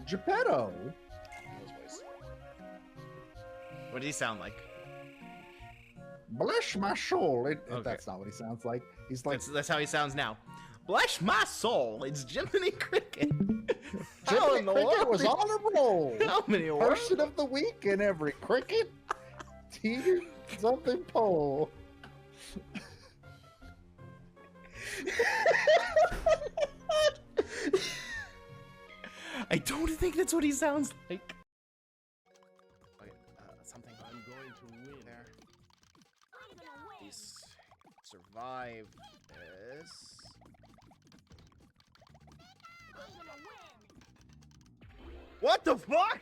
Geppetto. What does he sound like? Bless my soul. Okay. That's not what he sounds like. He's like That's how he sounds now. Bless my soul, it's Jiminy Cricket. How Jiminy in the Cricket world was did- on a roll. How many words? Person of the week in every cricket. Teeter something pole. I don't think that's what he sounds like. Okay, something. I'm going to win. There. Please survive this. What the fuck?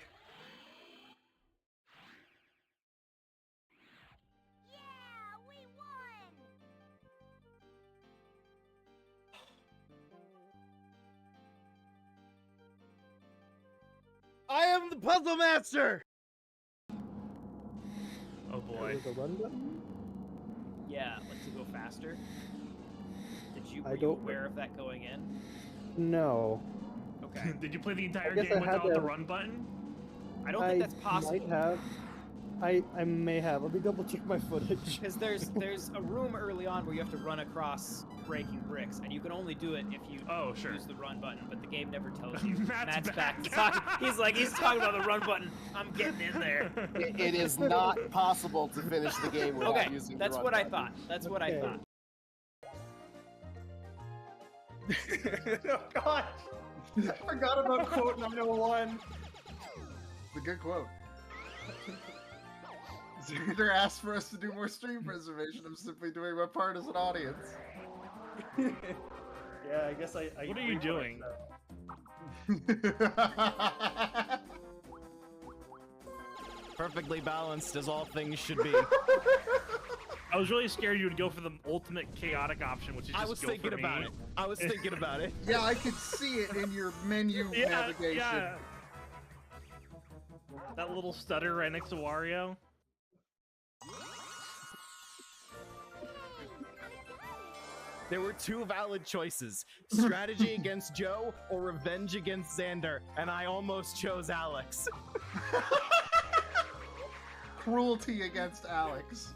I am the puzzle master. Oh boy. With a run button? Yeah, like to go faster. I Were you don't- aware of that going in? No. Okay. Did you play the entire guess game I had without the to- run button? I don't think that's possible. Might have. I may have. Let me double check my footage. Because there's a room early on where you have to run across breaking bricks, and you can only do it if you Sure. use the run button, but the game never tells you. Matt's back. He's talking about the run button. I'm getting in there. It is not possible to finish the game without Okay, using that's the run what I button. thought. That's what I Okay. thought. Oh god. I forgot about quote 901. It's a good quote. Xander asked for us to do more stream preservation. I'm simply doing my part as an audience. Yeah, I guess I What are you doing? Perfectly balanced as all things should be. I was really scared you would go for the ultimate chaotic option, which is just I was go thinking for about me. it. I was thinking about it. Yeah, I could see it in your menu Yeah, navigation. yeah. That little stutter right next to Wario. There were two valid choices: strategy against Joe or revenge against Xander, and I almost chose Alex. Cruelty against Alex.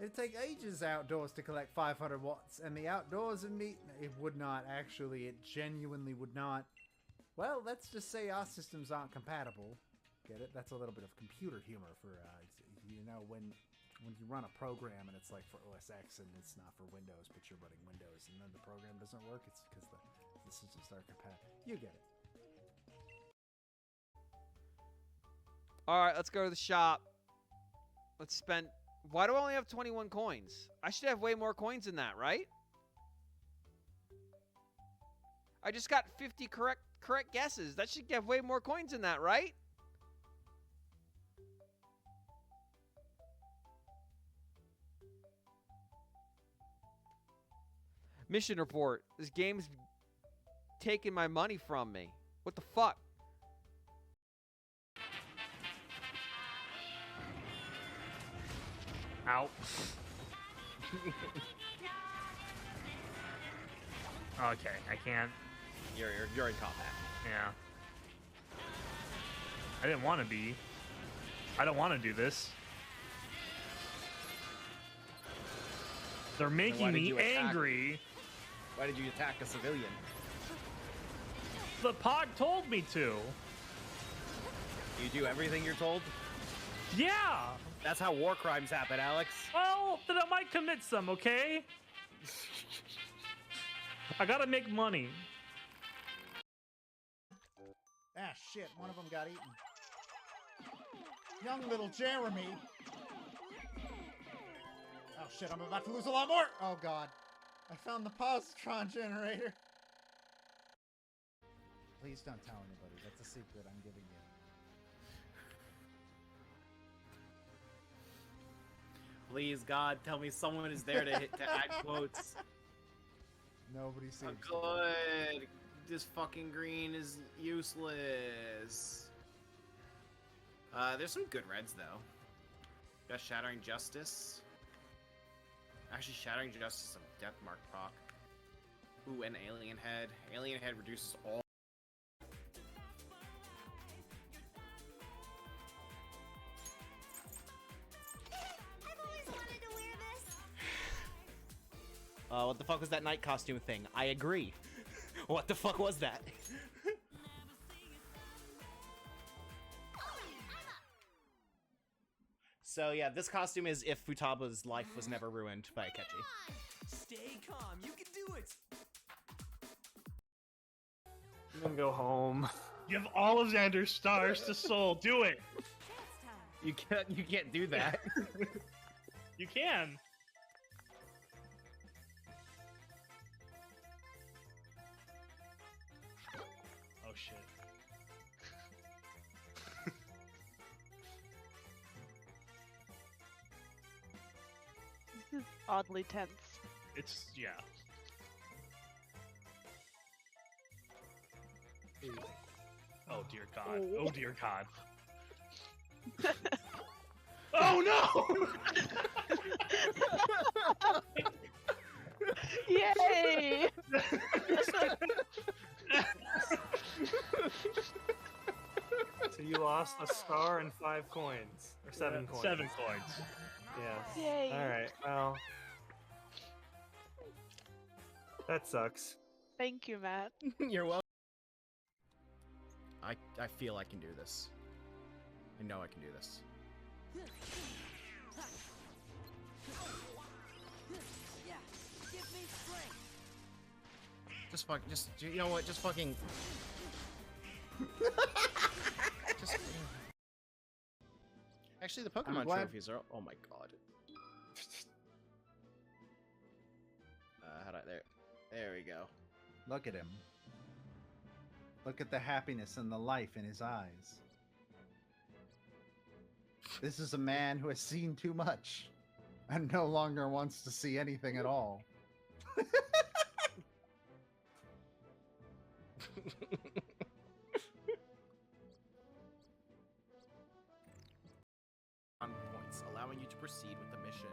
It'd take ages outdoors to collect 500 watts, and the outdoors and me, it would not actually. It genuinely would not. Well, let's just say our systems aren't compatible. Get it? That's a little bit of computer humor for, you know, when you run a program and it's like for OS X and it's not for Windows, but you're running Windows and then the program doesn't work. It's because the systems aren't compatible. You get it. All right, let's go to the shop. Let's spend. Why do I only have 21 coins? I should have way more coins than that, right? I just got 50 correct guesses. That should have way more coins than that, right? Mission report. This game's taking my money from me. What the fuck? Ow. Okay, I can't. You're in combat. Yeah. I didn't want to be. I don't want to do this. They're why making did me you attack? angry. Why did you attack a civilian? The Pog told me to. You do everything you're told? Yeah. That's how war crimes happen, Alex. Well, then I might commit some, okay? I gotta make money. Ah, shit. One of them got eaten. Young little Jeremy. Oh, shit. I'm about to lose a lot more. Oh, God. I found the positron generator. Please don't tell anybody. That's a secret I'm giving you. Please, God, tell me someone is there to add quotes. Nobody seems to. Good. This fucking green is useless. There's some good reds though. Got Shattering Justice. Actually, Shattering Justice is some Death Mark proc. Ooh, an alien head. Alien head reduces all. I've always wanted to wear this. What the fuck was that night costume thing? I agree. What the fuck was that? So yeah, this costume is if Futaba's life was never ruined by Akechi. Stay calm. You can do it. I'm gonna go home. Give all of Xander's stars to Soul. Do it. You can't do that. You can. Oh shit. This is oddly tense. It's yeah. Oh dear God. Oh dear God. Oh no! Yay! So you lost a star and 5 coins. Or 7 coins. 7 coins. Yes. Yay. Alright, well. That sucks. Thank you, Matt. You're welcome. I feel I can do this. I know I can do this. Just you know what? Just fucking. just. Actually, the Pokemon trophies are. Oh my god. How do I there we go. Look at him. Look at the happiness and the life in his eyes. This is a man who has seen too much and no longer wants to see anything at all. On points, allowing you to proceed with the mission.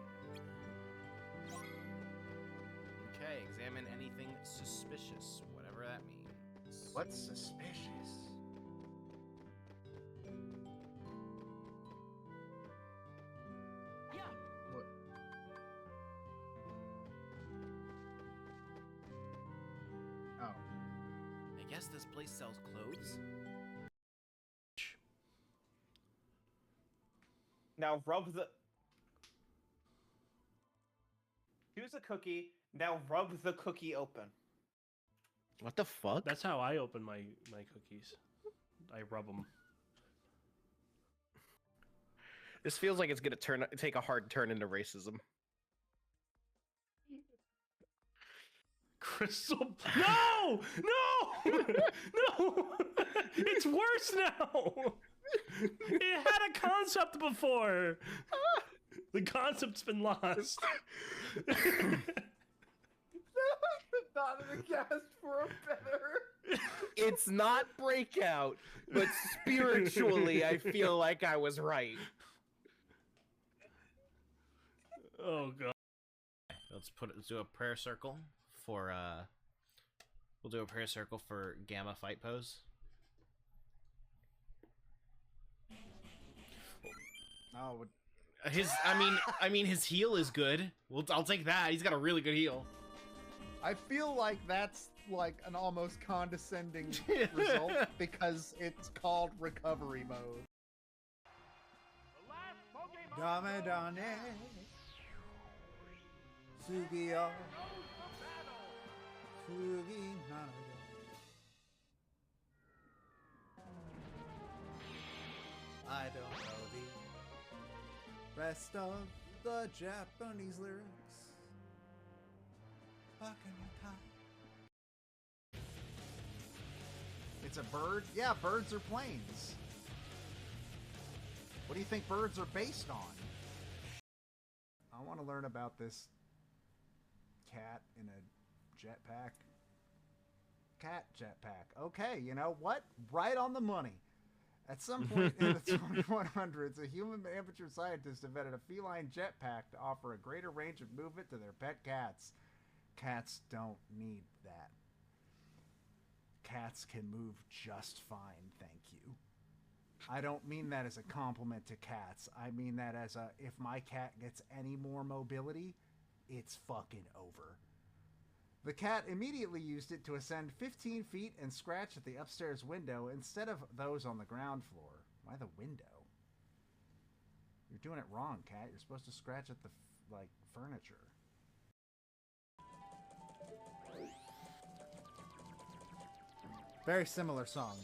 Okay, examine anything suspicious, whatever that means. What's suspicious? What? Oh. I guess this place sells clothes? Now rub the... Here's a cookie. Now rub the cookie open. What the fuck? That's how I open my cookies. I rub them. This feels like it's gonna take a hard turn into racism. Crystal. No! No! No! It's worse now! It had a concept before! The concept's been lost. Not in the cast for a better. It's not Breakout, but spiritually I feel like I was right. Oh god. Let's do a prayer circle for we'll do a prayer circle for Gamma fight pose. Oh, I mean his heal is good. I'll take that. He's got a really good heal. I feel like that's like an almost condescending result because it's called recovery mode. Dame dane, Sugiyo, Sugi nanayo. I don't know the rest of the Japanese lyrics. It's a bird? Yeah, birds are planes. What do you think birds are based on? I want to learn about this cat in a jetpack. Cat jetpack. Okay, you know what? Right on the money. At some point in the 2100s, a human amateur scientist invented a feline jetpack to offer a greater range of movement to their pet cats. Cats don't need that. Cats can move just fine, thank you. I don't mean that as a compliment to cats. I mean that as a, if my cat gets any more mobility, it's fucking over. The cat immediately used it to ascend 15 feet and scratch at the upstairs window instead of those on the ground floor. Why the window? You're doing it wrong, cat. You're supposed to scratch at the, furniture. Very similar song.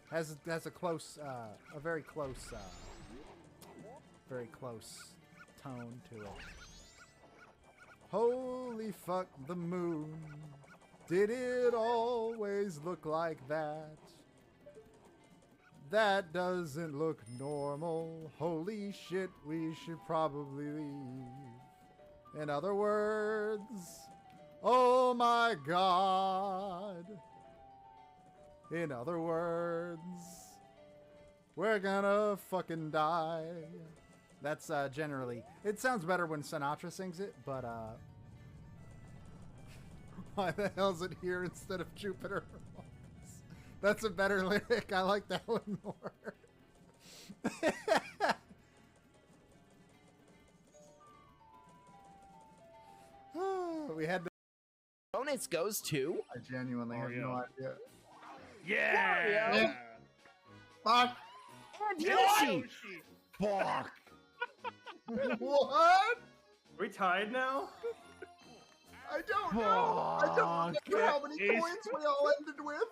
Has a close, a very close tone to it. Holy fuck the moon. Did it always look like that? That doesn't look normal. Holy shit, we should probably leave. In other words, oh my god. In other words, we're gonna fucking die. That's generally, it sounds better when Sinatra sings it, but why the hell's it here instead of Jupiter? That's a better lyric. I like that one more. We had to. Bonus goes to. I genuinely have no idea. Yeah! Fuck! And Yoshi! Fuck! What? Are we tied now? I don't know. I don't remember how many coins we all ended with.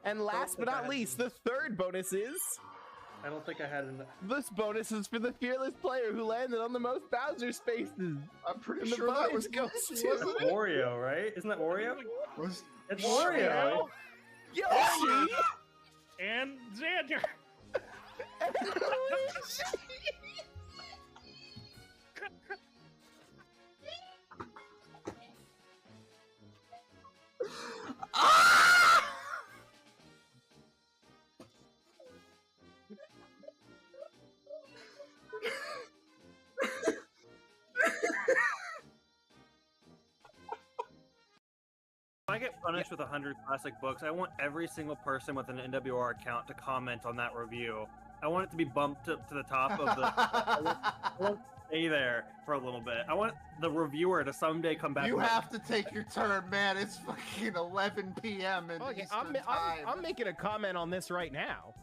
And last but not least, the third bonus is. I don't think I had enough. This bonus is for the fearless player who landed on the most Bowser spaces. I'm pretty sure that was Yoshi, wasn't it? Oreo, right? Isn't that Oreo? It's Oreo. Yoshi! And Xander! If I get punished with 100 classic books, I want every single person with an NWR account to comment on that review. I want it to be bumped up to the top of the. I want to stay there for a little bit. I want the reviewer to someday come back. You have to take your turn, man. It's fucking 11 p.m. in Eastern time. I'm making a comment on this right now.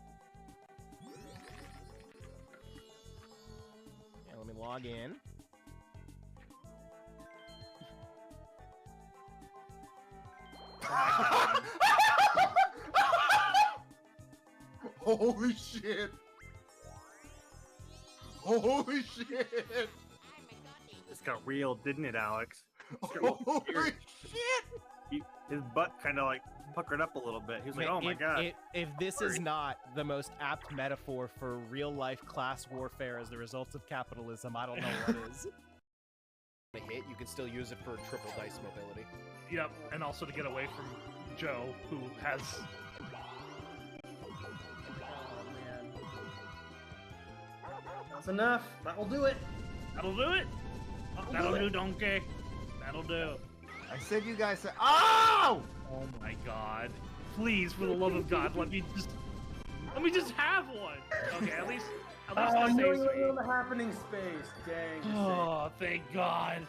Yeah, let me log in. Holy shit! Holy shit! This got real, didn't it, Alex? Holy shit! His butt kind of like puckered up a little bit. He was like, "Oh my god!" If this is not the most apt metaphor for real-life class warfare as the result of capitalism, I don't know what is. A hit, you can still use it for triple dice mobility. Yep, and also to get away from Joe, who has... That's enough. That will do it. That'll do it. That'll do, donkey. That'll do. I said you guys said. Oh! Oh my god. Please, for the love of God, let me just have one. Okay, at least that saves me. In the happening space. Dang. Oh, thank God.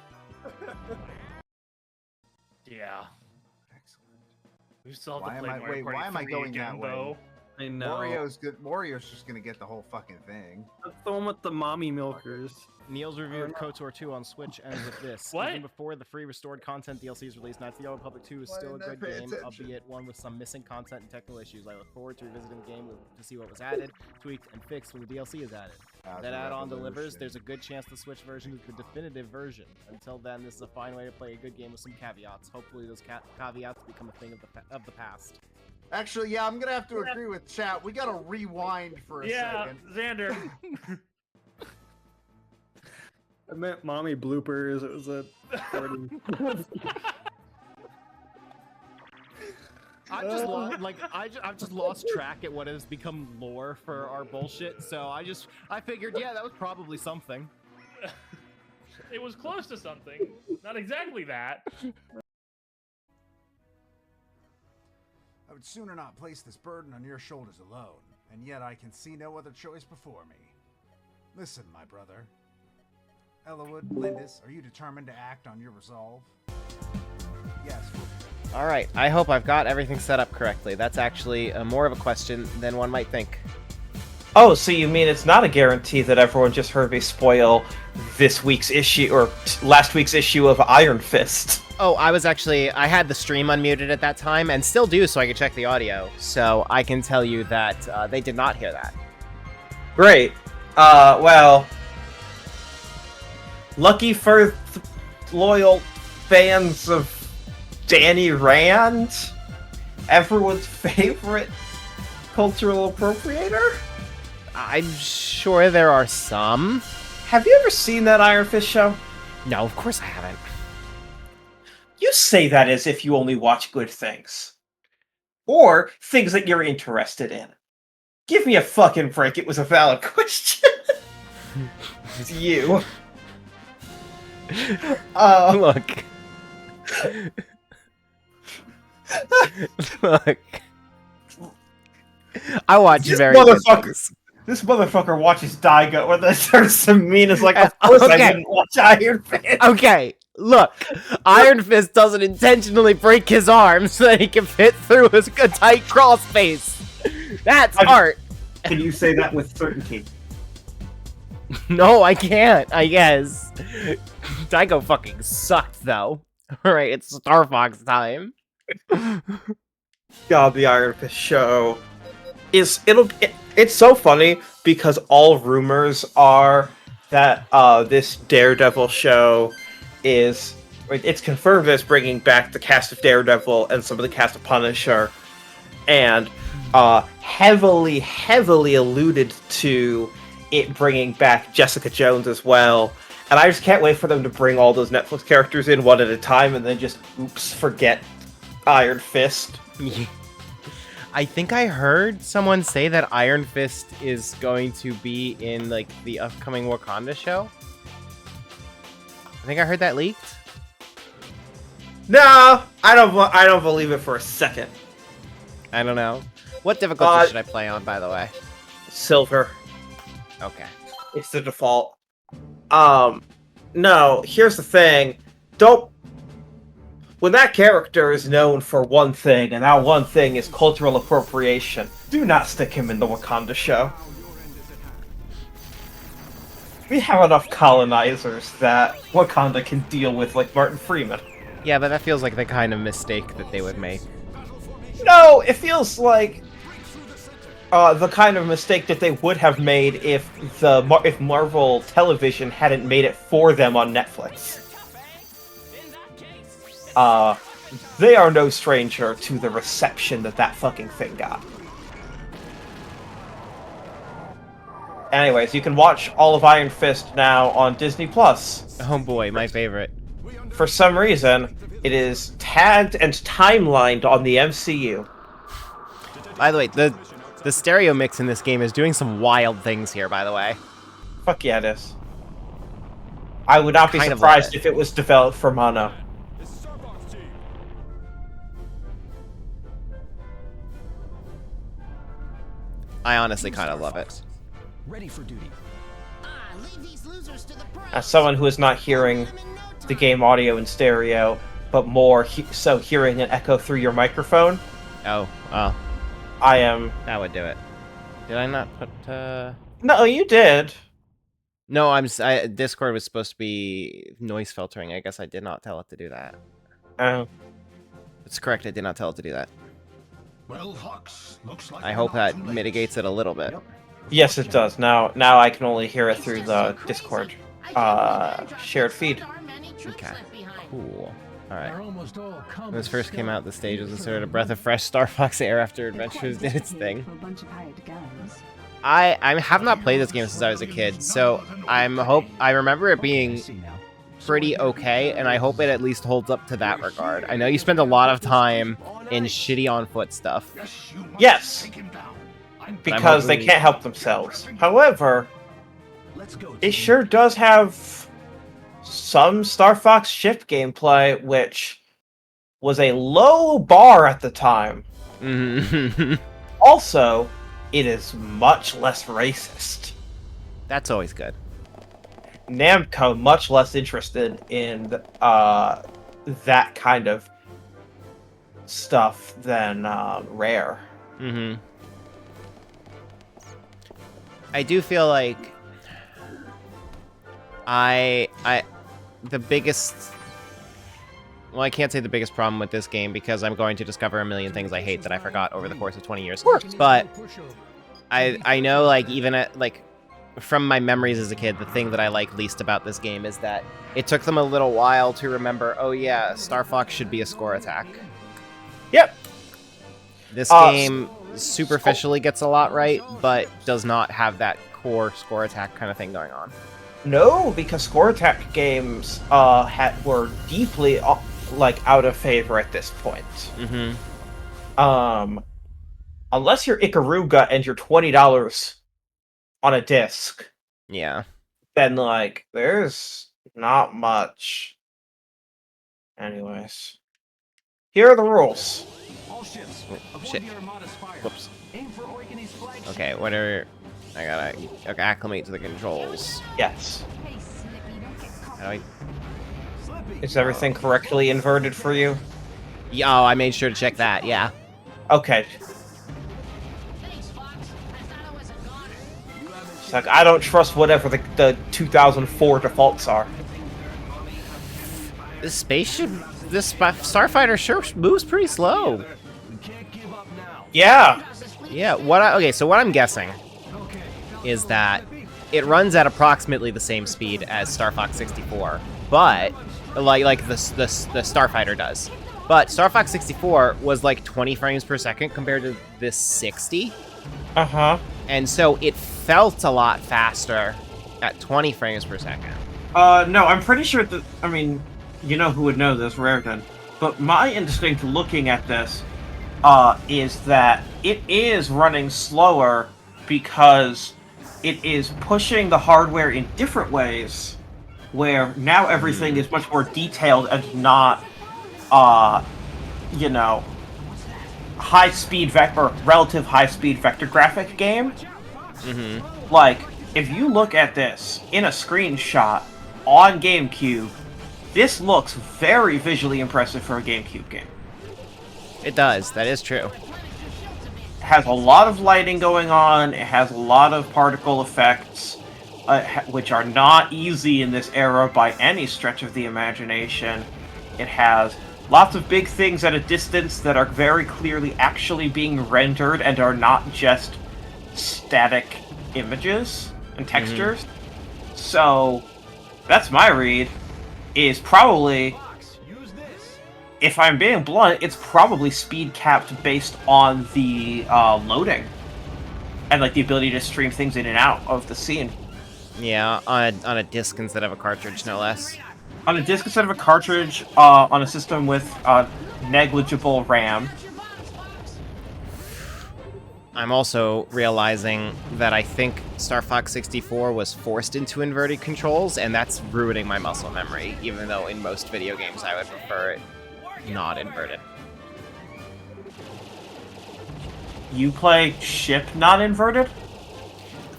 Yeah. Excellent. We still have to play Mario Party why am I 3 going again, that way? though. I know. Wario's good. Wario's just gonna get the whole fucking thing. Let's throw him with the mommy milkers. Neil's review of KOTOR 2 on Switch ends with this. What? Even before the free restored content DLC is released, Knights of the Old Republic 2 is Why still a didn't I good pay game, attention? albeit one with some missing content and technical issues. I look forward to revisiting the game to see what was added, tweaked, and fixed when the DLC is added. If that add-on delivers, there's a good chance the Switch version is the definitive version. Until then, this is a fine way to play a good game with some caveats. Hopefully those caveats become a thing of the past. Actually, yeah, I'm gonna have to agree with chat. We gotta rewind for a second. Xander. I meant mommy bloopers. It was a 40. I've just lost track at what has become lore for our bullshit. So I figured, yeah, that was probably something. It was close to something. Not exactly that. I would sooner not place this burden on your shoulders alone, and yet I can see no other choice before me. Listen, my brother. Ellawood, Lindis, are you determined to act on your resolve? Yes. Alright, I hope I've got everything set up correctly. That's actually more of a question than one might think. Oh, so you mean it's not a guarantee that everyone just heard me spoil this week's issue, or last week's issue of Iron Fist? Oh, I had the stream unmuted at that time, and still do so I can check the audio. So I can tell you that they did not hear that. Great. Well, lucky for loyal fans of Danny Rand, everyone's favorite cultural appropriator? I'm sure there are some. Have you ever seen that Iron Fist show? No, of course I haven't. You say that as if you only watch good things. Or things that you're interested in. Give me a fucking break, it was a valid question. It's you. Look. Look. I watch very good things. This motherfucker watches Daigo and then turns to me and is like, of course I didn't watch Iron Fist. Okay, look. Iron Fist doesn't intentionally break his arm so that he can fit through a tight crawl space. That's art. Can you say that with certainty? No, I can't, I guess. Daigo fucking sucked, though. Alright, it's Star Fox time. God, the Iron Fist show it's so funny because all rumors are that this Daredevil show it's confirmed as bringing back the cast of Daredevil and some of the cast of Punisher, and heavily alluded to it bringing back Jessica Jones as well. And I just can't wait for them to bring all those Netflix characters in one at a time and then just forget Iron Fist. I think I heard someone say that Iron Fist is going to be in like the upcoming Wakanda show. I think I heard that leaked. No, I don't believe it for a second. I don't know. What difficulty should I play on, by the way? Silver. Okay. It's the default. No, here's the thing. When that character is known for one thing, and that one thing is cultural appropriation, do not stick him in the Wakanda show. We have enough colonizers that Wakanda can deal with, like Martin Freeman. Yeah, but that feels like the kind of mistake that they would make. No, it feels like the kind of mistake that they would have made if Marvel Television hadn't made it for them on Netflix. They are no stranger to the reception that fucking thing got. Anyways, you can watch all of Iron Fist now on Disney+. Oh boy, my favorite. For some reason, it is tagged and timelined on the MCU. By the way, the stereo mix in this game is doing some wild things here, by the way. Fuck yeah, it is. I would not be surprised if it was developed for mono. I honestly kind of love it. Ready for duty. As someone who is not hearing the game audio in stereo, but more so hearing an echo through your microphone. Oh. I am... That would do it. Did I not put, No, you did. No, Discord was supposed to be noise filtering. I guess I did not tell it to do that. Oh. It's correct, I did not tell it to do that. Well, Hux, looks like I hope that mitigates it a little bit. Yes, it does. Now I can only hear it through the Discord shared feed. Okay. Cool. Alright. When this first came out, the stage was considered a breath of fresh Star Fox air after Adventures did its thing. I have not played this game since I was a kid, so I remember it being pretty okay, and I hope it at least holds up to that regard. I know you spend a lot of time in shitty on-foot stuff. Yes! Because they can't help themselves. However, it sure does have some Star Fox ship gameplay, which was a low bar at the time. Mm-hmm. Also, it is much less racist. That's always good. Namco much less interested in that kind of stuff than Rare. Mm-hmm. I do feel like the biggest... Well, I can't say the biggest problem with this game because I'm going to discover a million things I hate that I forgot over the course of 20 years. But I know, like, even at, like, from my memories as a kid, the thing that I like least about this game is that it took them a little while to remember, oh yeah, Star Fox should be a score attack. Yep. This game superficially gets a lot right, but does not have that core score attack kind of thing going on. No, because score attack games were deeply out of favor at this point. Mm-hmm. Unless you're Ikaruga and you're $20 on a disc. Yeah. Then like there's not much. Anyways, here are the rules. All ships, Shit. your modest fire. Whoops. Aim for Oikeni's flagship. Okay, whatever. I gotta acclimate to the controls. Yes. How do I... Is everything correctly inverted for you? Yeah, oh, I made sure to check that, yeah. Okay. It's like, I don't trust whatever the 2004 defaults are. This spaceship, this starfighter sure moves pretty slow. Yeah. Yeah, okay, so what I'm guessing is that it runs at approximately the same speed as Star Fox 64, but like the Starfighter does. But Star Fox 64 was like 20 frames per second compared to this 60. Uh-huh. And so it felt a lot faster at 20 frames per second. No, I'm pretty sure that, I mean, you know who would know this, Raritan. But my instinct looking at this is that it is running slower because it is pushing the hardware in different ways, where now everything is much more detailed and not, you know, high-speed or relative high-speed vector graphic game. Mm-hmm. Like, if you look at this in a screenshot on GameCube, this looks very visually impressive for a GameCube game. It does. That is true. It has a lot of lighting going on. It has a lot of particle effects, which are not easy in this era by any stretch of the imagination. It has lots of big things at a distance that are very clearly actually being rendered and are not just static images and textures. So, that's my read. Is probably, if I'm being blunt, it's probably speed capped based on the loading and like the ability to stream things in and out of the scene. Yeah, on a disc instead of a cartridge, no less. On a disc instead of a cartridge, on a system with negligible RAM. I'm also realizing that I think Star Fox 64 was forced into inverted controls, and that's ruining my muscle memory, even though in most video games I would prefer it not inverted. You play ship not inverted?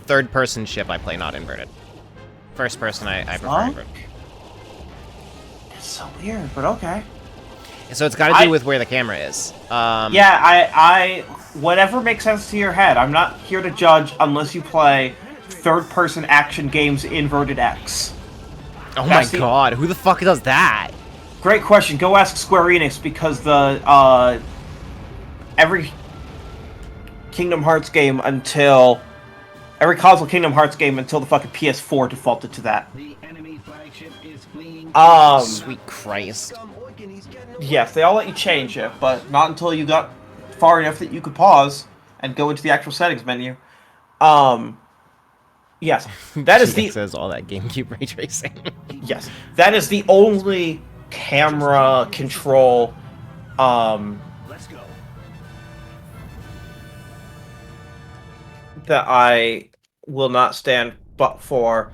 Third-person ship I play not inverted. First person I prefer inverted. That's so weird, but okay. So it's got to do with where the camera is. Yeah, I whatever makes sense to your head. I'm not here to judge unless you play third-person action games inverted X. Oh my god, who the fuck does that? Great question. Go ask Square Enix, because the every Kingdom Hearts game until every console Kingdom Hearts game until the fucking PS4 defaulted to that. Sweet Christ. Yes, they all let you change it, but not until you got far enough that you could pause and go into the actual settings menu. Yes, that is the... says all that GameCube ray tracing. Yes, that is the only camera control, Let's go. that I will not stand but for.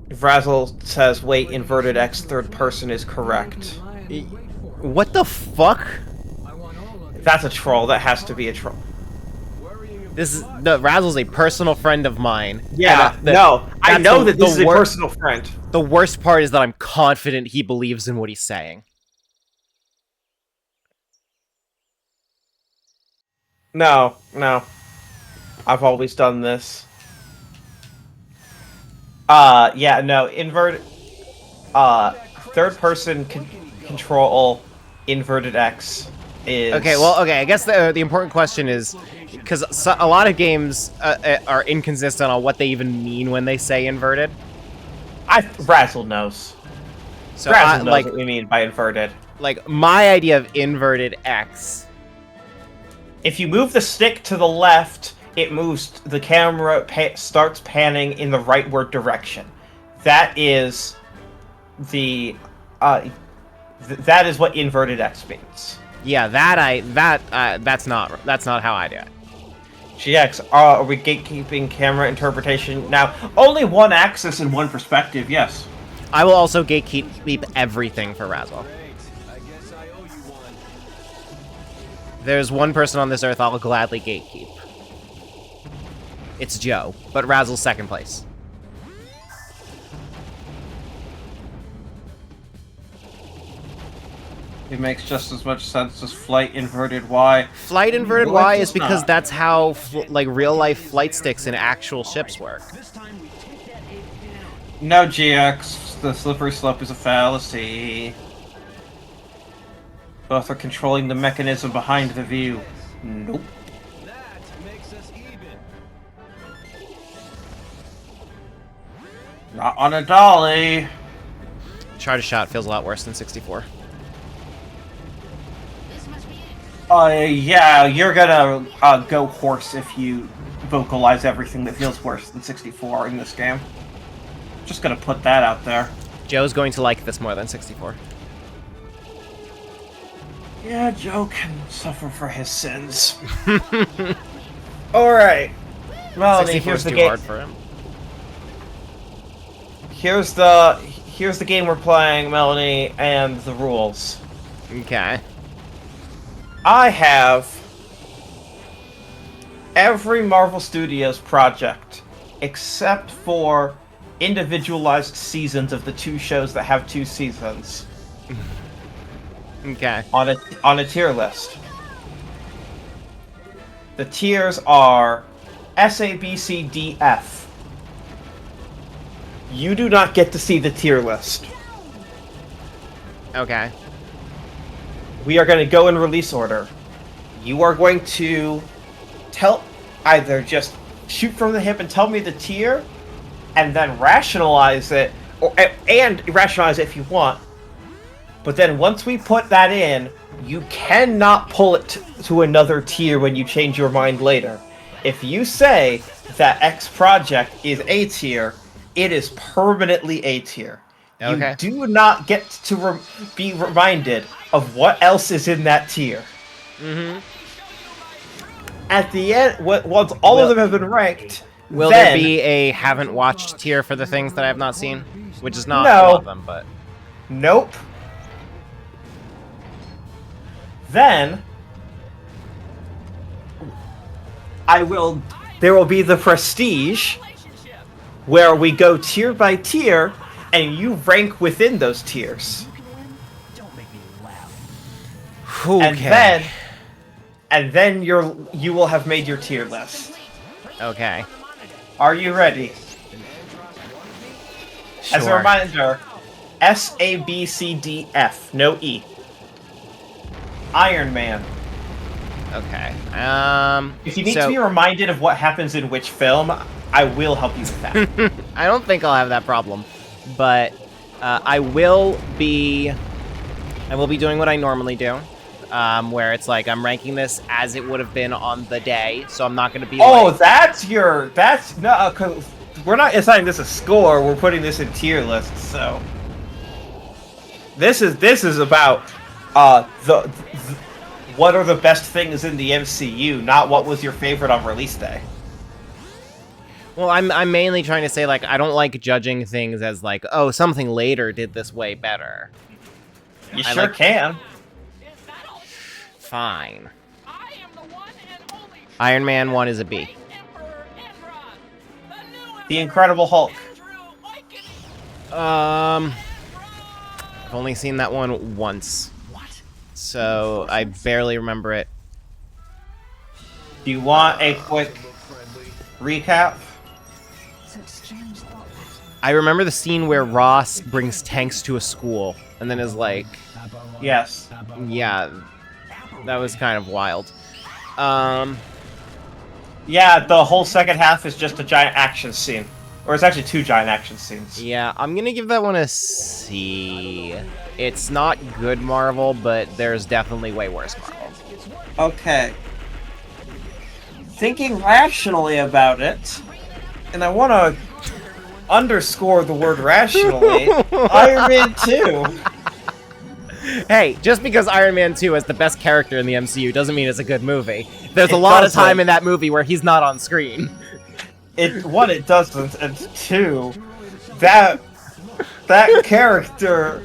Vrazzle says, wait, inverted X third person is correct. What the fuck? That's a troll. That has to be a troll. This is Razzle's a personal friend of mine. Yeah, no, I know that this is a personal friend. The worst part is that I'm confident he believes in what he's saying. No. I've always done this. Yeah, no, invert. Third person control inverted X is. Okay, well, okay. I guess the important question is because a lot of games are inconsistent on what they even mean when they say inverted. Razzle knows. So Razzle knows what we mean by inverted. Like my idea of inverted X. If you move the stick to the left, it moves. The camera starts panning in the rightward direction. That is the. That is what inverted X means. Yeah, that's not how I do it. GX, are we gatekeeping camera interpretation now? Only one axis and one perspective, yes. I will also gatekeep everything for Razzle. There's one person on this earth I'll gladly gatekeep. It's Joe, but Razzle's second place. It makes just as much sense as flight inverted Y. Flight inverted Y is because that's how like real life flight sticks in actual ships work. No, GX, the slippery slope is a fallacy. Both are controlling the mechanism behind the view. Nope. Not on a dolly. Charge shot feels a lot worse than 64. Yeah, you're gonna go horse if you vocalize everything that feels worse than 64 in this game. Just gonna put that out there. Joe's going to like this more than 64. Yeah, Joe can suffer for his sins. Alright. Melanie, here's the game. Hard for him. Here's the game we're playing, Melanie, and the rules. Okay. I have every Marvel Studios project except for individualized seasons of the 2 shows that have 2 seasons. Okay. On a tier list. The tiers are S, A, B, C, D, F. You do not get to see the tier list. Okay. We are going to go in release order. You are going to either just shoot from the hip and tell me the tier, and then rationalize it, and rationalize it if you want. But then once we put that in, you cannot pull it to another tier when you change your mind later. If you say that X project is A tier, it is permanently A tier. Okay. You do not get to be reminded of what else is in that tier. Mm-hmm. At the end, once all of them have been ranked, will there be a haven't watched tier for the things that I have not seen? Which is not all of them, but... Nope. Then there will be the prestige, where we go tier by tier, and you rank within those tiers. Okay. And then you will have made your tier list. Okay. Are you ready? Sure. As a reminder, S, A, B, C, D, F, no E. Iron Man. Okay. If you need to be reminded of what happens in which film, I will help you with that. I don't think I'll have that problem, but I will be doing what I normally do, where it's like I'm ranking this as it would have been on the day, so I'm not going to be. Oh, like, that's no. Cause we're not assigning this a score. We're putting this in tier lists. So this is about what are the best things in the MCU, not what was your favorite on release day. Well, I'm mainly trying to say, like, I don't like judging things as like, oh, something later did this way better. You sure can. Fine. Iron Man 1 is a B. The Incredible Hulk. I've only seen that one once. So I barely remember it. Do you want a quick recap? I remember the scene where Ross brings tanks to a school and then is like, yes. Yeah, that was kind of wild. Yeah, the whole second half is just a giant action scene. Or it's actually 2 giant action scenes. Yeah, I'm gonna give that one a C. It's not good Marvel, but there's definitely way worse Marvel. Okay. Thinking rationally about it, and I want to underscore the word rationally, Iron Man 2. Hey, just because Iron Man 2 is the best character in the MCU doesn't mean it's a good movie. There's a lot of time in that movie where he's not on screen. One, it doesn't, and 2, that character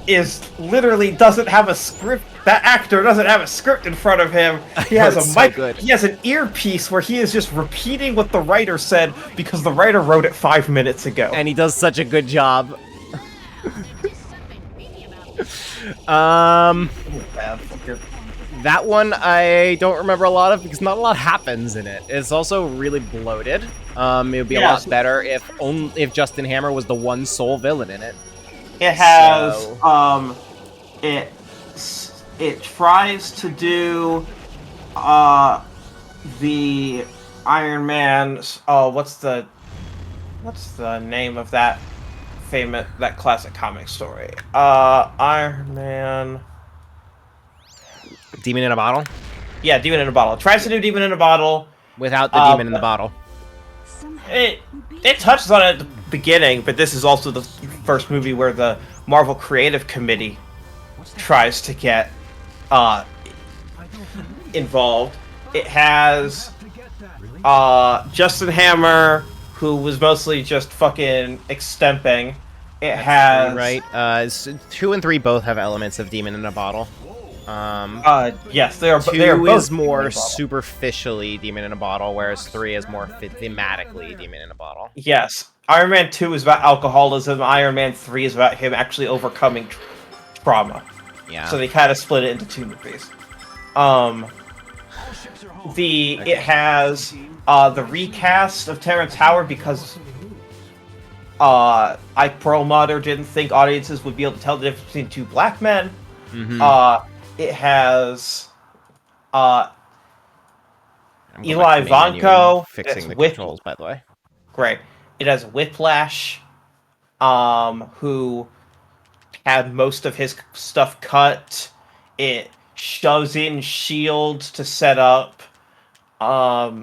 is literally doesn't have a script. That actor doesn't have a script in front of him. He has a mic. So he has an earpiece where he is just repeating what the writer said because the writer wrote it 5 minutes ago. And he does such a good job. That one I don't remember a lot of because not a lot happens in it. It's also really bloated. It would be a lot better if Justin Hammer was the one sole villain in it. It has it tries to do the Iron Man's what's the name of that classic comic story? Iron Man Demon in a Bottle? Yeah, Demon in a Bottle. It tries to do Demon in a Bottle. Without the demon in the bottle. It touches on it at the beginning, but this is also the first movie where the Marvel Creative Committee tries to get involved. It has Justin Hammer, who was mostly just fucking extemping. Has... Right. 2 and 3 both have elements of Demon in a Bottle. Yes, they are. 2 they are both is more superficially Demon in a Bottle, whereas 3 is more thematically Demon in a Bottle. Yes. Iron Man 2 is about alcoholism. Iron Man 3 is about him actually overcoming trauma. Yeah. So they kind of split it into 2 movies. It has the recast of Terrence Howard because Ike Perlmutter didn't think audiences would be able to tell the difference between 2 black men. Mm-hmm. It has Eli Vanko fixing the controls, by the way. Great. It has Whiplash, who had most of his stuff cut. It shoves in S.H.I.E.L.D. to set up Black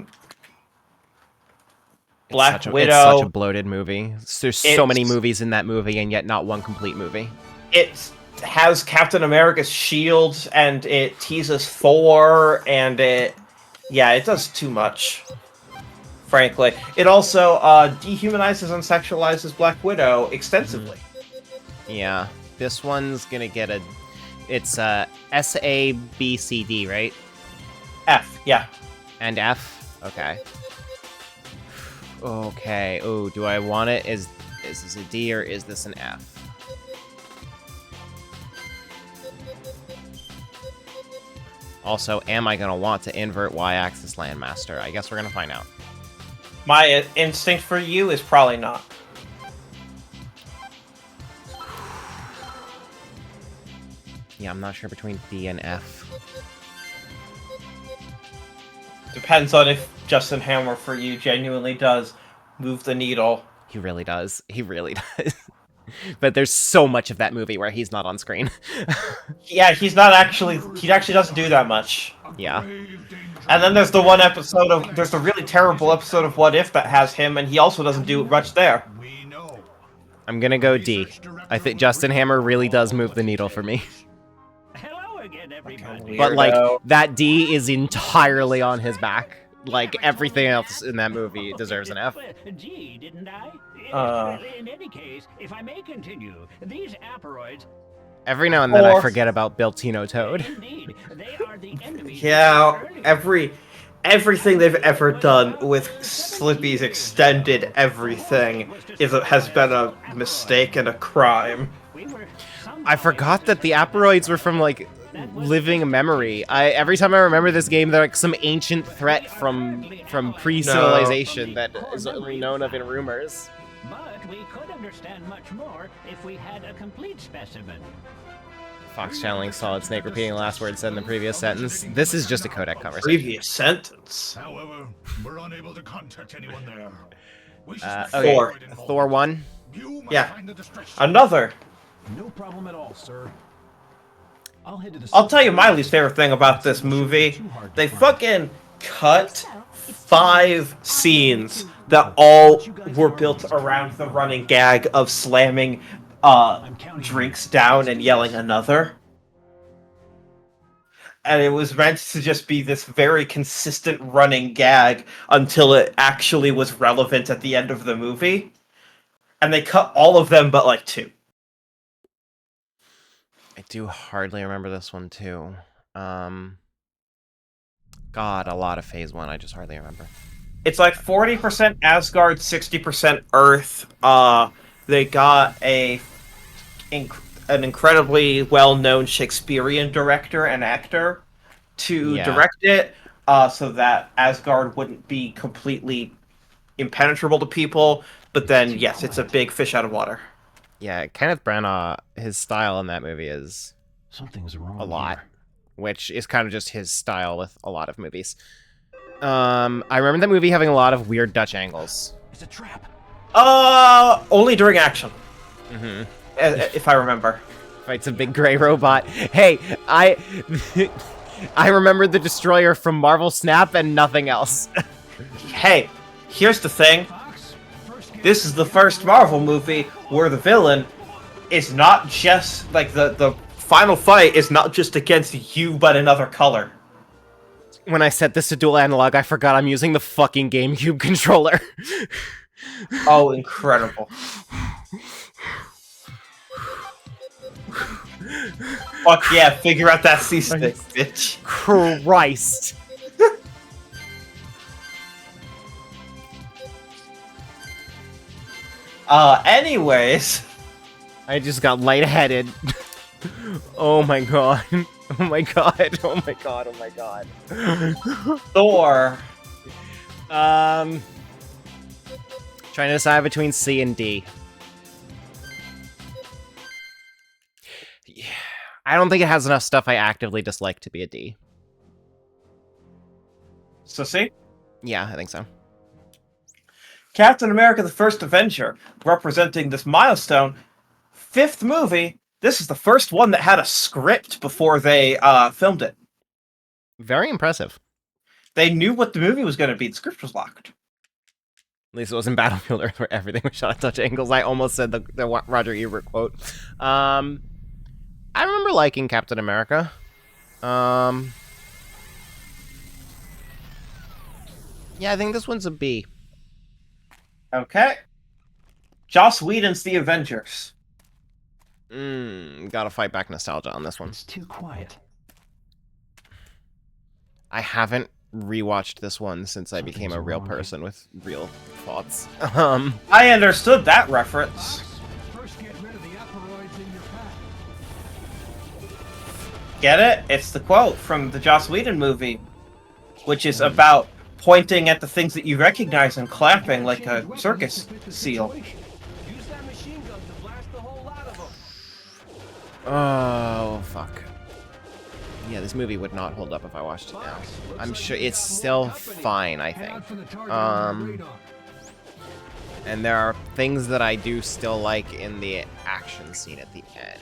Widow. It's such a bloated movie. There's so many movies in that movie, and yet not one complete movie. It has Captain America's shield, and it teases Thor, and it does too much, frankly. It also dehumanizes and sexualizes Black Widow extensively. Yeah, this one's gonna get it's S-A-B-C-D, right? F, yeah. And F? Okay. Okay, oh, do I want it? Is this a D or is this an F? Also, am I gonna want to invert Y-axis Landmaster? I guess we're gonna find out. My instinct for you is probably not. Yeah, I'm not sure between D and F. Depends on if Justin Hammer for you genuinely does move the needle. He really does. He really does. But there's so much of that movie where he's not on screen. Yeah, he actually doesn't do that much. Yeah. And then there's the one episode there's a really terrible episode of What If that has him, and he also doesn't do much there. I'm gonna go D. I think Justin Hammer really does move the needle for me. Hello again, everybody. But, like, that D is entirely on his back. Like, everything else in that movie deserves an F. Gee, didn't I? In any case, if I may continue, these aporoids... Every now and then I forget about Beltino Toad. Indeed, they are the enemies. Yeah, every everything they've ever done with Slippy's extended everything has been a mistake and a crime. I forgot that the Aperoids were from, like, living memory. Every time I remember this game, they're like some ancient threat from pre-civilization that is only known of in rumors. But we could understand much more if we had a complete specimen. Fox channeling Solid Snake repeating the last word said in the previous sentence. This is just a codec conversation. Previous sentence. However, we're unable to contact anyone there. Okay. Thor 1. Yeah. Another. No problem at all, sir. I'll tell you my least favorite thing about this movie. They fucking cut 5 scenes that all were built around the running gag of slamming drinks down and yelling another. And it was meant to just be this very consistent running gag until it actually was relevant at the end of the movie. And they cut all of them but like 2. I do hardly remember this one too. God, a lot of Phase 1 I just hardly remember. It's like 40% Asgard, 60% Earth. They got an incredibly well-known Shakespearean director and actor to direct it, so that Asgard wouldn't be completely impenetrable to people. But then, yes, it's a big fish out of water. Yeah, Kenneth Branagh, his style in that movie is something's wrong a lot, which is kind of just his style with a lot of movies. I remember that movie having a lot of weird Dutch angles. It's a trap. Only during action. Mm-hmm. If I remember. Fights a big gray robot. Hey, I remember the Destroyer from Marvel Snap and nothing else. Hey, here's the thing. This is the first Marvel movie where the villain is not just, like, the final fight is not just against you, but another color. When I set this to dual analog, I forgot I'm using the fucking GameCube controller. Oh, incredible. Fuck yeah, figure out that C-stick, bitch. Christ. Anyways. I just got lightheaded. Oh my god. Oh my god. Oh my god. Oh my god. Thor. Trying to decide between C and D. Yeah. I don't think it has enough stuff I actively dislike to be a D. So C? Yeah, I think so. Captain America the First Avenger, representing this milestone. 5th movie. This is the first one that had a script before they filmed it. Very impressive. They knew what the movie was going to be. The script was locked. At least it wasn't Battlefield Earth where everything was shot at Dutch angles. I almost said the Roger Ebert quote. I remember liking Captain America. Yeah, I think this one's a B. Okay. Joss Whedon's The Avengers. Gotta fight back nostalgia on this one. It's too quiet. I haven't rewatched this one since I became a real person with real thoughts. I understood that reference. First get rid of the Aperoids in your pack. Get it? It's the quote from the Joss Whedon movie, which is about pointing at the things that you recognize and clapping like a circus seal. Oh, fuck. Yeah, this movie would not hold up if I watched it now. I'm sure it's still fine, I think. And there are things that I do still like in the action scene at the end.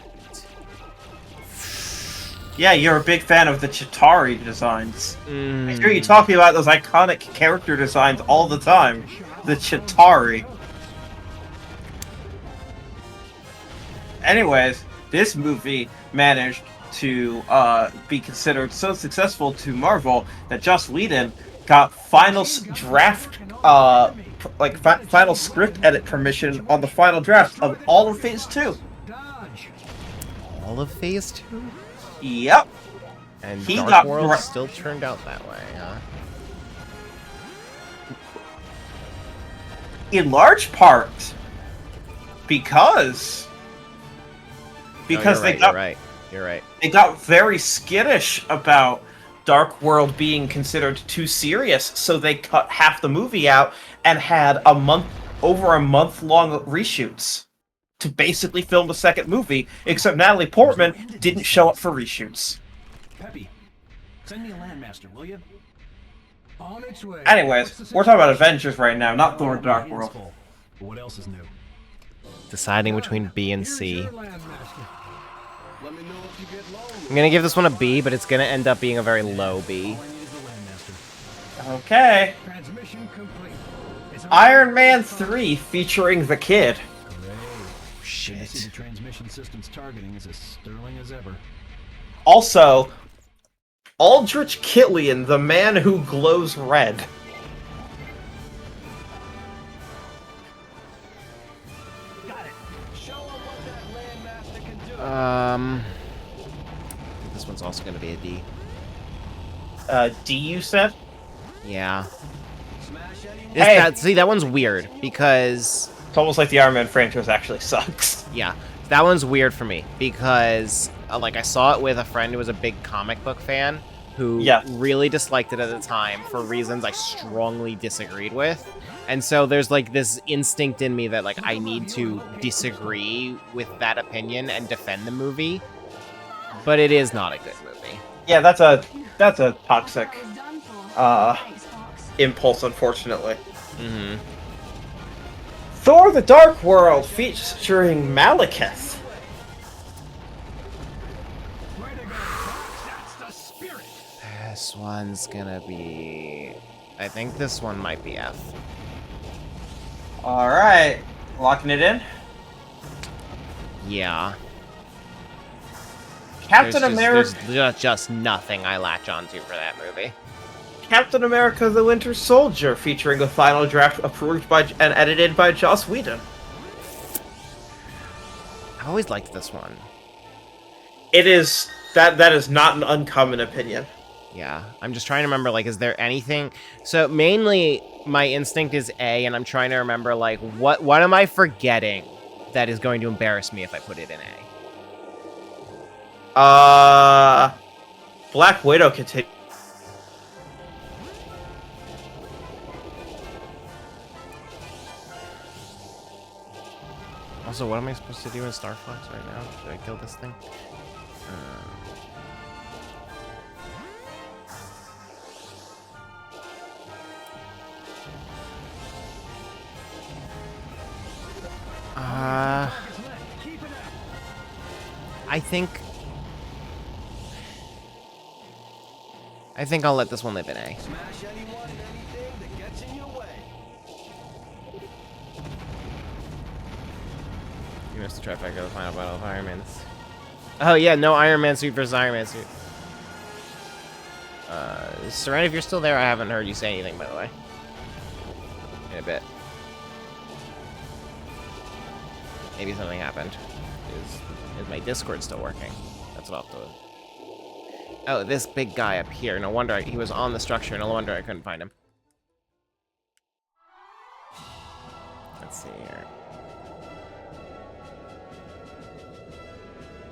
Yeah, you're a big fan of the Chitauri designs. I hear you talking about those iconic character designs all the time. The Chitauri. Anyways, this movie managed to be considered so successful to Marvel that Joss Whedon got final draft, final script edit permission on the final draft of all of Phase 2. All of Phase 2? Yep. And he Dark got World still turned out that way, huh? in large part because You're right. They got very skittish about Dark World being considered too serious, so they cut half the movie out and had over a month long reshoots to basically film the second movie, except Natalie Portman didn't show up for reshoots. Peppy, send me a landmaster, will you? On its way. Anyways, we're talking about Avengers right now, not Thor Dark World. What else is new? Deciding between B and C. I'm gonna give this one a B, but it's gonna end up being a very low B. Okay. Iron Man 3 featuring the Kid. Shit. The transmission system's targeting is as sterling as ever. Also, Aldrich Killian, the man who glows red. This one's also gonna be a D. D, you said? Yeah. Hey. See, that one's weird, because... It's almost like the Iron Man franchise actually sucks. Yeah. That one's weird for me, because, like, I saw it with a friend who was a big comic book fan, who really disliked it at the time for reasons I strongly disagreed with. And so there's, like, this instinct in me that, like, I need to disagree with that opinion and defend the movie. But it is not a good movie. Yeah, that's a toxic impulse, unfortunately. Mm-hmm. Thor: The Dark World featuring Malekith. This one's gonna be... I think this one might be F. Alright. Locking it in? Yeah. Captain America... There's just nothing I latch onto for that movie. Captain America: The Winter Soldier, featuring a final draft approved by and edited by Joss Whedon. I always liked this one. It is... That is not an uncommon opinion. Yeah, I'm just trying to remember, like, is there anything... So, mainly, my instinct is A, and I'm trying to remember, like, what am I forgetting that is going to embarrass me if I put it in A? Black Widow continue. Also, what am I supposed to do in Star Fox right now? Should I kill this thing? I think I'll let this one live in A. You missed the trifecta of the final battle of Iron Man. Oh yeah, no Iron Man suit versus Iron Man suit. Seren, if you're still there, I haven't heard you say anything, by the way. In a bit. Maybe something happened. Is my Discord still working? That's what I'll have to... Oh, this big guy up here. No wonder he was on the structure. No wonder I couldn't find him. Let's see here.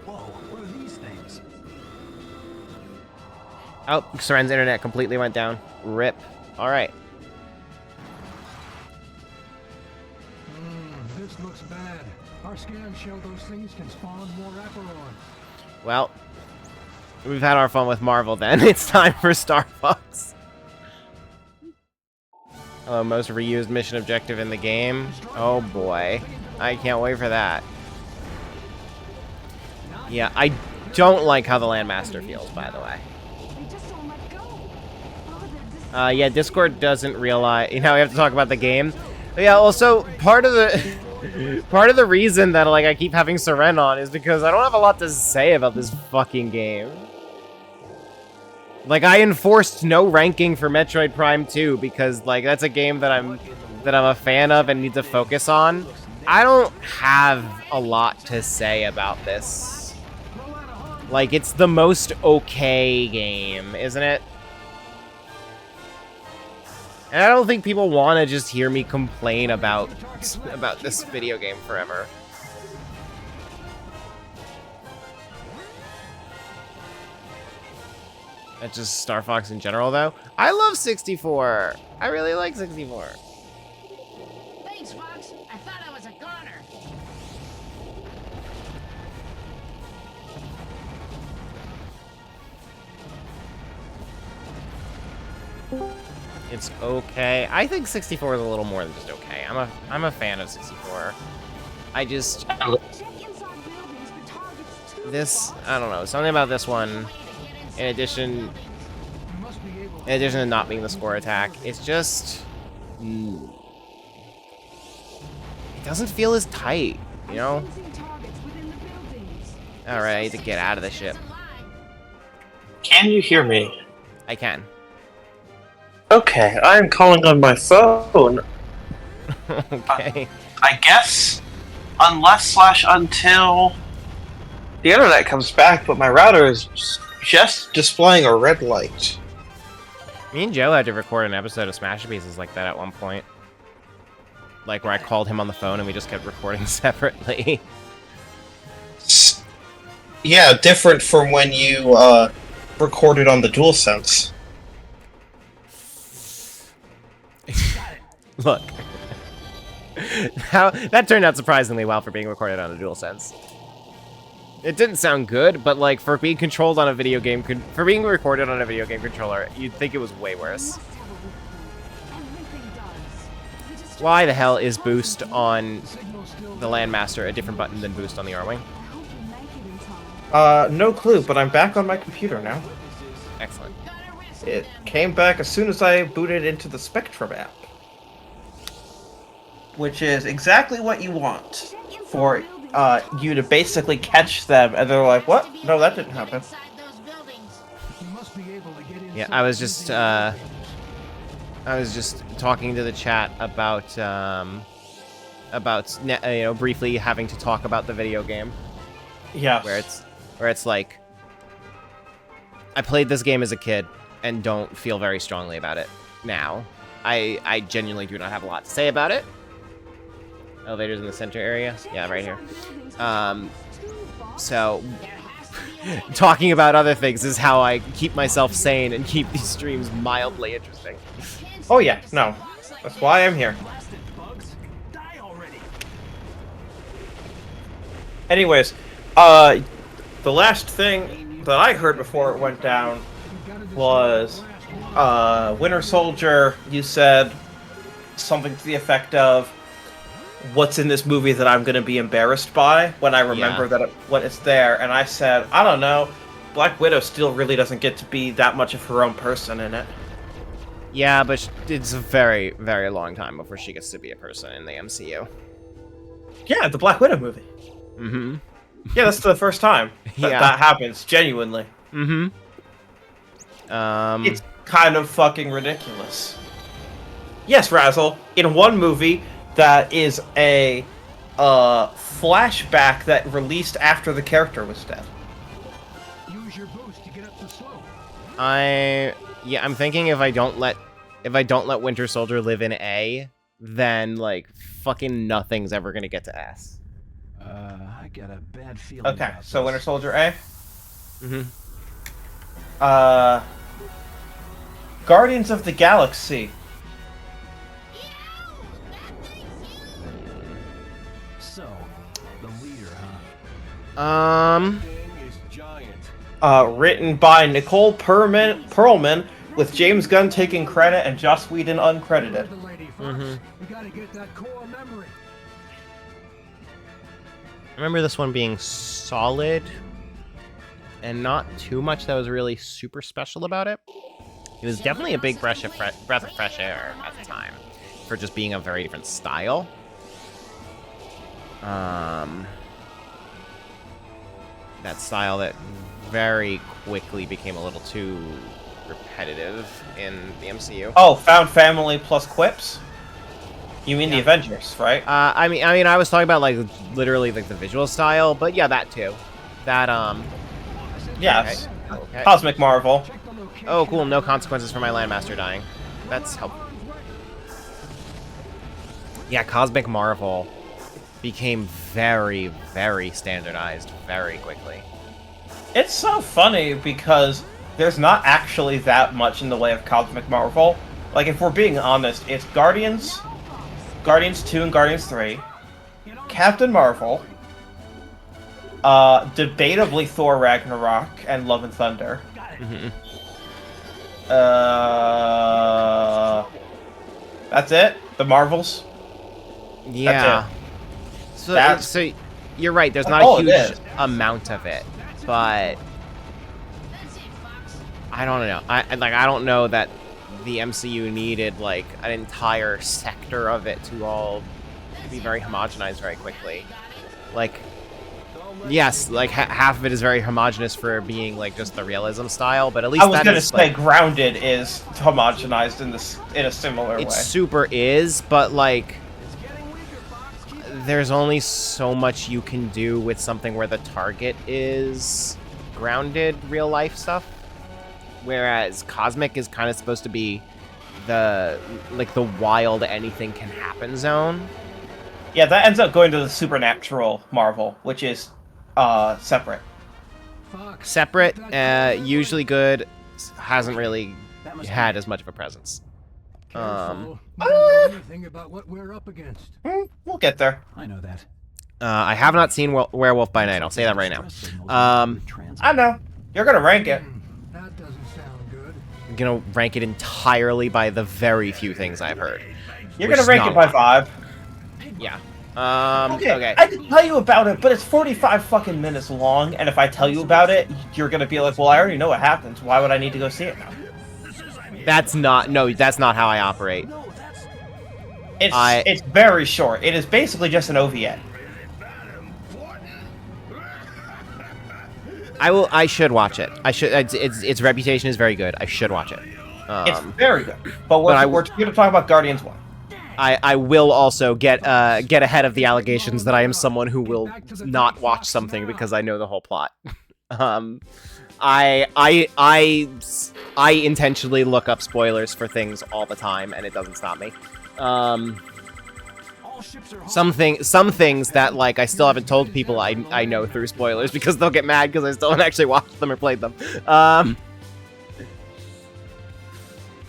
Whoa, what are these things? Oh, Seren's internet completely went down. RIP. Alright. This looks bad. Our scans show those things can spawn more Aporon. Well, we've had our fun with Marvel then. It's time for Star Fox. Hello, most reused mission objective in the game. Oh boy. I can't wait for that. Yeah, I don't like how the Landmaster feels, by the way. Yeah, Discord doesn't realize... You know, we have to talk about the game. But yeah, also, part of the reason that, like, I keep having Seren on is because I don't have a lot to say about this fucking game. Like, I enforced no ranking for Metroid Prime 2 because, like, that's a game that I'm a fan of and need to focus on. I don't have a lot to say about this. Like, it's the most okay game, isn't it? And I don't think people want to just hear me complain about this video game forever. That's just Star Fox in general, though. I love 64. I really like 64. Thanks, Fox. I thought I was a goner. It's okay. I think 64 is a little more than just okay. I'm a fan of 64. I just I don't know, something about this one. In addition to not being the score attack, it's just it doesn't feel as tight, you know? All right, I need to get out of the ship. Can you hear me? I can. Okay, I'm calling on my phone. Okay. I guess until the internet comes back, but my router is just displaying a red light. Me and Joe had to record an episode of Smashterpieces like that at one point. Like where I called him on the phone and we just kept recording separately. Yeah, different from when you recorded on the DualSense. Look. That turned out surprisingly well for being recorded on a DualSense. It didn't sound good, but like for being controlled on a video game, for being recorded on a video game controller, you'd think it was way worse. Why the hell is boost on the Landmaster a different button than boost on the R-Wing? No clue, but I'm back on my computer now. Excellent. It came back as soon as I booted into the Spectrum app. Which is exactly what you want for you to basically catch them, and they're like, what? No, that didn't happen. Yeah, I was just talking to the chat about briefly having to talk about the video game. Yeah. Where it's like, I played this game as a kid and don't feel very strongly about it now. I genuinely do not have a lot to say about it. Elevators in the center area? Yeah, right here. So, talking about other things is how I keep myself sane and keep these streams mildly interesting. Oh yeah, no. That's why I'm here. Anyways, the last thing that I heard before it went down was, Winter Soldier, you said something to the effect of, what's in this movie that I'm going to be embarrassed by when I remember when it's there, and I said, I don't know, Black Widow still really doesn't get to be that much of her own person in it. Yeah, but it's a very, very long time before she gets to be a person in the MCU. Yeah, the Black Widow movie. Mm-hmm. Yeah, that's the first time that happens, genuinely. Mm-hmm. It's kind of fucking ridiculous. Yes, Razzle, in one movie that is a flashback that released after the character was dead. Use your boost to get up the slope. I'm thinking if I don't let Winter Soldier live in A, then like fucking nothing's ever gonna get to S. I got a bad feeling. Okay, so Winter Soldier A. Mm-hmm. Guardians of the Galaxy. So, the leader, huh? Written by Nicole Perlman, with James Gunn taking credit and Joss Whedon uncredited. Mm-hmm. We gotta get that core memory. I remember this one being solid, and not too much that was really super special about it. It was definitely a big breath of fresh air at the time, for just being a very different style. That style that very quickly became a little too repetitive in the MCU. Oh, found family plus quips? You mean the Avengers, right? I mean, I was talking about like literally like the visual style, but yeah, that too. That Yes. Okay. Cosmic Marvel. Oh, cool. No consequences for my Landmaster dying. That's helpful. Yeah, Cosmic Marvel became very, very standardized very quickly. It's so funny because there's not actually that much in the way of Cosmic Marvel. Like, if we're being honest, it's Guardians, Guardians 2 and Guardians 3, Captain Marvel, debatably Thor Ragnarok and Love and Thunder. That's it? The Marvels? Yeah. That's So you're right, there's not a huge amount of it, but I don't know. I don't know that the MCU needed like an entire sector of it to all be very homogenized very quickly. Like, yes, like half of it is very homogenous for being like just the realism style, but at least I was gonna say like, Grounded is homogenized in a similar way. It super is, but like there's only so much you can do with something where the target is grounded real life stuff. Whereas Cosmic is kind of supposed to be the wild anything can happen zone. Yeah, that ends up going to the Supernatural Marvel, which is separate. Separate, usually good, hasn't really had as much of a presence. Anything about what we're up against. We'll get there. I know that. I have not seen Werewolf by Night. I'll say that right now. I know. You're gonna rank it. That doesn't sound good. I'm gonna rank it entirely by the very few things I've heard. You're gonna rank it by vibe. Yeah. Okay. I can tell you about it, but it's 45 fucking minutes long, and if I tell you about it, you're gonna be like, well, I already know what happens. Why would I need to go see it now? That's not how I operate. It's very short. It is basically just an OVA. I should watch it. I should. Its reputation is very good. I should watch it. It's very good. But we're going to talk about Guardians 1. I will also get ahead of the allegations that I am someone who will not watch something because I know the whole plot. I intentionally look up spoilers for things all the time, and it doesn't stop me. Some things that like I still haven't told people I know through spoilers because they'll get mad because I still haven't actually watched them or played them.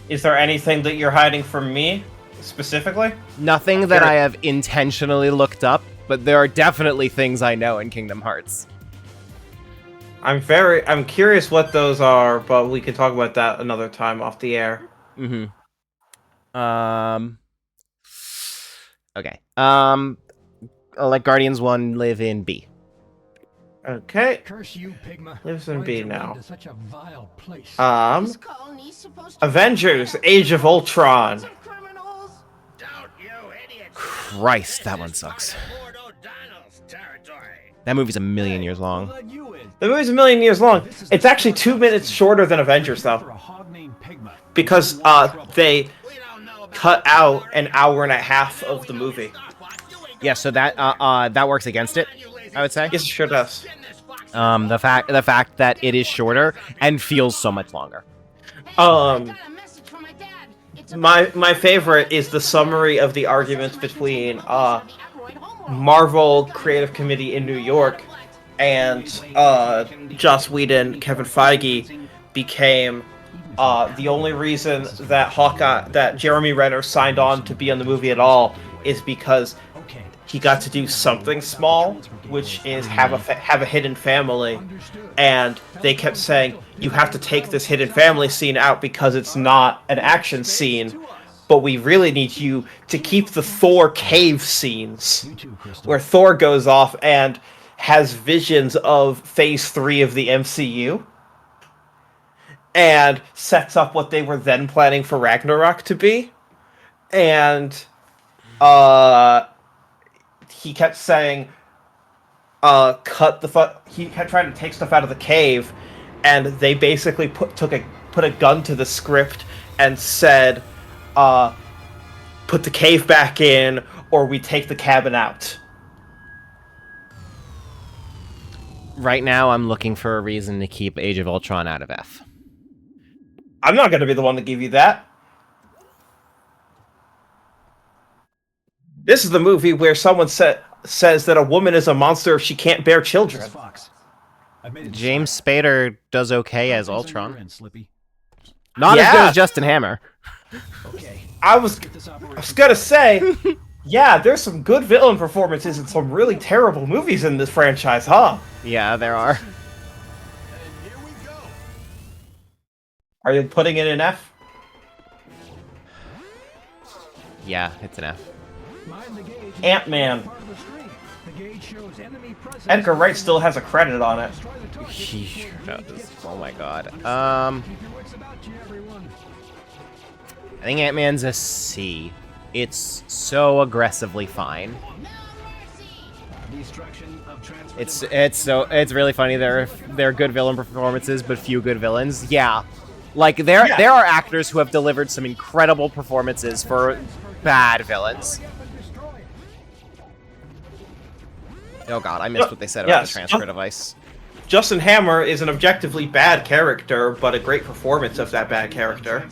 Is there anything that you're hiding from me specifically? Nothing that I have intentionally looked up, but there are definitely things I know in Kingdom Hearts. I'm curious what those are, but we can talk about that another time off the air. Okay. I'll let Guardians 1 live in B. Okay. Curse you, Pigma. Lives in B now. Such a vile place. Avengers: Age of Ultron. Christ, that one sucks. That movie's a million years long. The movie's a million years long. It's actually 2 minutes shorter than Avengers, though. Because they cut out an hour and a half of the movie. Yeah, so that works against it, I would say. Yes, it sure does. The fact that it is shorter and feels so much longer. My favorite is the summary of the arguments between Marvel Creative Committee in New York and Joss Whedon, Kevin Feige became the only reason that Jeremy Renner signed on to be on the movie at all is because he got to do something small, which is have a hidden family, and they kept saying you have to take this hidden family scene out because it's not an action scene, but we really need you to keep the Thor cave scenes where Thor goes off and has visions of Phase 3 of the MCU and sets up what they were then planning for Ragnarok to be. And he kept saying he kept trying to take stuff out of the cave, and they basically put a gun to the script and said, put the cave back in or we take the cabin out. Right now, I'm looking for a reason to keep Age of Ultron out of F. I'm not going to be the one to give you that. This this is the movie where someone says that a woman is a monster if she can't bear children. James Spader does okay as Ultron. Not as good as Justin Hammer. I was gonna say, yeah, there's some good villain performances and some really terrible movies in this franchise, huh? Yeah, there are. Are you putting it in F? Yeah, it's an F. Ant-Man. Edgar Wright still has a credit on it. He sure does. Oh my god. I think Ant-Man's a C. It's so aggressively fine. It's really funny. There are good villain performances, but few good villains. Yeah, like there are actors who have delivered some incredible performances for bad villains. Oh god, I missed what they said about the transfer device. Justin Hammer is an objectively bad character, but a great performance of that bad character.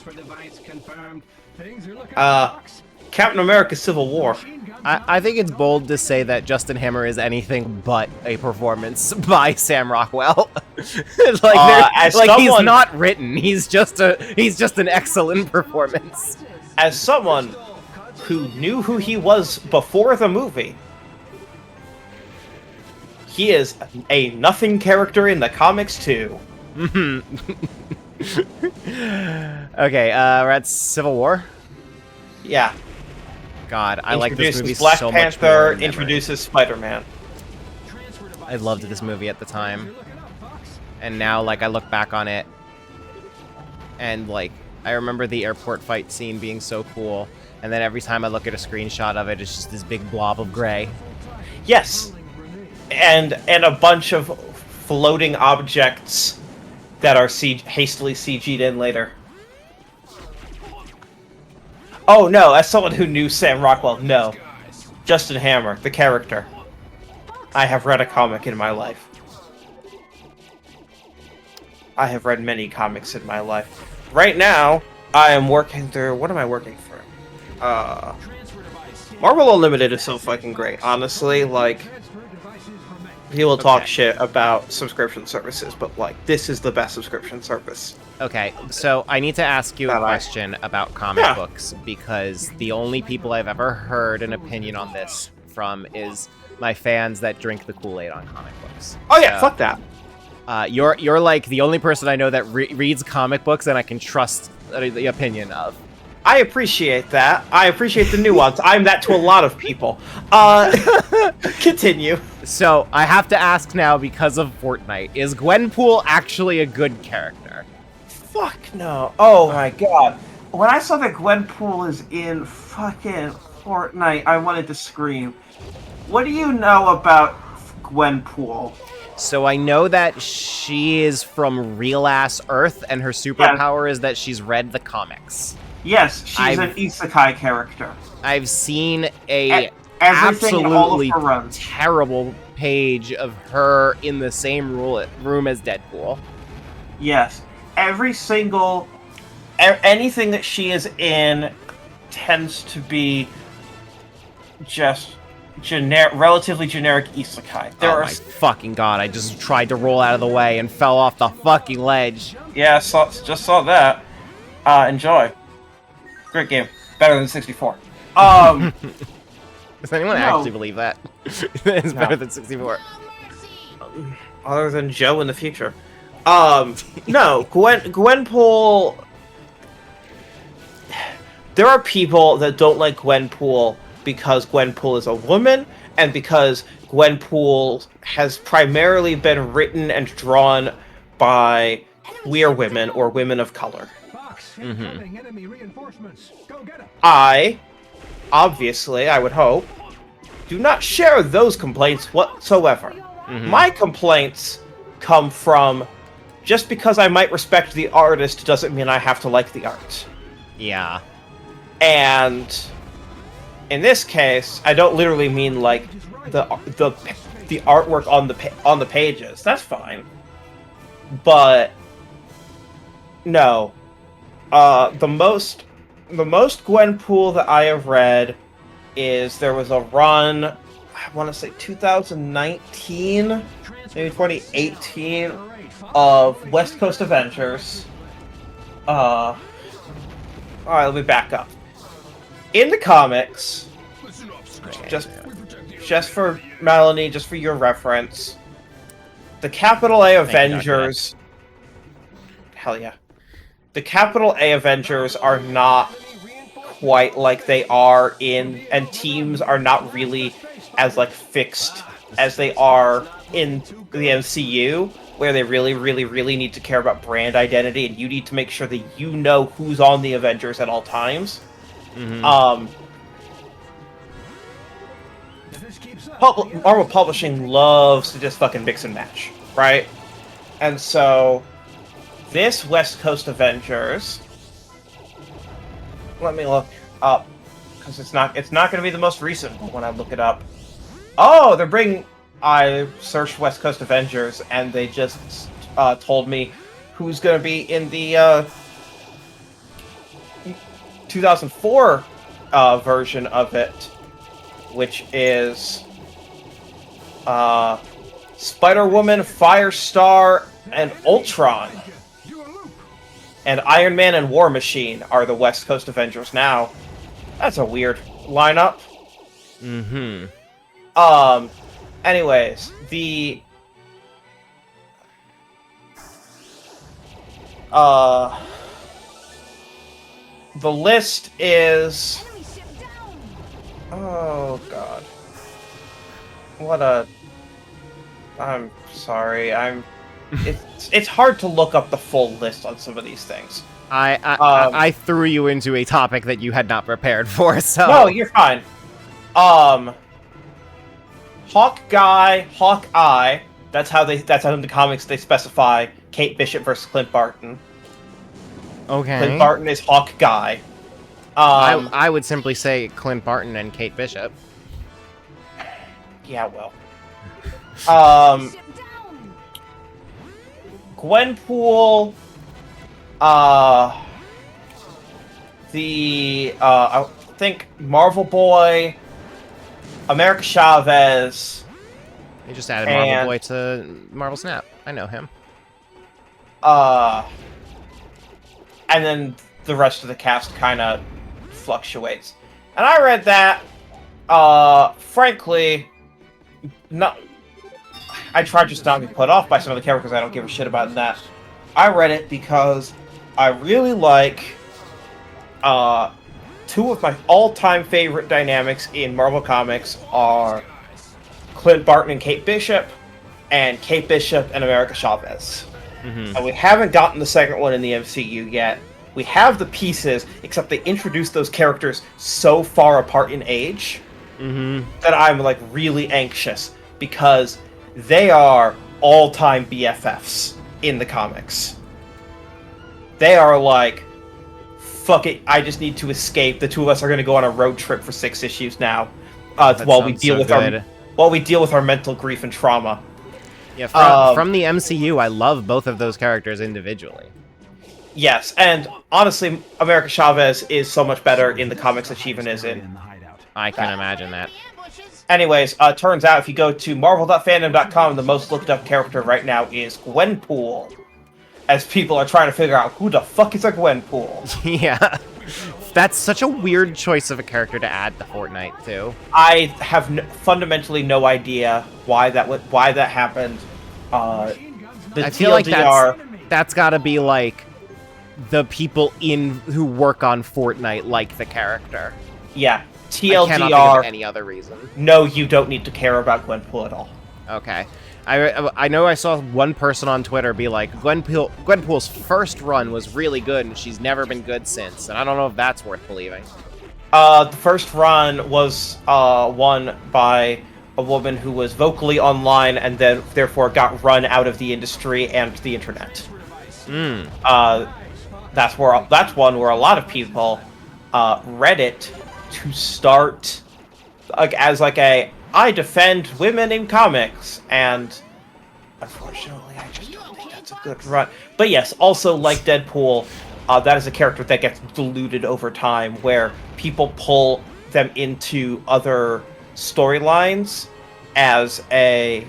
Captain America: Civil War. I think it's bold to say that Justin Hammer is anything but a performance by Sam Rockwell. He's not written. He's just an excellent performance. As someone who knew who he was before the movie, he is a nothing character in the comics too. Okay, we're at Civil War. Yeah. God, I like this movie Black so Panther, much more. introduces Spider-Man. I loved this movie at the time, and now like I look back on it, and like I remember the airport fight scene being so cool, and then every time I look at a screenshot of it, it's just this big blob of gray. Yes, and a bunch of floating objects that are hastily CG'd in later. Oh no, as someone who knew Sam Rockwell, no. Justin Hammer, the character. I have read a comic in my life. I have read many comics in my life. Right now, I am working through... What am I working through? Marvel Unlimited is so fucking great, honestly. Like, people talk shit about subscription services, but like, this is the best subscription service. Okay, so I need to ask you a question about comic books, because the only people I've ever heard an opinion on this from is my fans that drink the Kool-Aid on comic books. Oh yeah, fuck that. You're like the only person I know that reads comic books and I can trust the opinion of. I appreciate that. I appreciate the nuance. I'm that to a lot of people. Continue. So, I have to ask now, because of Fortnite, is Gwenpool actually a good character? Fuck no. Oh my god. When I saw that Gwenpool is in fucking Fortnite, I wanted to scream. What do you know about Gwenpool? So I know that she is from real-ass Earth, and her superpower is that she's read the comics. Yes, she's an isekai character. I've seen a absolutely terrible page of her in the same room as Deadpool. Yes. Every single... anything that she is in tends to be just... relatively generic isekai. Oh my fucking god, I just tried to roll out of the way and fell off the fucking ledge. Yeah, just saw that. Enjoy. Great game. Better than 64. Does anyone actually believe that? It's better than 64. Other than Joe in the future. No, Gwenpool... There are people that don't like Gwenpool because Gwenpool is a woman, and because Gwenpool has primarily been written and drawn by queer women or women of color. I, obviously, I would hope, do not share those complaints whatsoever. My complaints come from just because I might respect the artist doesn't mean I have to like the art. Yeah. And in this case, I don't literally mean like the artwork on the pages. That's fine. But no. The most Gwenpool that I have read is there was a run, I want to say 2019, maybe 2018, of West Coast Avengers. Alright, let me back up. In the comics, just for Melanie, just for your reference, the Capital A Avengers... Hell yeah. The Capital A Avengers are not quite like they are in... And teams are not really as, like, fixed as they are in the MCU, where they really, really, really need to care about brand identity, and you need to make sure that you know who's on the Avengers at all times. Marvel Publishing loves to just fucking mix and match, right? And so, this West Coast Avengers, let me look up, because it's not going to be the most recent when I look it up. Oh, I searched West Coast Avengers, and they just told me who's going to be in the 2004 version of it, which is Spider-Woman, Firestar, and Ultron. And Iron Man and War Machine are the West Coast Avengers now. That's a weird lineup. Anyways, the list is... Oh, God. I'm sorry, It's hard to look up the full list on some of these things. I threw you into a topic that you had not prepared for, so... No, you're fine. Hawkeye, that's how in the comics they specify Kate Bishop versus Clint Barton. Okay. Clint Barton is Hawkeye. I would simply say Clint Barton and Kate Bishop. Yeah, well. Gwenpool, I think Marvel Boy, America Chavez. They just added Marvel Boy to Marvel Snap. I know him. And then the rest of the cast kind of fluctuates. And I read that, frankly, I tried just not to be put off by some of the characters I don't give a shit about in that. I read it because I really like two of my all-time favorite dynamics in Marvel Comics are Clint Barton and Kate Bishop and America Chavez. And we haven't gotten the second one in the MCU yet. We have the pieces, except they introduced those characters so far apart in age that I'm, like, really anxious, because they are all-time BFFs in the comics. They are like, fuck it, I just need to escape. The two of us are going to go on a road trip for 6 issues now, while we deal with our mental grief and trauma. Yeah, from the MCU, I love both of those characters individually. Yes, and honestly, America Chavez is so much better in the comics than she even is in. I can imagine that. Anyways, turns out if you go to marvel.fandom.com, the most looked up character right now is Gwenpool. As people are trying to figure out who the fuck is a Gwenpool. Yeah. That's such a weird choice of a character to add to Fortnite, too. I have fundamentally no idea why that happened. I feel like that's gotta be, like, the people who work on Fortnite like the character. Yeah. TLDR. I cannot think of any other reason. No, you don't need to care about Gwenpool at all. Okay. I know I saw one person on Twitter be like, Gwenpool's first run was really good, and she's never been good since. And I don't know if that's worth believing. The first run was won by a woman who was vocally online and then therefore got run out of the industry and the internet. That's one where a lot of people read it to start as like I defend women in comics, and unfortunately I just don't think that's a good run. But yes, also like Deadpool, that is a character that gets diluted over time, where people pull them into other storylines as a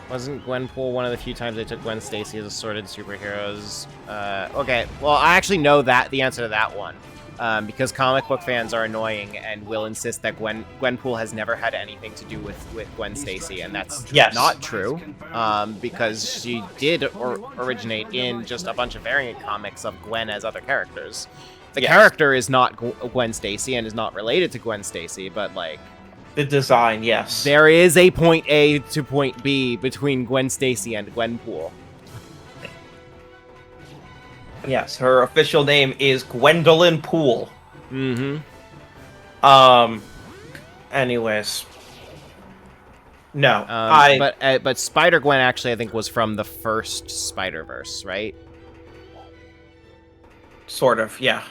Wasn't Gwenpool one of the few times they took Gwen Stacy as assorted superheroes? Okay, well, I actually know the answer to that one. Because comic book fans are annoying and will insist that Gwenpool has never had anything to do with Gwen Stacy, and that's not true. Because she did originate in just a bunch of variant comics of Gwen as other characters. The character is not Gwen Stacy and is not related to Gwen Stacy, but like the design, yes. There is a point A to point B between Gwen Stacy and Gwenpool. Yes, her official name is Gwendolyn Poole. Mm-hmm. Anyways. No, But Spider-Gwen actually, I think, was from the first Spider-Verse, right? Sort of, yeah.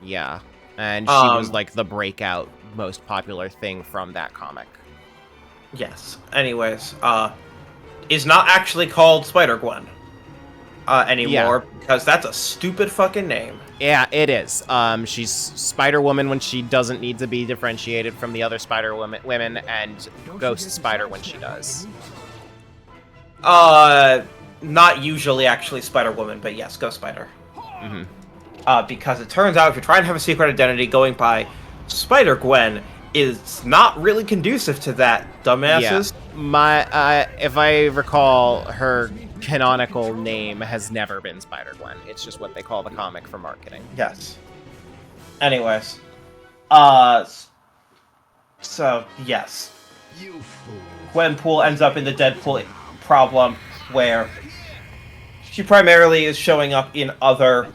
Yeah. And she was, like, the breakout, most popular thing from that comic. Yes. Anyways, is not actually called Spider-Gwen anymore, because that's a stupid fucking name. Yeah, it is. She's Spider-Woman when she doesn't need to be differentiated from the other Spider-Women, and Ghost Spider when she does. Not usually actually Spider-Woman, but yes, Ghost Spider. Mm-hmm. Because it turns out if you're trying to have a secret identity, going by Spider-Gwen is not really conducive to that, dumbasses. Yeah. If I recall, her canonical name has never been Spider-Gwen. It's just what they call the comic for marketing. Yes. Anyways. So, yes. Gwenpool ends up in the Deadpool problem, where she primarily is showing up in other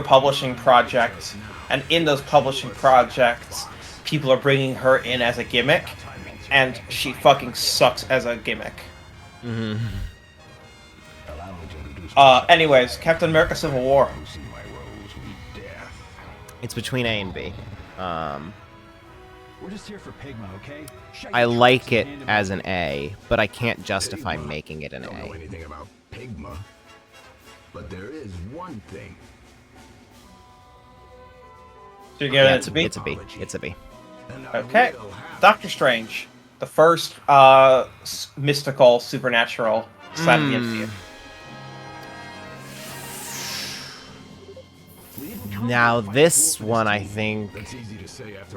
publishing projects, and in those publishing projects, people are bringing her in as a gimmick, and she fucking sucks as a gimmick. Mm-hmm. Anyways, Captain America Civil War. It's between A and B. We're just here for Pigma, okay? I like it as an A, but I can't justify making it an A. I don't know anything about Pigma, but there is one thing. So you give It's a B. It's a B. Okay. Doctor Strange. The first mystical, supernatural side of the MCU. Now this one, I think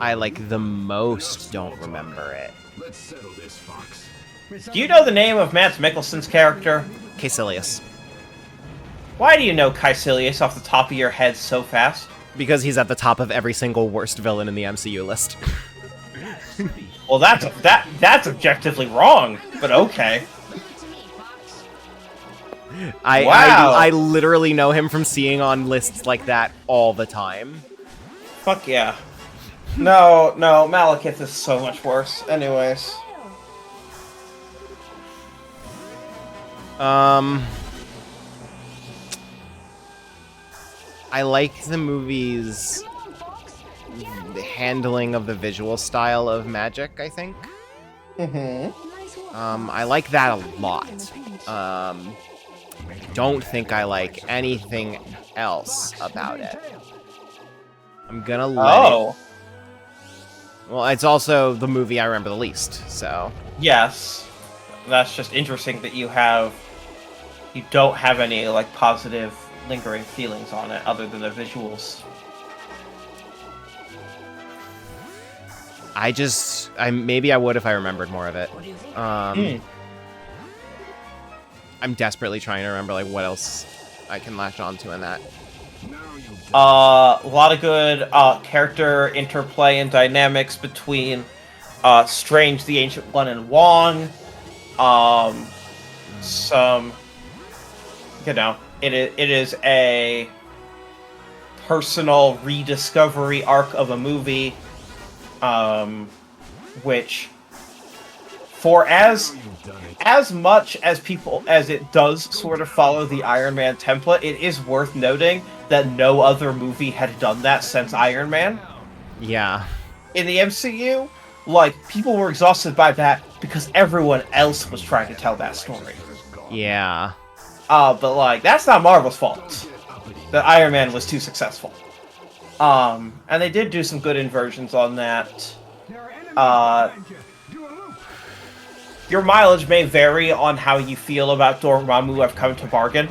I like the most. Don't remember it. Let's settle this, Fox. Do you know the name of Mads Mikkelsen's character? Caecilius. Why do you know Caecilius off the top of your head so fast? Because he's at the top of every single worst villain in the MCU list. Well, that's objectively wrong, but okay. I literally know him from seeing on lists like that all the time. Fuck yeah. No, Malekith is so much worse. Anyways. I like the movie's handling of the visual style of magic, I think. Mm-hmm. I like that a lot. Don't think I like anything else about it. I'm gonna let it. Well, it's also the movie I remember the least, so. Yes. That's just interesting that you don't have any, like, positive, lingering feelings on it other than the visuals. Maybe I would if I remembered more of it. I'm desperately trying to remember, like, what else I can latch onto in that. A lot of good character interplay and dynamics between Strange, the Ancient One, and Wong. Some, it is a personal rediscovery arc of a movie, which, for as much as it does sort of follow the Iron Man template, it is worth noting that no other movie had done that since Iron Man. Yeah. In the MCU, like, people were exhausted by that because everyone else was trying to tell that story. Yeah. But, like, that's not Marvel's fault. That Iron Man was too successful. And they did do some good inversions on that. Your mileage may vary on how you feel about Dormammu. I've come to bargain.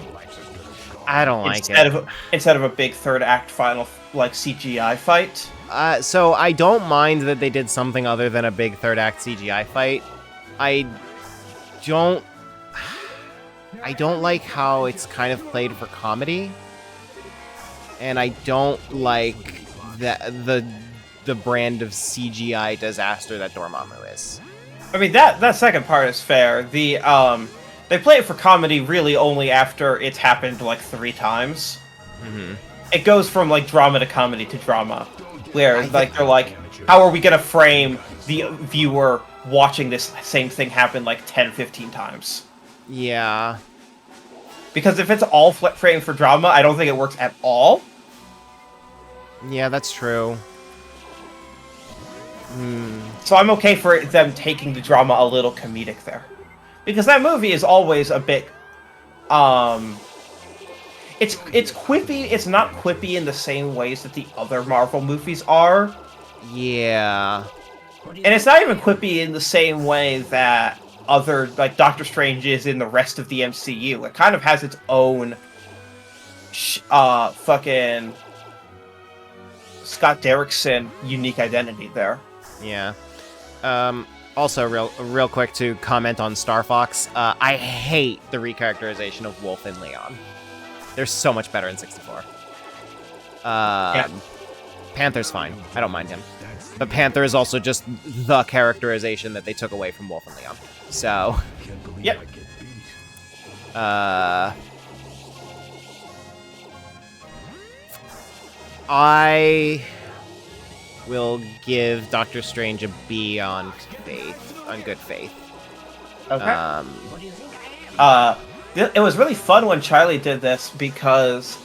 I don't like it. Instead of a big third act final like CGI fight. So I don't mind that they did something other than a big third act CGI fight. I don't like how it's kind of played for comedy. And I don't like the brand of CGI disaster that Dormammu is. I mean, that second part is fair. They play it for comedy really only after it's happened like 3 times. Mm-hmm. It goes from like drama to comedy to drama, where like they're like, how are we gonna frame the viewer watching this same thing happen like 10, 15 times? Yeah. Because if it's all framed for drama, I don't think it works at all. Yeah, that's true. So I'm okay for them taking the drama a little comedic there. Because that movie is always a bit, it's quippy. It's not quippy in the same ways that the other Marvel movies are. Yeah. And it's not even quippy in the same way that other, like, Doctor Strange is in the rest of the MCU. It kind of has its own, fucking Scott Derrickson unique identity there. Yeah. Also, real quick to comment on Star Fox, I hate the recharacterization of Wolf and Leon. They're so much better in 64. Yeah. Panther's fine. I don't mind him. But Panther is also just the characterization that they took away from Wolf and Leon. So... Yep. I will give Doctor Strange a B on good faith. Okay. It was really fun when Charlie did this because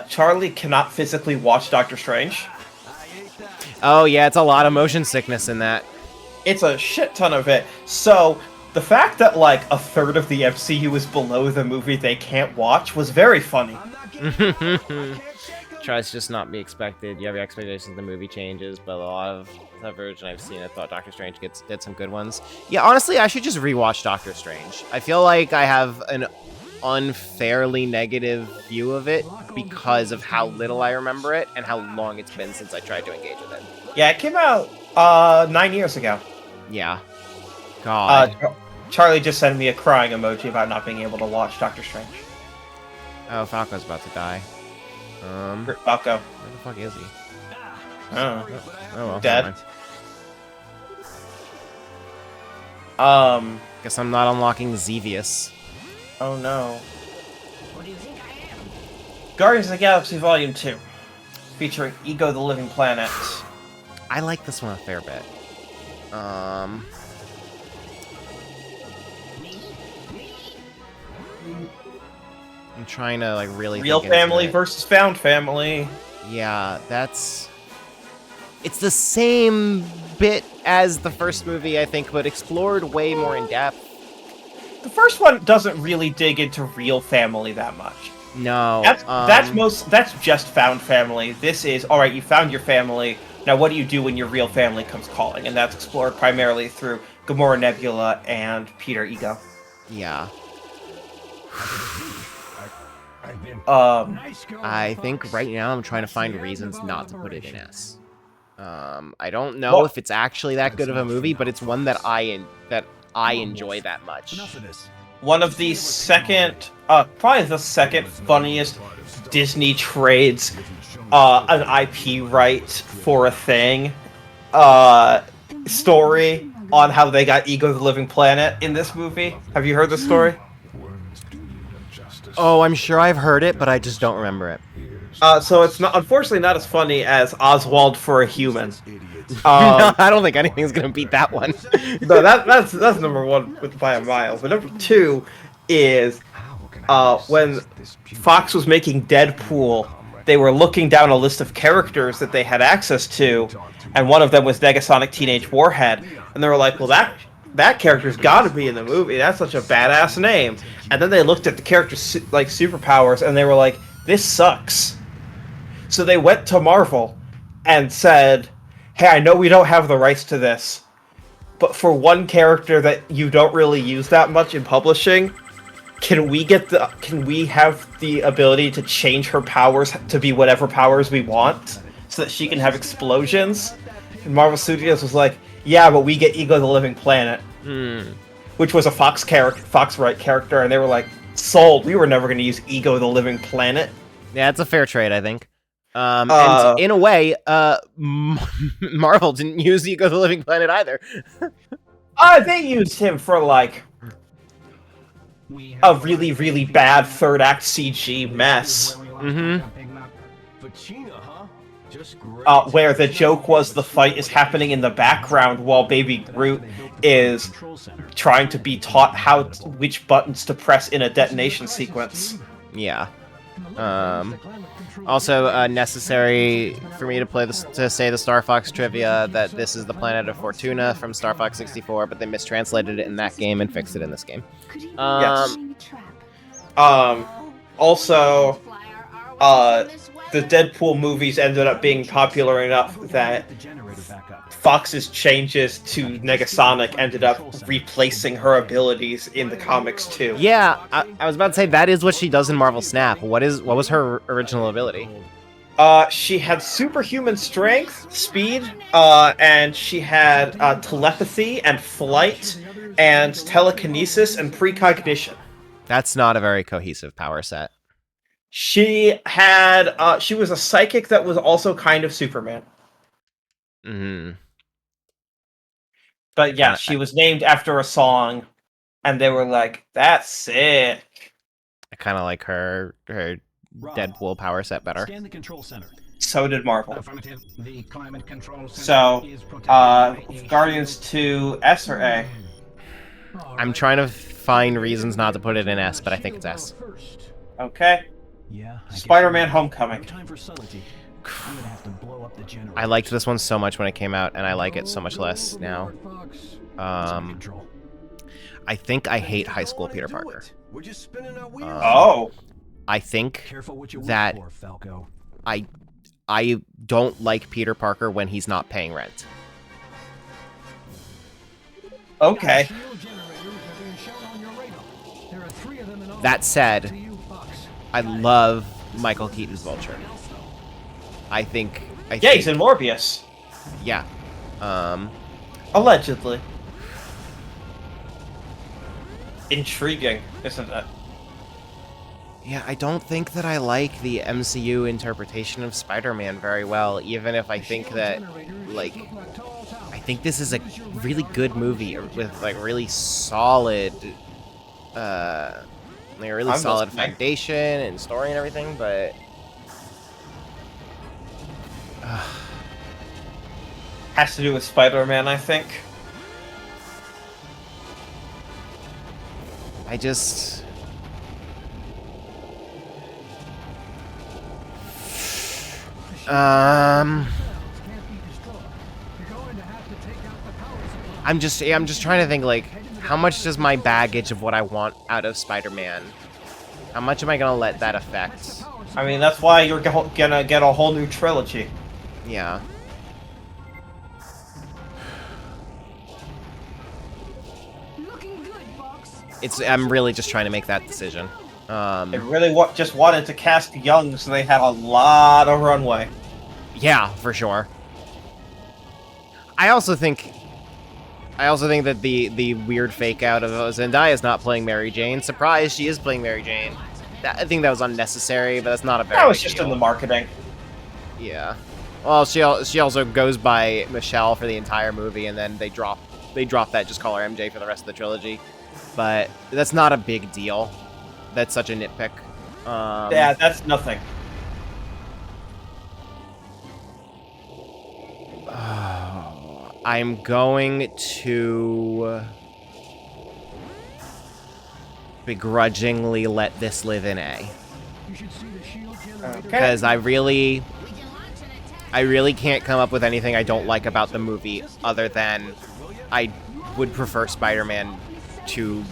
Charlie cannot physically watch Doctor Strange. Oh yeah, it's a lot of motion sickness in that. It's a shit ton of it. So the fact that like a third of the MCU is below the movie they can't watch was very funny. Tries to just not be expected. You have your expectations, the movie changes, but a lot of the version I've seen, I thought Doctor Strange did some good ones. Yeah, honestly, I should just rewatch Doctor Strange. I feel like I have an unfairly negative view of it because of how little I remember it and how long it's been since I tried to engage with it. Yeah, it came out 9 years ago. Yeah. God. Charlie just sent me a crying emoji about not being able to watch Doctor Strange. Oh, Falco's about to die. Falco. Where the fuck is he? Oh well. Dead. Guess I'm not unlocking Xevious. Oh no. Guardians of the Galaxy Volume 2, featuring Ego the Living Planet. I like this one a fair bit. I'm trying to like really Real think into family it. versus found family. Yeah, it's the same bit as the first movie, I think, but explored way more in depth. The first one doesn't really dig into real family that much. No. That's just found family. This is, alright, you found your family, now what do you do when your real family comes calling? And that's explored primarily through Gamora Nebula and Peter Ego. Yeah. I think right now I'm trying to find reasons not to put it in S. I don't know if it's actually that good of a movie, but it's one that I enjoy that much. One of the probably the second funniest Disney trades an IP right for a thing story on how they got Ego the Living Planet in this movie. Have you heard the story? Oh, I'm sure I've heard it, but I just don't remember it. So it's unfortunately not as funny as Oswald for a Human. No, I don't think anything's gonna beat that one. No, that's number one by a mile. But number two is when Fox was making Deadpool, they were looking down a list of characters that they had access to, and one of them was Negasonic Teenage Warhead, and they were like, well, that character's got to be in the movie. That's such a badass name. And then they looked at the character's like superpowers, and they were like, this sucks. So they went to Marvel and said, hey, I know we don't have the rights to this, but for one character that you don't really use that much in publishing, can we have the ability to change her powers to be whatever powers we want so that she can have explosions? And Marvel Studios was like, yeah, but we get Ego the Living Planet. Which was a Fox right character, and they were like, sold. We were never going to use Ego the Living Planet. Yeah, it's a fair trade, I think. And in a way, Marvel didn't use Ego the Living Planet either. They used him for, like, a really, really bad third act CG mess. Where the joke was the fight is happening in the background while Baby Groot is trying to be taught which buttons to press in a detonation sequence. Yeah. Also, necessary for me to say the Star Fox trivia that this is the planet of Fortuna from Star Fox 64, but they mistranslated it in that game and fixed it in this game. Yes. Also, the Deadpool movies ended up being popular enough that Fox's changes to Negasonic ended up replacing her abilities in the comics too. Yeah, I was about to say that is what she does in Marvel Snap. What was her original ability? She had superhuman strength, speed, and she had telepathy and flight and telekinesis and precognition. That's not a very cohesive power set. She had she was a psychic that was also kind of Superman. But yeah, she was named after a song, and they were like, "That's sick." I kind of like her Deadpool power set better. Scan the control center. So did Marvel. Affirmative. The climate control center So, is protected. Guardians 2, S or A? I'm trying to find reasons not to put it in S, but I think it's S. Okay. Yeah. Spider-Man: Homecoming. Time for subtlety. I'm gonna have to blow up the generator. I liked this one so much when it came out, and I like it so much less now. I think I hate high school Peter Parker. We're just spinning our wheels. I think that I don't like Peter Parker when he's not paying rent. Okay. That said, I love Michael Keaton's Vulture. I think he's in Morbius. Yeah. Allegedly. Intriguing, isn't it? Yeah, I don't think that I like the MCU interpretation of Spider-Man very well, even if I think that, like, I think this is a really good movie with, like, really solid, solid foundation and story and everything, but... Has to do with Spider-Man, I think. I just... I'm just trying to think, like, how much does my baggage of what I want out of Spider-Man, how much am I gonna let that affect? I mean, that's why you're gonna get a whole new trilogy. Yeah. I'm really just trying to make that decision. They really just wanted to cast young, so they had a lot of runway. Yeah, for sure. I also think that the weird fake out of Zendaya is not playing Mary Jane. Surprise, she is playing Mary Jane. I think that was unnecessary, but that's not a very That was big just deal. in the marketing. Yeah. Well, she also goes by Michelle for the entire movie, and then they drop that, just call her MJ for the rest of the trilogy. But that's not a big deal. That's such a nitpick. Yeah, that's nothing. I'm going to begrudgingly let this live in A. Because I really can't come up with anything I don't like about the movie other than I would prefer Spider-Man to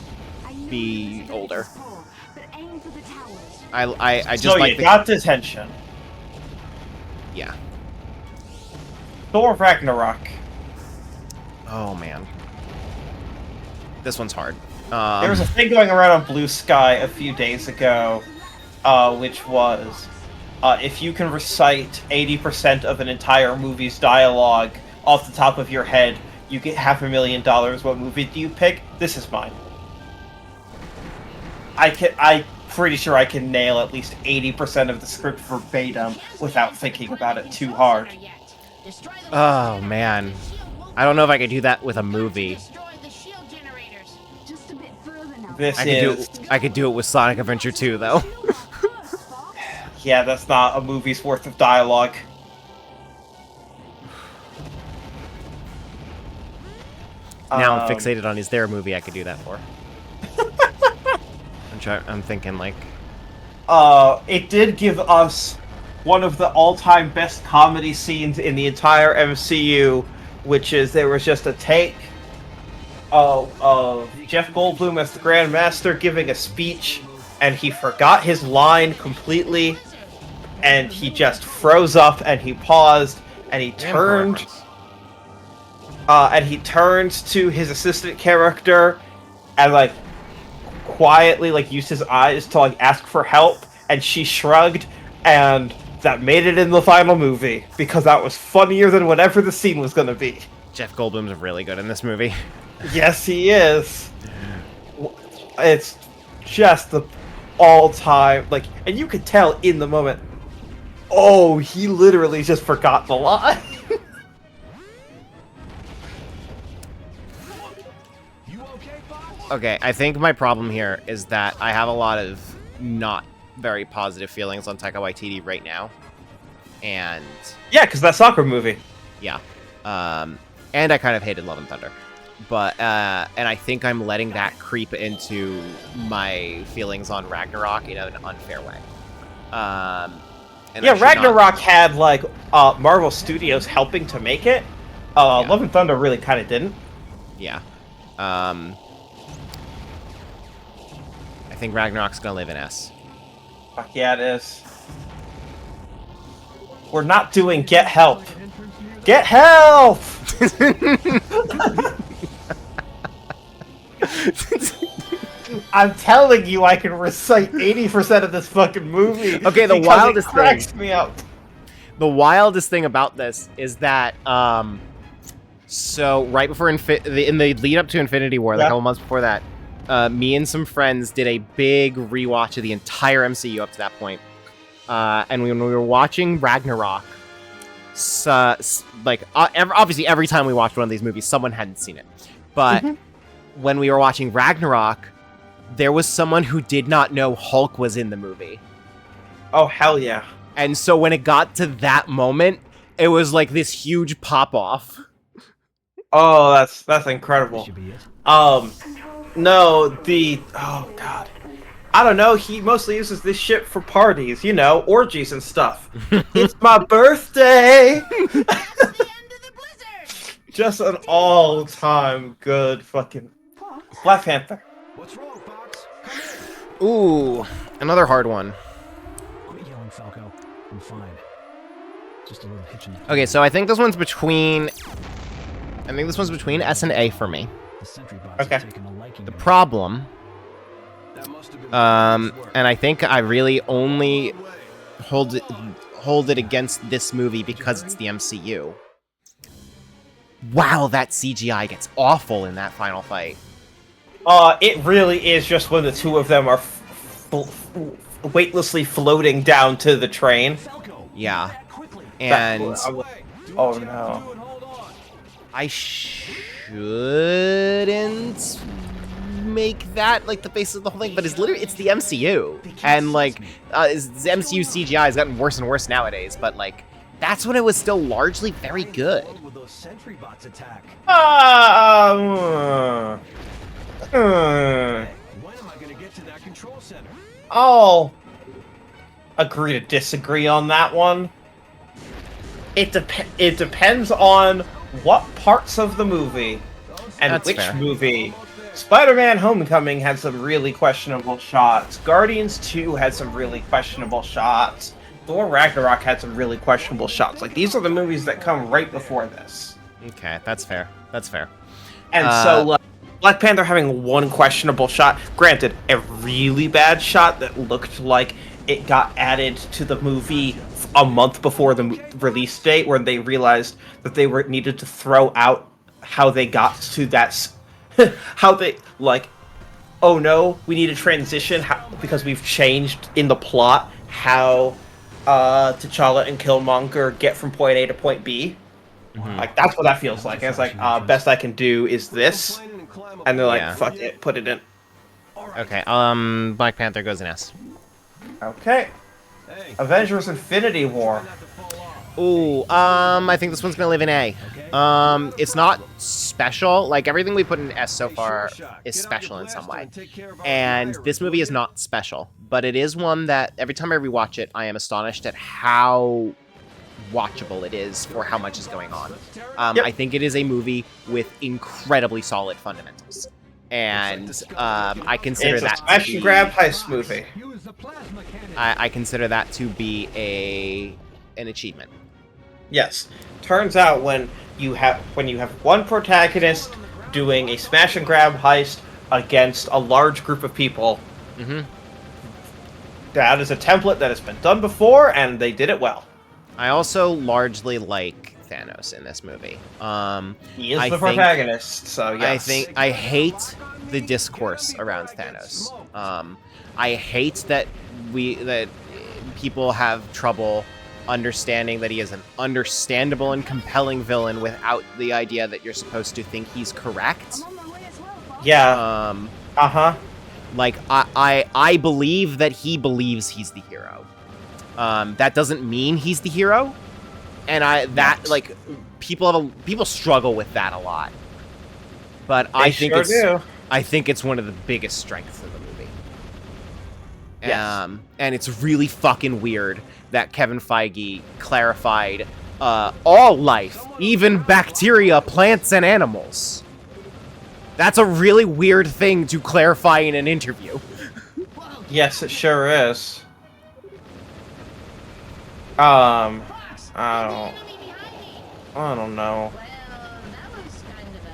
be older. I just so like you got detention. Yeah. Thor Ragnarok. Oh man. This one's hard. There was a thing going around on Blue Sky a few days ago, which was, if you can recite 80% of an entire movie's dialogue off the top of your head, you get $500,000. What movie do you pick? This is mine. I'm pretty sure I can nail at least 80% of the script verbatim without thinking about it too hard. Oh man. I don't know if I could do that with a movie. I could do it with Sonic Adventure 2 though. Yeah, that's not a movie's worth of dialogue. Now I'm fixated on is there a movie I could do that for? I'm thinking like... It did give us one of the all-time best comedy scenes in the entire MCU, which is there was just a take of Jeff Goldblum as the Grandmaster giving a speech, and he forgot his line completely, and he just froze up, and he paused, and he turned... and he turns to his assistant character, and, like, quietly, like, used his eyes to, like, ask for help, and she shrugged, and that made it in the final movie, because that was funnier than whatever the scene was gonna be. Jeff Goldblum's really good in this movie. Yes, he is. It's just the all-time, like, and you could tell in the moment, oh, he literally just forgot the line. Okay, I think my problem here is that I have a lot of not very positive feelings on Taika Waititi right now. And... yeah, because that soccer movie. Yeah. And I kind of hated Love and Thunder. But, and I think I'm letting that creep into my feelings on Ragnarok in an unfair way. Yeah, Ragnarok had, like, Marvel Studios helping to make it. Love and Thunder really kind of didn't. Yeah. I think Ragnarok's gonna live in S. Fuck yeah, it is. We're not doing Get Help. Get help! I'm telling you, I can recite 80% of this fucking movie. Okay, the wildest thing cracks me up. The wildest thing about this is that, so right before in the lead up to Infinity War, like a couple months before that, me and some friends did a big rewatch of the entire MCU up to that point. And when we were watching Ragnarok, obviously every time we watched one of these movies, someone hadn't seen it. But when we were watching Ragnarok, there was someone who did not know Hulk was in the movie. Oh, hell yeah. And so when it got to that moment, it was like this huge pop-off. Oh, that's incredible. No, oh god. I don't know, he mostly uses this shit for parties, you know, orgies and stuff. It's my birthday! Just an all-time good fucking Black Panther. What's wrong, Fox? Ooh, another hard one. Quit yelling, Falco. I'm fine. Just a little hitch in the... Okay, so I think this one's between... S and A for me. Okay. The problem... and I think I really only hold it against this movie because it's the MCU. Wow, that CGI gets awful in that final fight. It really is just when the two of them are weightlessly floating down to the train. Yeah. And... oh no. I shouldn't make that like the basis of the whole thing, but it's the MCU, and like the MCU CGI has gotten worse and worse nowadays, but like that's when it was still largely very good. I'll agree to disagree on that one. It depends on what parts of the movie and That's which fair. movie. Spider-Man Homecoming had some really questionable shots. Guardians 2 had some really questionable shots. Thor Ragnarok had some really questionable shots. Like, these are the movies that come right before this. Okay, that's fair. That's fair. And so, like, Black Panther having one questionable shot, granted, a really bad shot that looked like it got added to the movie a month before the release date, where they realized that they needed to throw out how they got to that, how they, like, oh no, we need a transition because we've changed in the plot how T'Challa and Killmonger get from point A to point B. Mm-hmm. Like, that's what that feels like. It's like, best I can do is this. And they're like, Yeah. fuck it, put it in. Okay, Black Panther goes in S. Okay. Avengers Infinity War. Ooh, I think this one's gonna live in A. It's not special. Like, everything we put in S so far is special in some way. And this movie is not special, but it is one that every time I rewatch it, I am astonished at how watchable it is for how much is going on. I think it is a movie with incredibly solid fundamentals. And I consider it's that a smash and grab heist movie. I consider that to be an achievement. Yes. Turns out when you have one protagonist doing a smash and grab heist against a large group of people, that is a template that has been done before, and they did it well. I also largely like Thanos in this movie. He is the protagonist, so yes. I hate the discourse around Thanos. I hate that people have trouble understanding that he is an understandable and compelling villain without the idea that you're supposed to think he's correct. Yeah. Like, I believe that he believes he's the hero. That doesn't mean he's the hero, and like, people struggle with that a lot. But I think it's one of the biggest strengths of the movie. Yes. And it's really fucking weird that Kevin Feige clarified all life, even bacteria, plants, and animals. That's a really weird thing to clarify in an interview. Yes, it sure is. I don't know.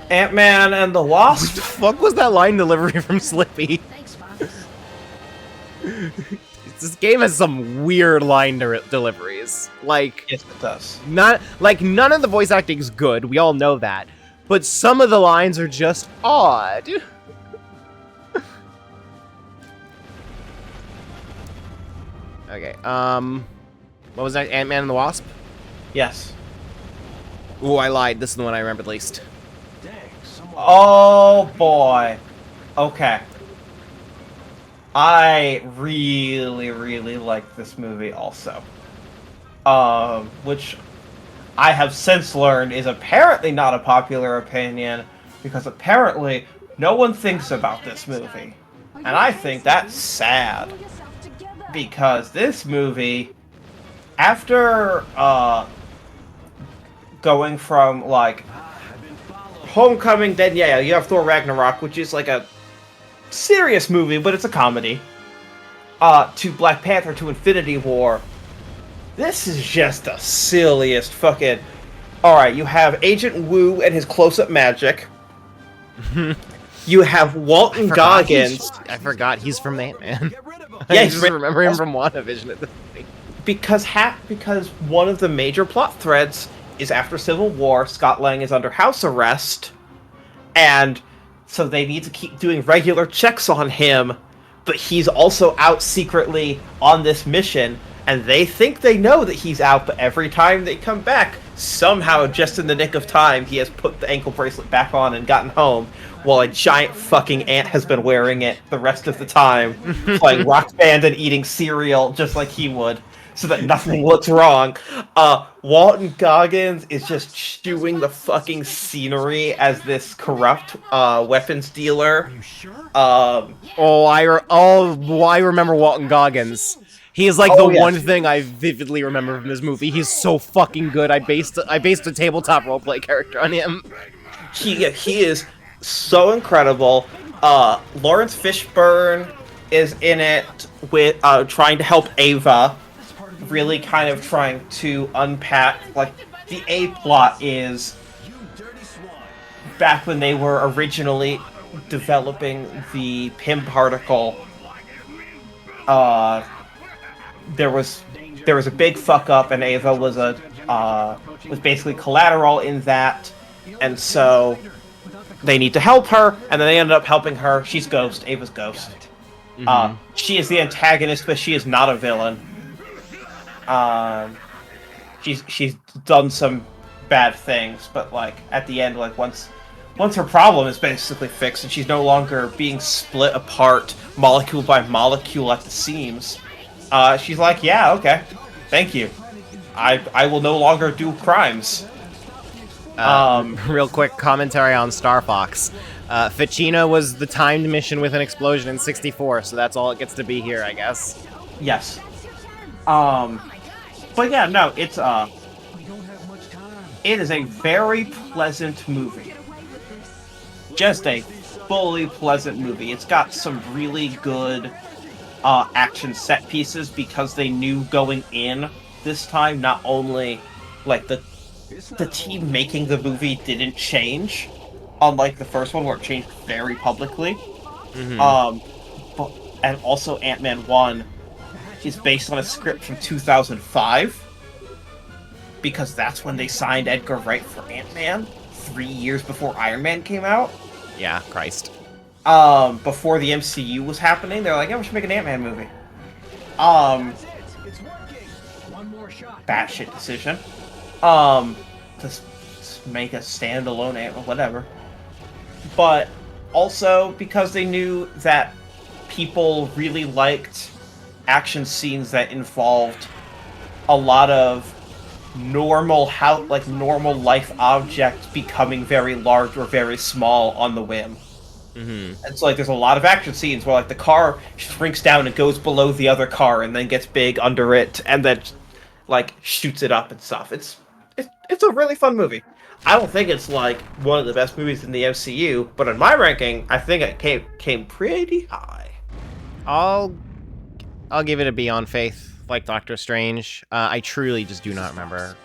Ant-Man and the Wasp? What the fuck was that line delivery from Slippy? This game has some weird line deliveries. Like, yes, it does. None of the voice acting is good. We all know that. But some of the lines are just odd. Okay, what was that? Ant-Man and the Wasp? Yes. Ooh, I lied. This is the one I remembered least. Oh, boy. Okay. I really, really like this movie also. Which I have since learned is apparently not a popular opinion, because apparently no one thinks about this movie. And I think that's sad. Because this movie, after going from, like, Homecoming, then yeah, you have Thor Ragnarok, which is like a serious movie, but it's a comedy, to Black Panther, to Infinity War. This is just the silliest fucking... Alright, you have Agent Wu and his close-up magic. You have Walton Goggins. I forgot he's from Ant-Man. Yeah, I just remember him from WandaVision at this point. Because one of the major plot threads is after Civil War, Scott Lang is under house arrest, and so they need to keep doing regular checks on him, but he's also out secretly on this mission, and they think they know that he's out, but every time they come back, somehow, just in the nick of time, he has put the ankle bracelet back on and gotten home, while a giant fucking ant has been wearing it the rest of the time, playing Rock Band and eating cereal just like he would, so that nothing looks wrong. Walton Goggins is just chewing the fucking scenery as this corrupt weapons dealer. Are you sure? I remember Walton Goggins. He is like one thing I vividly remember from this movie. He's so fucking good. I based a tabletop roleplay character on him. He is so incredible. Lawrence Fishburne is in it with trying to help Ava, really kind of trying to unpack, like, the A plot is back when they were originally developing the PIM particle, there was a big fuck up, and Ava was was basically collateral in that, and so they need to help her, and then they ended up helping her. She's Ghost, Ava's Ghost. She is the antagonist, but she is not a villain. She's done some bad things, but like at the end, like once her problem is basically fixed and she's no longer being split apart molecule by molecule at the seams, she's like, yeah, okay, thank you. I will no longer do crimes. Real quick commentary on Star Fox. Ficina was the timed mission with an explosion in 64, so that's all it gets to be here, I guess. Yes. But yeah, no, it is a very pleasant movie. Just a fully pleasant movie. It's got some really good action set pieces because they knew going in this time, not only like the team making the movie didn't change, unlike the first one where it changed very publicly. And also Ant-Man 1 is based on a script from 2005, because that's when they signed Edgar Wright for Ant-Man, 3 years before Iron Man came out. Yeah, Christ. Before the MCU was happening, they're like, yeah, we should make an Ant-Man movie. Batshit decision. To make a standalone Ant-Man, whatever. But also because they knew that people really liked action scenes that involved a lot of normal life objects becoming very large or very small on the whim. And so like there's a lot of action scenes where like the car shrinks down and goes below the other car and then gets big under it and then like shoots it up and stuff. It's a really fun movie. I don't think it's like one of the best movies in the MCU, but in my ranking, I think it came pretty high. I'll give it a B on Faith, like Doctor Strange. I truly just do not remember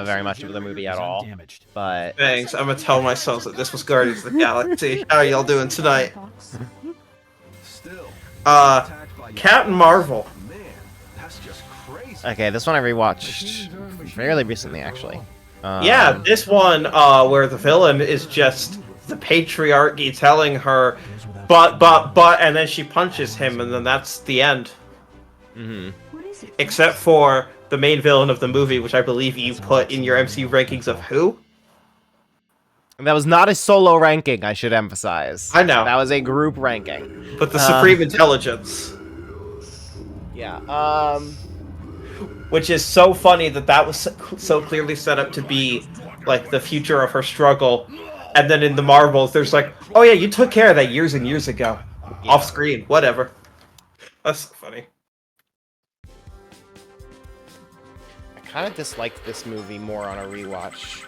very much of the movie at all. But thanks. I'm gonna tell myself that this was Guardians of the Galaxy. How are y'all doing tonight? Captain Marvel. Okay, this one I rewatched fairly recently, actually. Yeah, this one where the villain is just the patriarchy telling her, but, and then she punches him, and then that's the end. Except for the main villain of the movie, which I believe you put in your MCU rankings of who? That was not a solo ranking, I should emphasize. I know. That was a group ranking. But the Supreme Intelligence. Yeah, which is so funny that was so clearly set up to be, like, the future of her struggle. And then in the Marvels, there's like, oh yeah, you took care of that years and years ago. Yeah. Off screen, whatever. That's so funny. I kind of disliked this movie more on a rewatch.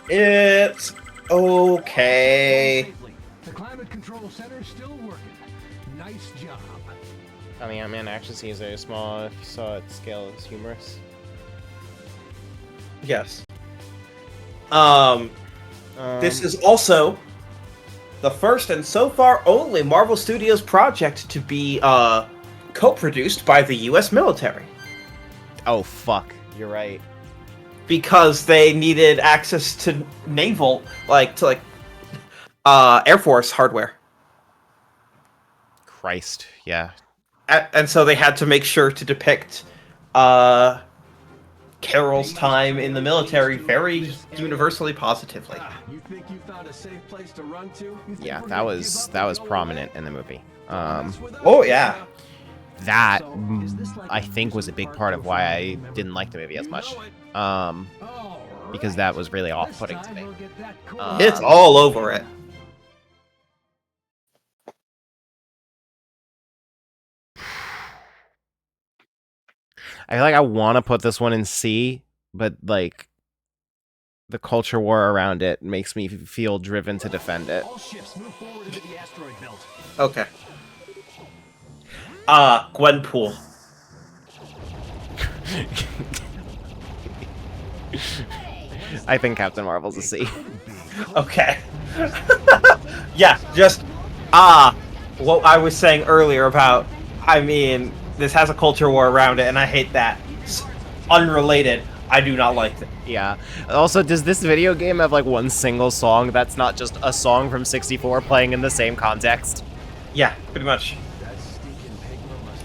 It's okay. The Climate Control Center's still working. Nice job. I mean, Ant-Man action scenes are small. If you saw it, scale is humorous. Yes. This is also the first and so far only Marvel Studios project to be co-produced by the U.S. military. Oh fuck, you're right. Because they needed access to naval, Air Force hardware. Christ, yeah. And so they had to make sure to depict Carol's time in the military very universally positively. You think you found a safe place to run to? Yeah, that was prominent in the movie. Oh yeah. That I think was a big part of why I didn't like the movie as much. Because that was really off-putting to me. It's all over it. I feel like I want to put this one in C, but like the culture war around it makes me feel driven to defend it. Okay. Gwenpool. I think Captain Marvel's a C. Okay. Yeah, just what I was saying earlier about, I mean, this has a culture war around it, and I hate that. Unrelated, I do not like it. Yeah. Also, does this video game have like one single song that's not just a song from 64 playing in the same context? Yeah, pretty much.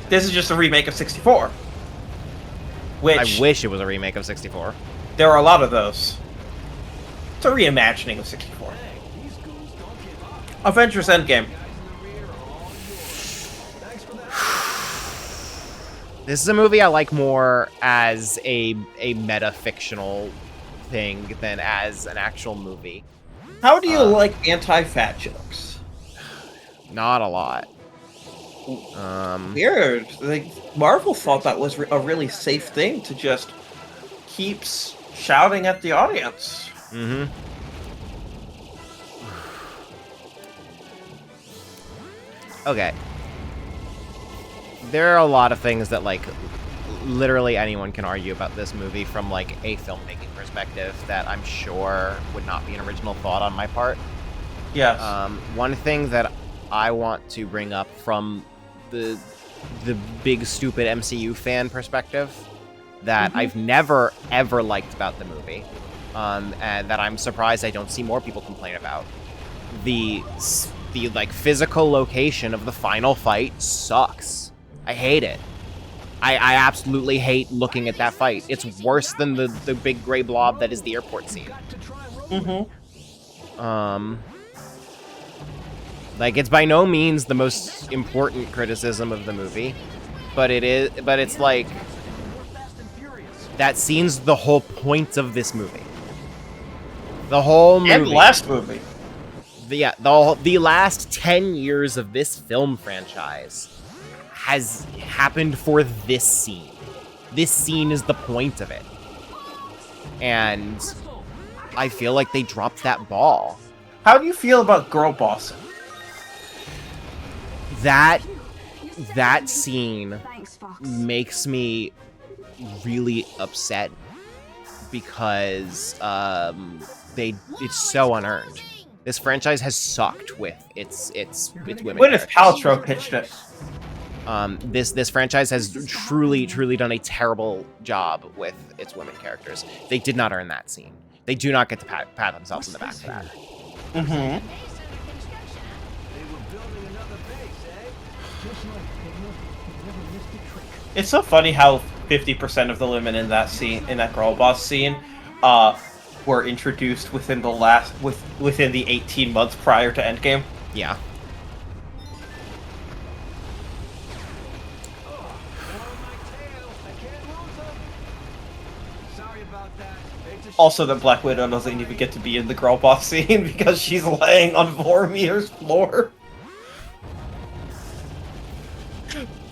This is just a remake of 64. Which I wish it was a remake of 64. There are a lot of those. It's a reimagining of 64. Avengers Endgame. This is a movie I like more as a meta-fictional thing than as an actual movie. How do you like anti-fat jokes? Not a lot. Weird. Like, Marvel thought that was a really safe thing to just keep shouting at the audience. Mm-hmm. Okay. There are a lot of things that, like, literally anyone can argue about this movie from, like, a filmmaking perspective that I'm sure would not be an original thought on my part. Yes. One thing that I want to bring up from the big, stupid MCU fan perspective that I've never, ever liked about the movie, and that I'm surprised I don't see more people complain about. The like, physical location of the final fight sucks. I hate it. I absolutely hate looking at that fight. It's worse than the big gray blob that is the airport scene. Like, it's by no means the most important criticism of the movie, but it's like, that scene's the whole point of this movie. The whole movie. And last movie. The last 10 years of this film franchise has happened for this scene. This scene is the point of it. And I feel like they dropped that ball. How do you feel about girl bossing? That scene makes me really upset because it's so unearned. This franchise has sucked with its women. Gwyneth Paltrow pitched it. This franchise has truly done a terrible job with its women characters. They did not earn that scene. They do not get to pat themselves in the back for that. It's so funny how 50% of the women in that scene, in that girl boss scene, were introduced within the 18 months prior to Endgame. Yeah. Also, that Black Widow doesn't even get to be in the girl boss scene because she's laying on Voromir's floor.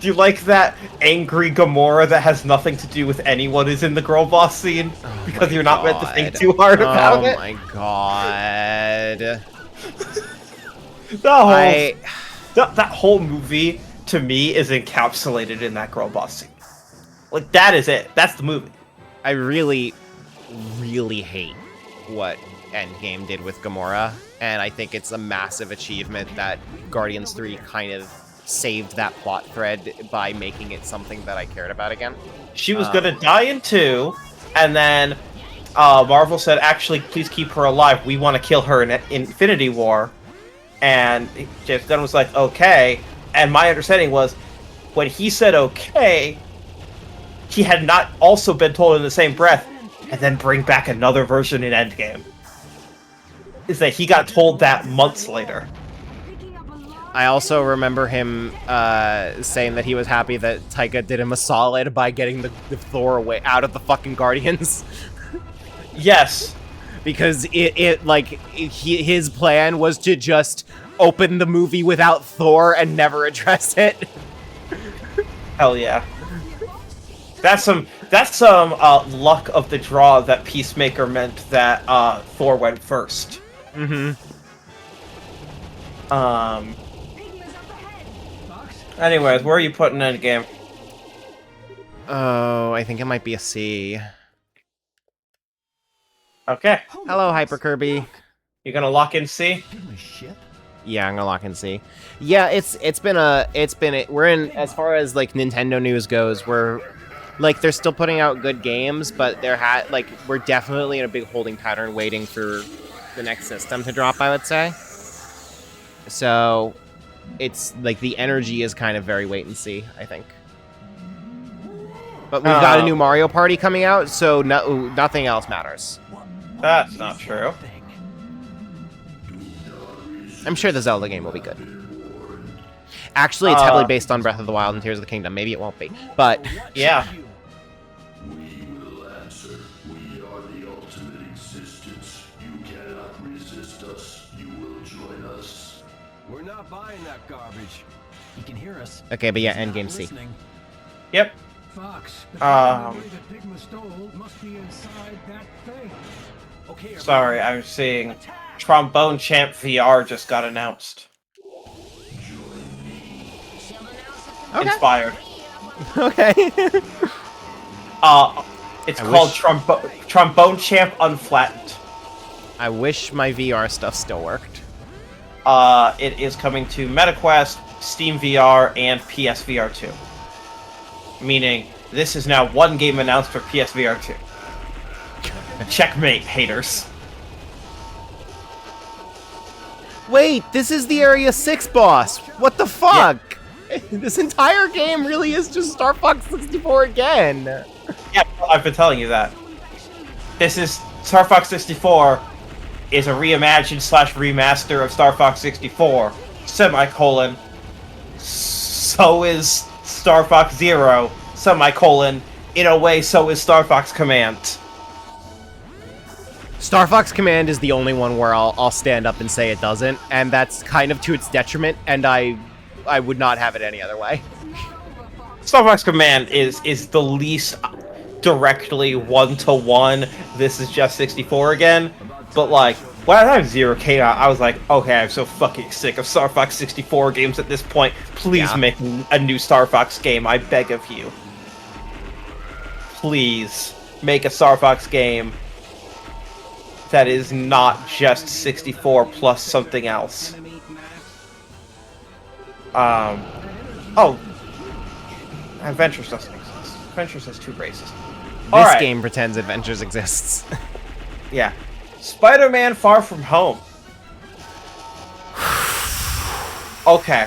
Do you like that angry Gamora that has nothing to do with anyone is in the girl boss scene? Because you're not meant to think too hard about it? Oh my god. That whole movie, to me, is encapsulated in that girl boss scene. Like, that is it. That's the movie. I really hate what Endgame did with Gamora, and I think it's a massive achievement that Guardians 3 kind of saved that plot thread by making it something that I cared about again. She was gonna die in 2, and then Marvel said, actually, please keep her alive. We want to kill her in Infinity War. And James Gunn was like, okay. And my understanding was, when he said okay, he had not also been told in the same breath, and then bring back another version in Endgame. Is that he got told that months later. I also remember him saying that he was happy that Taika did him a solid by getting the Thor away out of the fucking Guardians. Yes. Because his plan was to just open the movie without Thor and never address it. Hell yeah. That's some luck of the draw that Peacemaker meant that Thor went first. Anyways, where are you putting Endgame? Oh, I think it might be a C. Okay. Hello, Hyper Kirby. You gonna lock in C? Yeah, I'm gonna lock in C. Yeah, we're in, as far as like Nintendo news goes, we're like they're still putting out good games, but we're definitely in a big holding pattern waiting for the next system to drop, I would say. So it's like the energy is kind of very wait and see, I think. But we've got a new Mario Party coming out, so nothing else matters. That's not true. I'm sure the Zelda game will be good. Actually, it's heavily based on Breath of the Wild and Tears of the Kingdom. Maybe it won't be, but yeah. We will answer. We are the ultimate existence. You cannot resist us. You will join us. We're not buying that garbage. He can hear us. Okay, but yeah, endgame C. Yep. Fox, the that Pigma stole must be inside that thing. Okay, sorry, I'm seeing Trombone Champ VR just got announced. Okay. Inspired. Okay. It's called Trombone Champ Unflattened. I wish my VR stuff still worked. It is coming to MetaQuest, Steam VR, and PSVR 2. Meaning, this is now one game announced for PSVR 2. Checkmate, haters. Wait, this is the Area 6 boss. What the fuck? Yeah. This entire game really is just Star Fox 64 again. Yeah, I've been telling you that. This is Star Fox 64 is a reimagined / remaster of Star Fox 64, semicolon. So is Star Fox Zero, semicolon. In a way, so is Star Fox Command. Star Fox Command is the only one where I'll stand up and say it doesn't, and that's kind of to its detriment, and I would not have it any other way. Star Fox Command is the least directly one-to-one. This is just 64 again, but like when I have Zero came out, I was like, okay, I'm so fucking sick of Star Fox 64 games at this point. Please make a new Star Fox game, I beg of you. Please make a Star Fox game that is not just 64 plus something else. Oh, Adventures doesn't exist. Adventures has 2 races. This game pretends Adventures exists. Yeah. Spider-Man Far From Home. Okay.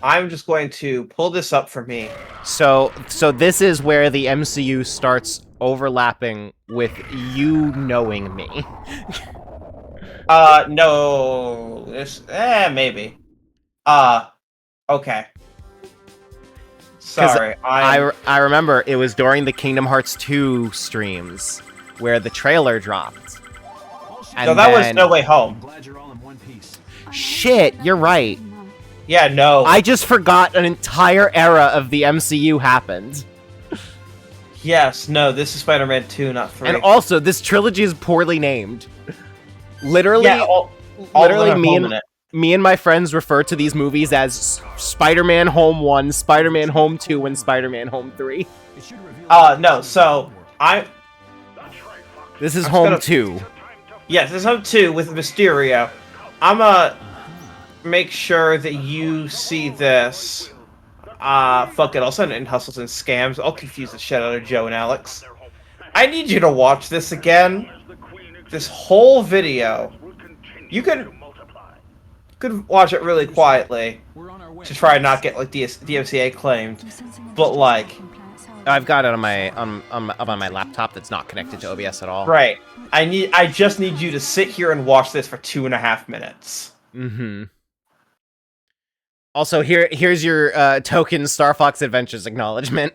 I'm just going to pull this up for me. So this is where the MCU starts overlapping with you knowing me. No. Maybe. Okay. Sorry, I remember it was during the Kingdom Hearts 2 streams where the trailer dropped. And no, that was No Way Home. Glad you're all in one piece. Shit, you're right. Yeah, no. I just forgot an entire era of the MCU happened. Yes, no, this is Spider-Man 2, not 3. And also, this trilogy is poorly named. Literally, yeah, literally me and my friends refer to these movies as Spider-Man Home 1, Spider-Man Home 2, and Spider-Man Home 3. No, so this is Home 2. Yes, this is Home 2 with Mysterio. I'm make sure that you see this. Fuck it, I'll send it in Hustles and Scams. I'll confuse the shit out of Joe and Alex. I need you to watch this again. This whole video. You could watch it really quietly to try and not get like DMCA claimed, but like I've got it on my laptop that's not connected to OBS at all. Right. I just need you to sit here and watch this for 2.5 minutes. Mm-hmm. Also, here's your token Star Fox Adventures acknowledgement.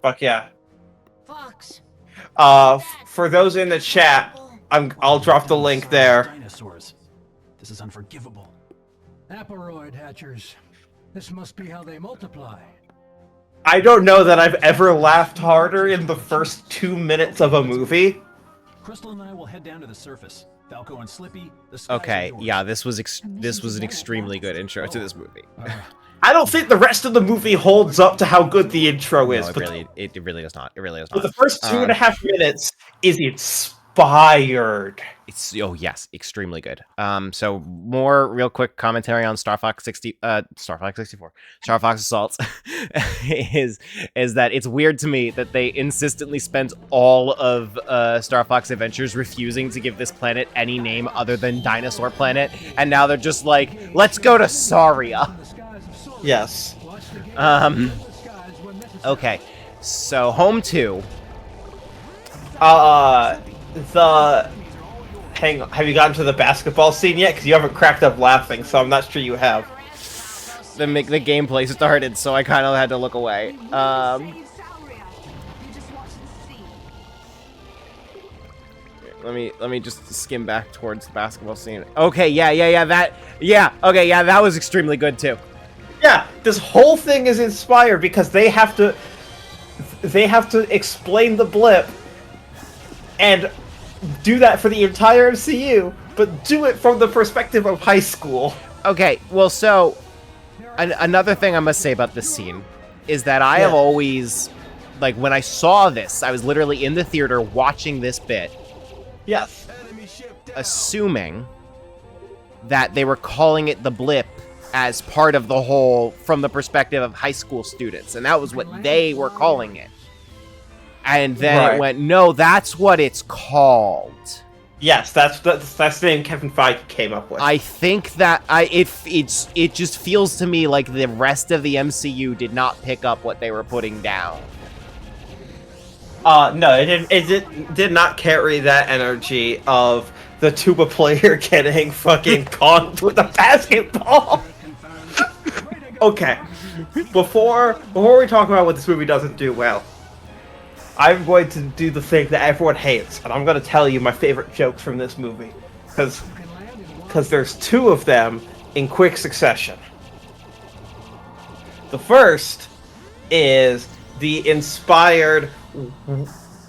Fuck yeah. Fox. For those in the chat, I'll drop the link there. Dinosaurs. This is unforgivable. Aporoid hatchers. This must be how they multiply. I don't know that I've ever laughed harder in the first 2 minutes of a movie. Crystal and I will head down to the surface. Falco and Slippy, the Okay, yeah, this was an extremely good intro to this movie. I don't think the rest of the movie holds up to how good the intro is. No, it really does not. It really does But not. the first 2.5 minutes is inspired. It's yes, extremely good. So more real quick commentary on Star Fox 64, Star Fox Assault is that it's weird to me that they insistently spent all of Star Fox Adventures refusing to give this planet any name other than Dinosaur Planet, and now they're just like, let's go to Saria. Yes. Okay. So Home 2. Hang on, have you gotten to the basketball scene yet? Because you haven't cracked up laughing, so I'm not sure you have. The gameplay started, so I kind of had to look away. Let me just skim back towards the basketball scene. Okay, that was extremely good too. Yeah, this whole thing is inspired because they have to explain the blip and do that for the entire MCU, but do it from the perspective of high school. Okay, well, so another thing I must say about this scene is that I have always, like, when I saw this, I was literally in the theater watching this bit. Yes. Assuming that they were calling it the blip as part of the whole, from the perspective of high school students, and that was what they were calling it. And then it went, no, that's what it's called. Yes, that's the name Kevin Feige came up with. I think that it just feels to me like the rest of the MCU did not pick up what they were putting down. No, it did not carry that energy of the tuba player getting fucking conked with a basketball. Okay, before we talk about what this movie doesn't do well, I'm going to do the thing that everyone hates, and I'm going to tell you my favorite jokes from this movie, because there's two of them in quick succession. The first is the inspired,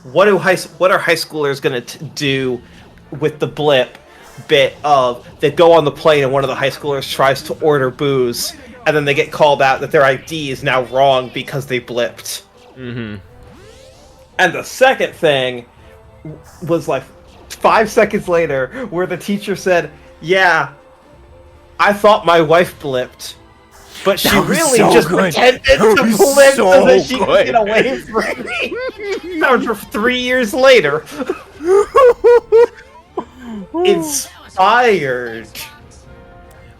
what are high schoolers going to do with the blip bit of, they go on the plane and one of the high schoolers tries to order booze, and then they get called out that their ID is now wrong because they blipped. Mm-hmm. And the second thing was like 5 seconds later, where the teacher said, yeah, I thought my wife blipped, but she really just pretended to blip so that she could get away from me. That was 3 years later. Inspired.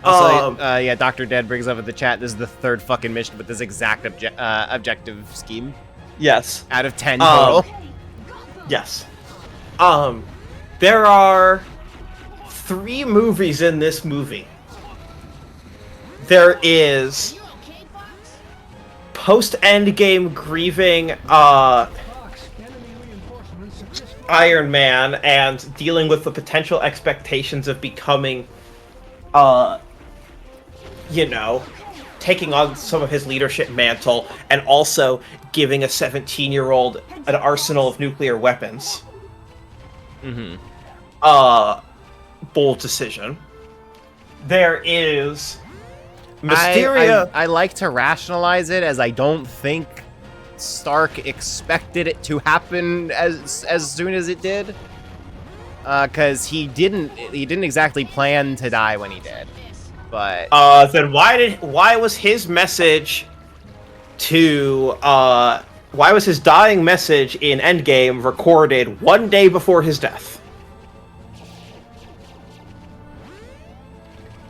Also, yeah, Dr. Dead brings up in the chat, this is the third fucking mission with this exact objective scheme. Yes. Out of 10 total. Yes. There are 3 movies in this movie. There is post-Endgame grieving Iron Man and dealing with the potential expectations of becoming, taking on some of his leadership mantle, and also giving a 17-year-old an arsenal of nuclear weapons. Mm-hmm. Bold decision. There is Mysterio. I like to rationalize it as I don't think Stark expected it to happen as soon as it did. Because he didn't exactly plan to die when he did. But then why was his message to why was his dying message in Endgame recorded 1 day before his death?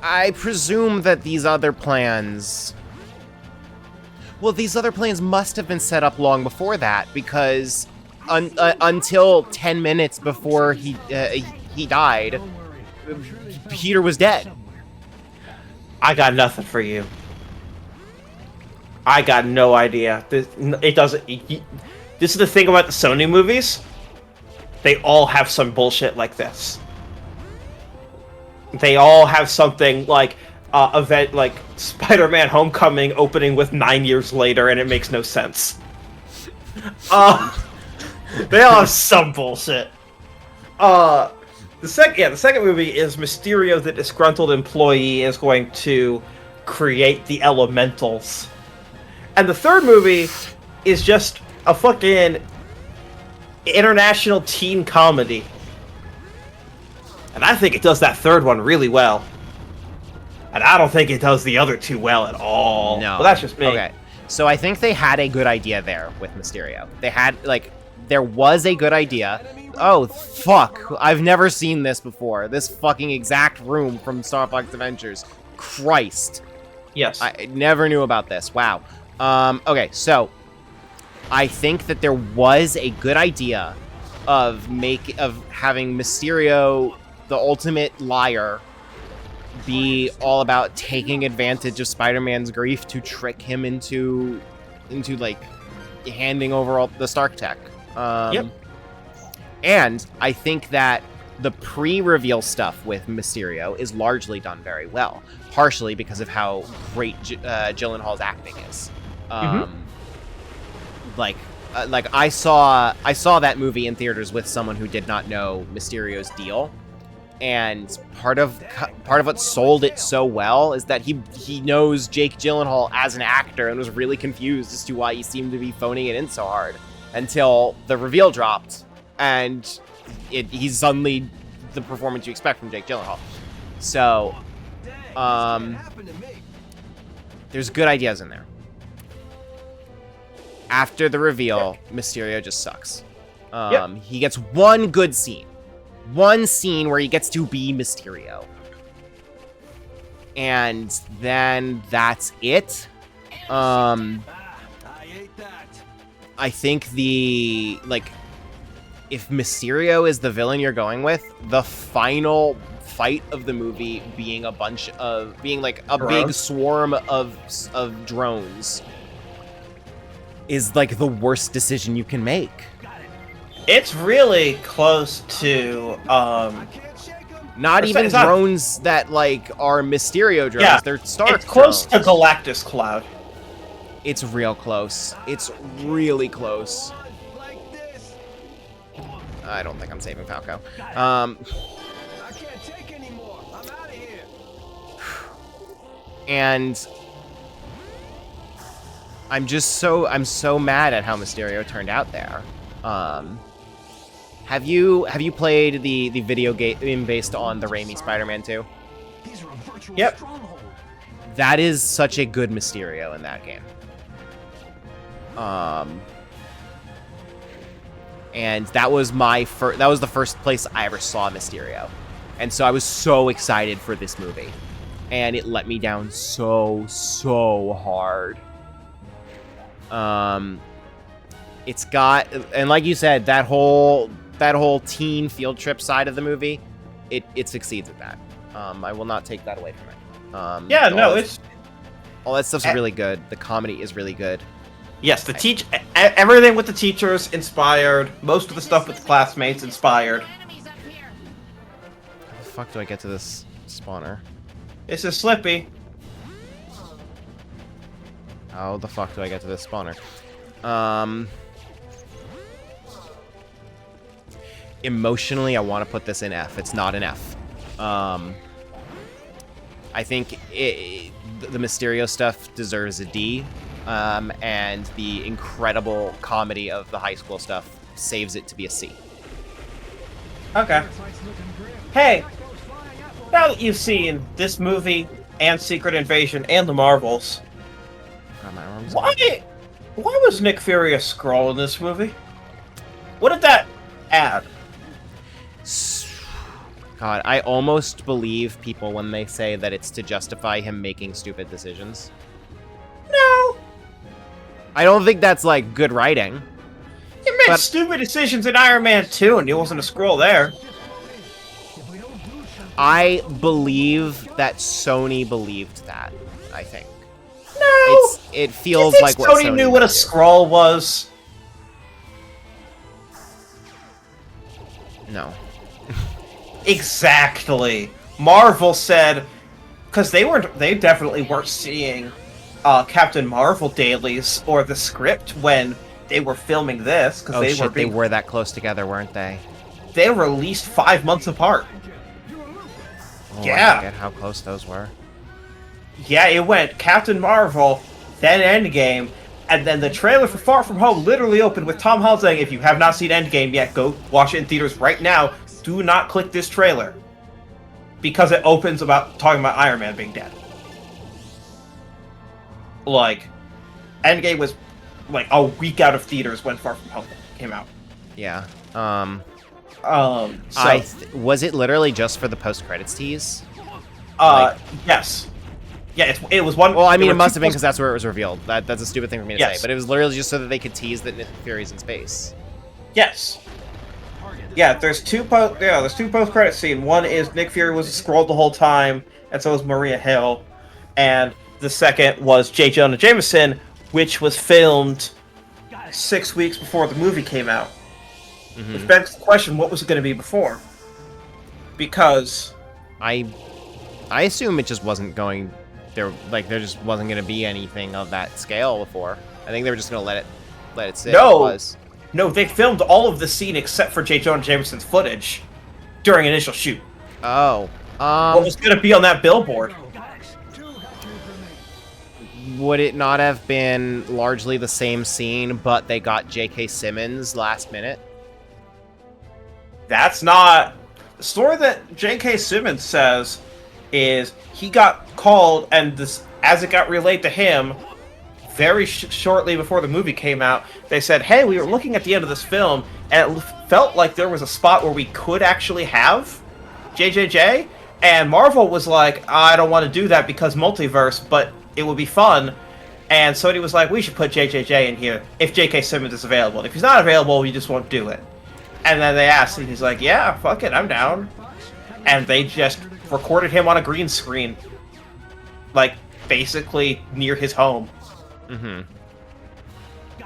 I presume that these other plans... Well, these other plans must have been set up long before that, because until 10 minutes before he died, Peter was dead. I got nothing for you. I got no idea. This is the thing about the Sony movies. They all have some bullshit like this. They all have something like event like Spider-Man: Homecoming opening with 9 years later, and it makes no sense. They all have some bullshit. The second movie is Mysterio, the disgruntled employee, is going to create the elementals. And the third movie is just a fucking international teen comedy. And I think it does that third one really well. And I don't think it does the other two well at all. No. But that's just me. Okay. So I think they had a good idea there with Mysterio. They had, like, there was a good idea. Oh, fuck. I've never seen this before. This fucking exact room from Star Fox Adventures. Christ. Yes. I never knew about this. Wow. Okay, so I think that there was a good idea of having Mysterio, the ultimate liar, be all about taking advantage of Spider-Man's grief to trick him into like handing over all the Stark tech. Yep. And I think that the pre-reveal stuff with Mysterio is largely done very well, partially because of how great Gyllenhaal's acting is. Like I saw that movie in theaters with someone who did not know Mysterio's deal, and part of what sold it so well is that he knows Jake Gyllenhaal as an actor and was really confused as to why he seemed to be phoning it in so hard until the reveal dropped, and he's suddenly the performance you expect from Jake Gyllenhaal. So, there's good ideas in there. After the reveal, Mysterio just sucks. He gets one good scene. One scene where he gets to be Mysterio. And then that's it. I think if Mysterio is the villain you're going with, the final fight of the movie being like a big swarm of drones is like the worst decision you can make. It's really close to not even drones that like are Mysterio drones. Yeah, they're Stark it's close drones. to Galactus Cloud. It's real close. It's really close. I don't think I'm saving Falco. And I'm so mad at how Mysterio turned out there. Have you played the video game based on the Raimi Spider-Man 2? Yep. That is such a good Mysterio in that game. And that was the first place I ever saw Mysterio. And so I was so excited for this movie. And it let me down so hard. It's got, and like you said, that whole teen field trip side of the movie, it succeeds at that. I will not take that away from it. Yeah, no, all that stuff's really good. The comedy is really good. Yes, everything with the teachers inspired. Most of the stuff with the classmates inspired. How the fuck do I get to this spawner? This is Slippy. How the fuck do I get to this spawner? Emotionally, I want to put this in F. It's not an F. I think the Mysterio stuff deserves a D. And the incredible comedy of the high school stuff saves it to be a C. Okay. Hey, now that you've seen this movie and Secret Invasion and the Marvels, why was Nick Fury a Skrull in this movie? What did that add? God, I almost believe people when they say that it's to justify him making stupid decisions. No. I don't think that's, like, good writing. He made stupid decisions in Iron Man 2, and he wasn't a Skrull there. I believe that Sony believed that, I think. No! It feels like what Sony knew what a Skrull was. No. Exactly. Marvel said, because they definitely weren't seeing Captain Marvel dailies or the script when they were filming this. They were that close together, weren't they? They were at least 5 months apart. Oh, yeah. I forget how close those were. Yeah, it went Captain Marvel, then Endgame, and then the trailer for Far From Home literally opened with Tom Holland saying, if you have not seen Endgame yet, go watch it in theaters right now. Do not click this trailer. Because it opens about talking about Iron Man being dead. Like, Endgame was like a week out of theaters when Far From Home came out. Yeah. So, was it literally just for the post-credits tease? Yes. Yeah, it was one. Well, I mean, it must have been because that's where it was revealed. That's a stupid thing for me to Yes. say, but it was literally just so that they could tease that Nick Fury's in space. Yes. Yeah, there's two post-credit scene. One is Nick Fury was a Skrull the whole time, and so was Maria Hill, and the second was J. Jonah Jameson, which was filmed 6 weeks before the movie came out. Mm-hmm. Which begs the question: what was it going to be before? Because I assume it just wasn't going. There just wasn't going to be anything of that scale before. I think they were just going to let it sit. No, they filmed all of the scene except for J. Jonah Jameson's footage during initial shoot. Oh, what was going to be on that billboard? Would it not have been largely the same scene, but they got J.K. Simmons last minute? That's not... The story that J.K. Simmons says is he got called, and this, as it got relayed to him, very shortly before the movie came out, they said, hey, we were looking at the end of this film, and it felt like there was a spot where we could actually have JJJ, and Marvel was like, I don't want to do that because multiverse, but it would be fun. And Sony was like, we should put JJJ in here if J.K. Simmons is available. And if he's not available, we just won't do it. And then they asked, and he's like, yeah, fuck it, I'm down. And they just recorded him on a green screen. Like, basically near his home. Mm-hmm.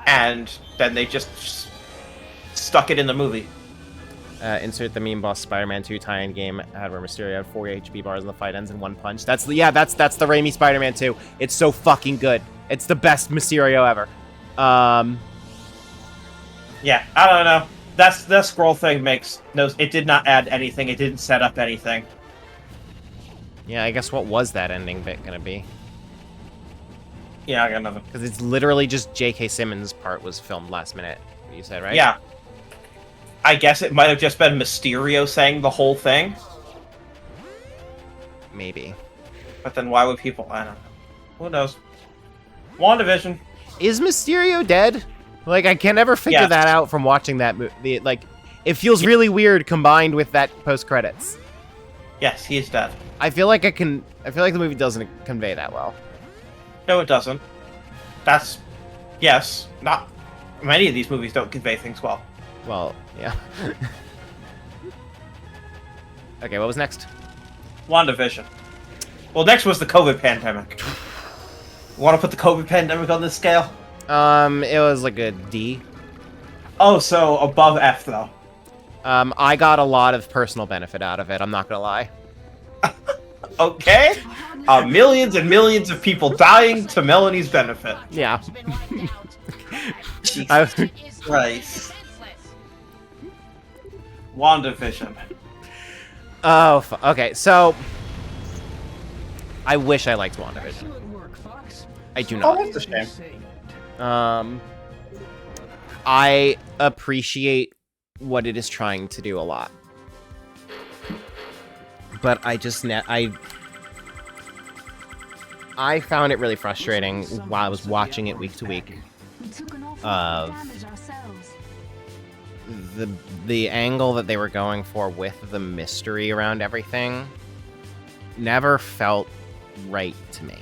And then they just stuck it in the movie. Insert the meme boss Spider-Man 2 tie-in game had where Mysterio had 4 HP bars and the fight ends in one punch. That's the Raimi Spider-Man 2. It's so fucking good. It's the best Mysterio ever. Yeah, I don't know. The scroll thing makes no. It did not add anything. It didn't set up anything. Yeah, I guess what was that ending bit gonna be? Yeah, I got nothing. Because it's literally just J.K. Simmons' part was filmed last minute. You said, right? Yeah. I guess it might have just been Mysterio saying the whole thing. Maybe. But then why would people... I don't know. Who knows? WandaVision. Is Mysterio dead? Like, I can never figure that out from watching that movie. Like, it feels really weird combined with that post-credits. Yes, he is dead. I feel like the movie doesn't convey that well. No, it doesn't. That's... Yes. Not... Many of these movies don't convey things well. Well, yeah. Okay, what was next? WandaVision. Well, next was the COVID pandemic. Want to put the COVID pandemic on this scale? It was like a D. Oh, so above F, though. I got a lot of personal benefit out of it, I'm not gonna lie. Okay. Millions and millions of people dying to Melanie's benefit. Yeah. Jesus Christ. WandaVision. Oh, okay, so... I wish I liked WandaVision. I do not. Oh, that's a shame. I appreciate what it is trying to do a lot. But I just... I found it really frustrating while I was watching it week to week. Of the angle that they were going for with the mystery around everything never felt right to me.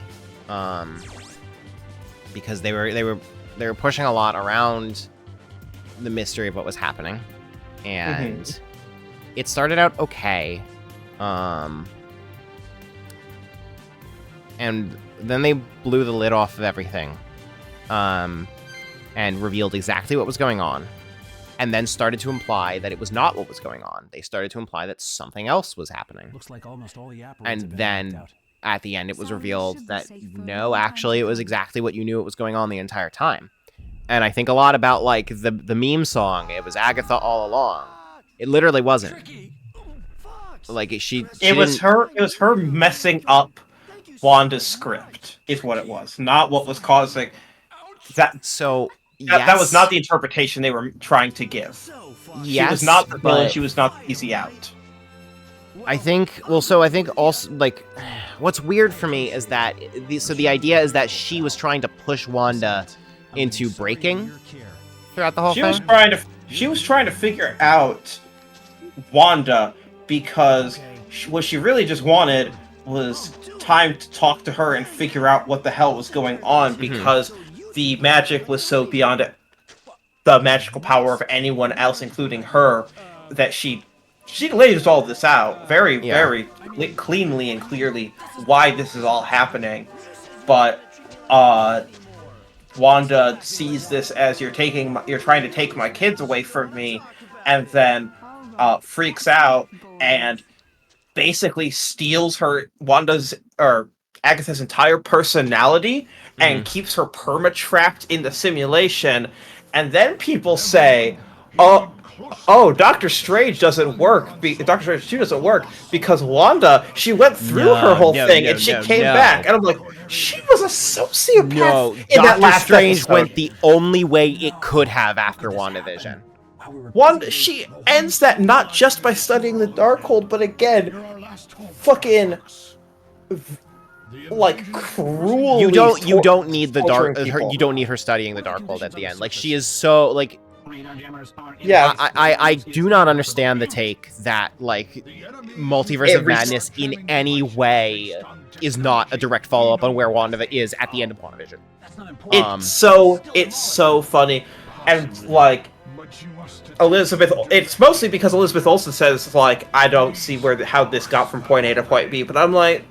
Because they were pushing a lot around the mystery of what was happening, and it started out okay. And then they blew the lid off of everything, and revealed exactly what was going on, and then started to imply that it was not what was going on. They started to imply that something else was happening. Looks like almost all the and then at the end it was revealed that no, actually it was exactly what you knew it was going on the entire time. And I think a lot about like the meme song, it was Agatha all along. It literally wasn't. Like it was her messing up Wanda's script, is what it was, not what was causing that. So that was not the interpretation they were trying to give. She was not the villain. She was not the easy out. I think also, like, what's weird for me is that the idea is that she was trying to push Wanda into breaking throughout the whole thing. She was trying to figure out Wanda because what she really just wanted was time to talk to her and figure out what the hell was going on, because the magic was so beyond the magical power of anyone else, including her, that she lays all this out very cleanly and clearly why this is all happening. But Wanda sees this as you're trying to take my kids away from me, and then freaks out and basically steals Agatha's entire personality and keeps her perma-trapped in the simulation. And then people say, oh, Doctor Strange doesn't work. Doctor Strange 2 doesn't work because Wanda, she went through her whole thing and she came back. And I'm like, she was a sociopath in that last Strange went the only way it could have after WandaVision. Wanda, she ends that not just by studying the Darkhold, but again, fucking like cruelly. You don't need the you don't need her studying the Darkhold at the end. Like, she is so like. Yeah, I do not understand the take that like Multiverse of Madness in any way is not a direct follow up on where Wanda is at the end of WandaVision. It's so funny, and like Elizabeth, it's mostly because Elizabeth Olsen says like, I don't see how this got from point A to point B, but I'm like,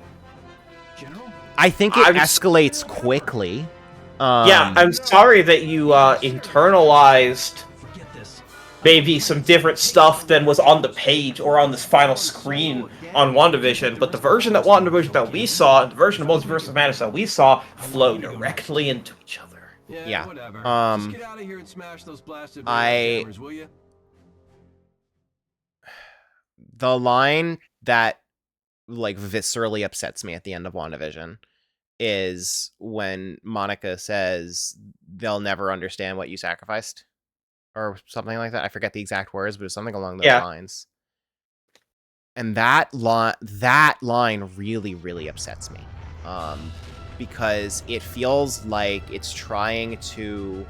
I think it escalates quickly. Yeah, I'm sorry that you internalized maybe some different stuff than was on the page or on this final screen on WandaVision, but the version of WandaVision that we saw, and the version of Multiverse of Madness that we saw, flow directly into each other. Yeah. Whatever. Just get out of here and smash those blasted cameras, will you? The line that like viscerally upsets me at the end of WandaVision is when Monica says they'll never understand what you sacrificed, or something like that. I forget the exact words, but it's something along those lines. And that line really, really upsets me, because it feels like it's trying to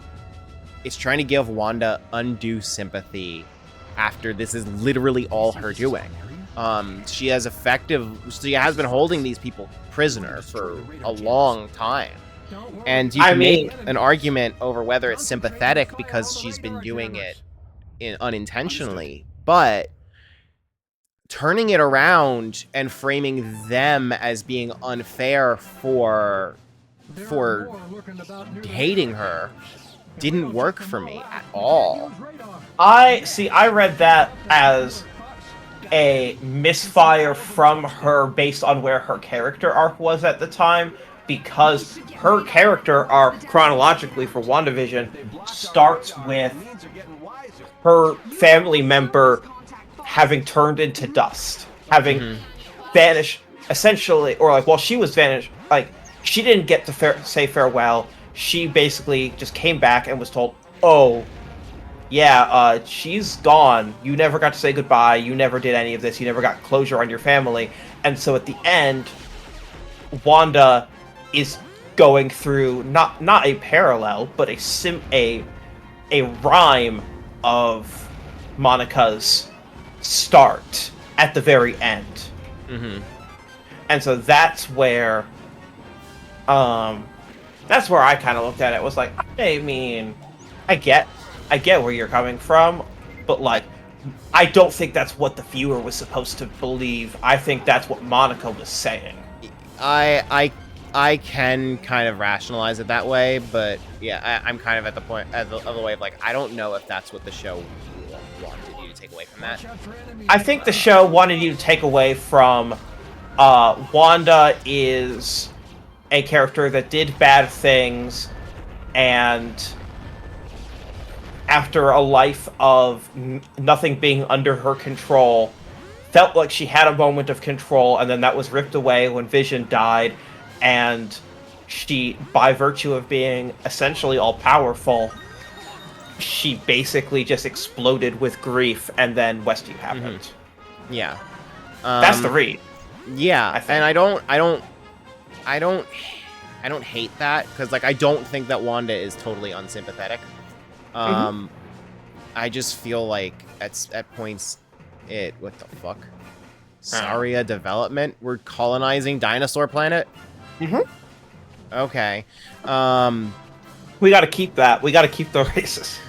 give Wanda undue sympathy after this is literally all her doing. She has been holding these people prisoner for a long time. And you can make an argument over whether it's sympathetic because she's been doing it unintentionally, but turning it around and framing them as being unfair for hating her didn't work for me at all. I read that as a misfire from her based on where her character arc was at the time, because her character arc chronologically for WandaVision starts with her family member having turned into dust, having vanished essentially, or like while she was vanished, like she didn't get to say farewell. She basically just came back and was told, oh yeah, she's gone. You never got to say goodbye. You never did any of this. You never got closure on your family. And so at the end, Wanda is going through not a parallel, but a rhyme of Monica's start at the very end. And so that's where I kind of looked at it. Was like, I mean, I get where you're coming from, but like, I don't think that's what the viewer was supposed to believe. I think that's what Monica was saying. I can kind of rationalize it that way, but yeah, I'm kind of at the point of the way of like, I don't know if that's what the show wanted you to take away from that. I think the show wanted you to take away from Wanda is a character that did bad things, and after a life of nothing being under her control, felt like she had a moment of control, and then that was ripped away when Vision died, and she, by virtue of being essentially all-powerful, she basically just exploded with grief, and then Westview happened. Yeah. That's the read. Yeah, and I don't hate that, because, like, I don't think that Wanda is totally unsympathetic. I just feel like at points what the fuck? Saria development? We're colonizing Dinosaur Planet? Okay. We gotta keep that. We gotta keep the races.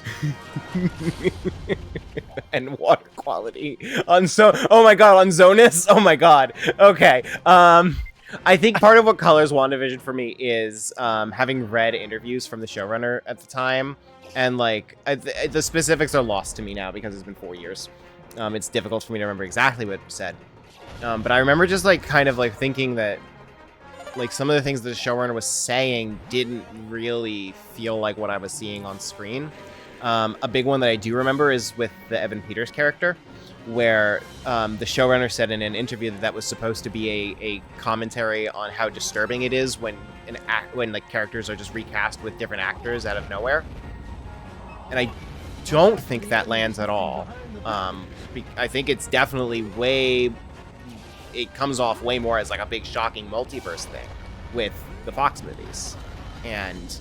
And water quality on oh my god, on Zonus? Oh my god. Okay. I think part of what colors WandaVision for me is having read interviews from the showrunner at the time, and like the specifics are lost to me now because it's been 4 years. It's difficult for me to remember exactly what was said. But I remember just like kind of like thinking that like some of the things that the showrunner was saying didn't really feel like what I was seeing on screen. A big one that I do remember is with the Evan Peters character, where the showrunner said in an interview that was supposed to be a commentary on how disturbing it is when like characters are just recast with different actors out of nowhere. And I don't think that lands at all. I think it's definitely it comes off way more as like a big shocking multiverse thing with the Fox movies. And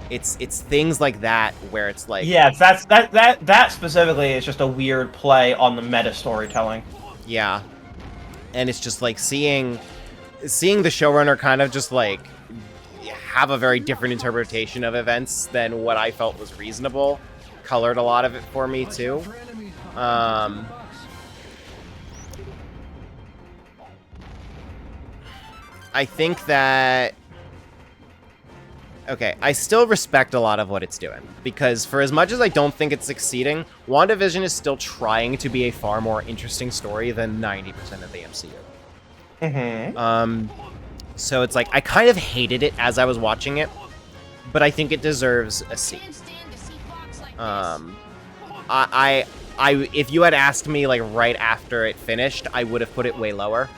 it's things like that where it's like, yeah, that specifically is just a weird play on the meta storytelling. Yeah. And it's just like seeing the showrunner kind of just like have a very different interpretation of events than what I felt was reasonable colored a lot of it for me too. I think that okay, I still respect a lot of what it's doing, because for as much as I don't think it's succeeding, WandaVision is still trying to be a far more interesting story than 90% of the MCU. So it's like, I kind of hated it as I was watching it, but I think it deserves a C. If you had asked me, like, right after it finished, I would have put it way lower.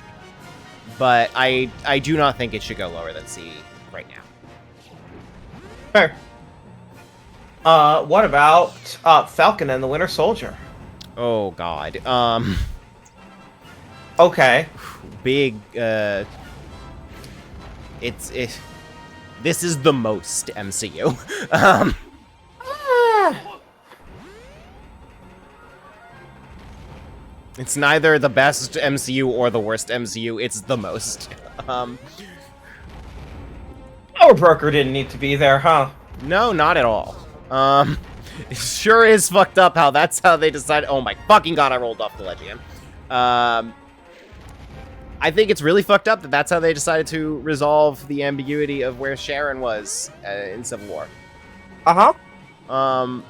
But I do not think it should go lower than C right now. Fair. What about Falcon and the Winter Soldier? Oh God. Okay. Big. This is the most MCU. It's neither the best MCU or the worst MCU. It's the most. Our broker didn't need to be there, huh? No, not at all. It sure is fucked up how that's how they decided. Oh my fucking god, I rolled off the ledge again. I think it's really fucked up that that's how they decided to resolve the ambiguity of where Sharon was in Civil War. Uh-huh. I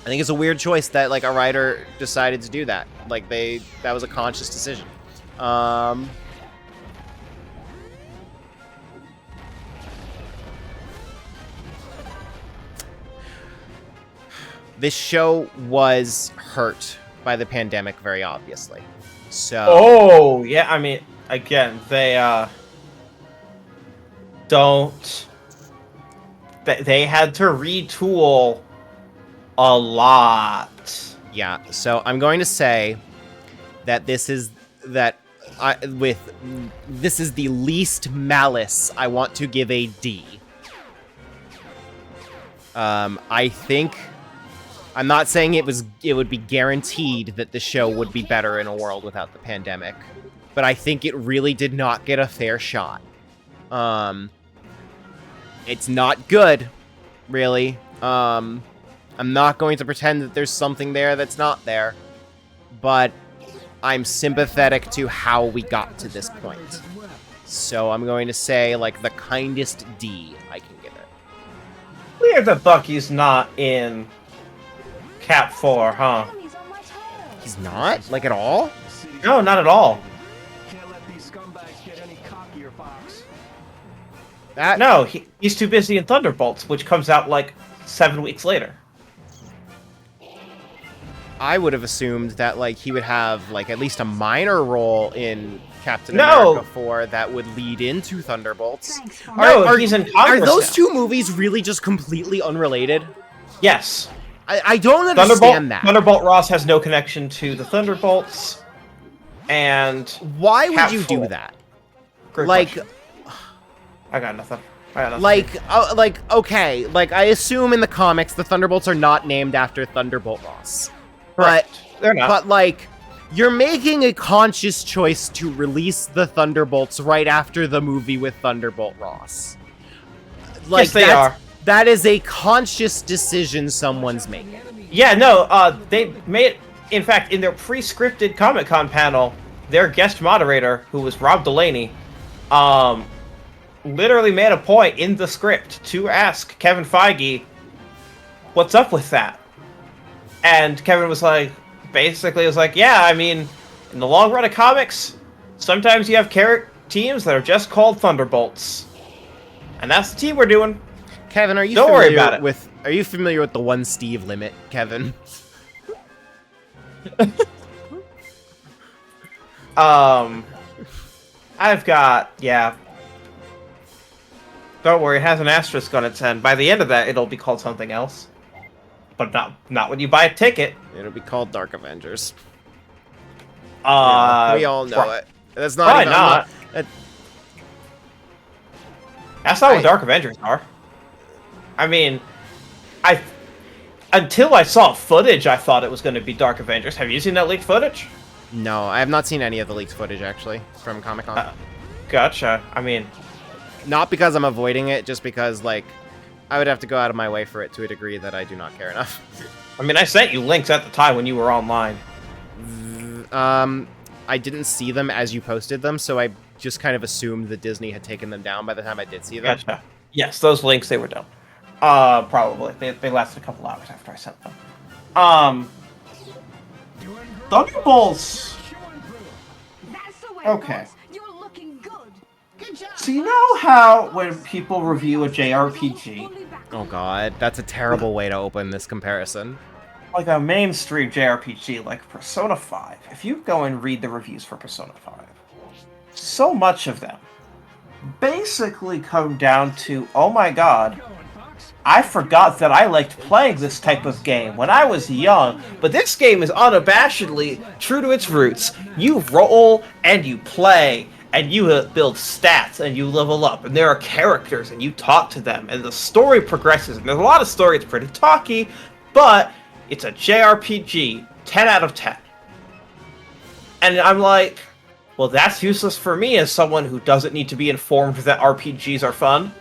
think it's a weird choice that, like, a writer decided to do that. Like, that was a conscious decision. This show was hurt by the pandemic, very obviously. So. Oh, yeah, I mean, again, they, they had to retool a lot. Yeah, so I'm going to say that this is the least malice I want to give a D. I think I'm not saying it would be guaranteed that the show would be better in a world without the pandemic, but I think it really did not get a fair shot. It's not good, really. I'm not going to pretend that there's something there that's not there, but I'm sympathetic to how we got to this point. So I'm going to say, like, the kindest D I can give it. Weird that Bucky's not in Cap 4, huh? He's not? Like, at all? No, not at all. Can't let these scumbags get any cockier, Fox. No, he's too busy in Thunderbolts, which comes out, like, 7 weeks later. I would have assumed that, like, he would have, like, at least a minor role in Captain No. America 4 that would lead into Thunderbolts. No, he's in Are Congress those now. two movies really just completely unrelated? Yes. I don't understand that. Thunderbolt Ross has no connection to the Thunderbolts, and why would Cap you do 4. that? Great Like, question. I got nothing. Okay, like I assume in the comics the Thunderbolts are not named after Thunderbolt Ross, Correct. They're not. But like, you're making a conscious choice to release the Thunderbolts right after the movie with Thunderbolt Ross. Like, yes, they are. That is a conscious decision someone's making. Yeah, no, they made, in fact, in their pre-scripted Comic-Con panel, their guest moderator, who was Rob Delaney, literally made a point in the script to ask Kevin Feige, what's up with that? And Kevin was like, basically was like, yeah, I mean, in the long run of comics, sometimes you have teams that are just called Thunderbolts. And that's the team we're doing. Kevin, are you Don't worry about it. Are you familiar with the one Steve limit, Kevin? I've got, yeah. Don't worry, it has an asterisk on its end. By the end of that, it'll be called something else. But not when you buy a ticket. It'll be called Dark Avengers. We all know it. That's not probably even, not. That's not what Dark Avengers are. I mean, until I saw footage, I thought it was going to be Dark Avengers. Have you seen that leaked footage? No, I have not seen any of the leaked footage, actually, from Comic-Con. Gotcha. I mean... Not because I'm avoiding it, just because, like, I would have to go out of my way for it to a degree that I do not care enough. I mean, I sent you links at the time when you were online. I didn't see them as you posted them, so I just kind of assumed that Disney had taken them down by the time I did see them. Gotcha. Yes, those links, they were down. Probably. They lasted a couple hours after I sent them. Thunderbolts! Okay. So you know how when people review a JRPG... Oh god, that's a terrible way to open this comparison. Like a mainstream JRPG like Persona 5, if you go and read the reviews for Persona 5, so much of them basically come down to, oh my god, I forgot that I liked playing this type of game when I was young, but this game is unabashedly true to its roots. You roll and you play, and you build stats, and you level up, and there are characters, and you talk to them, and the story progresses, and there's a lot of story, it's pretty talky, but it's a JRPG, 10 out of 10. And I'm like, well, that's useless for me as someone who doesn't need to be informed that RPGs are fun.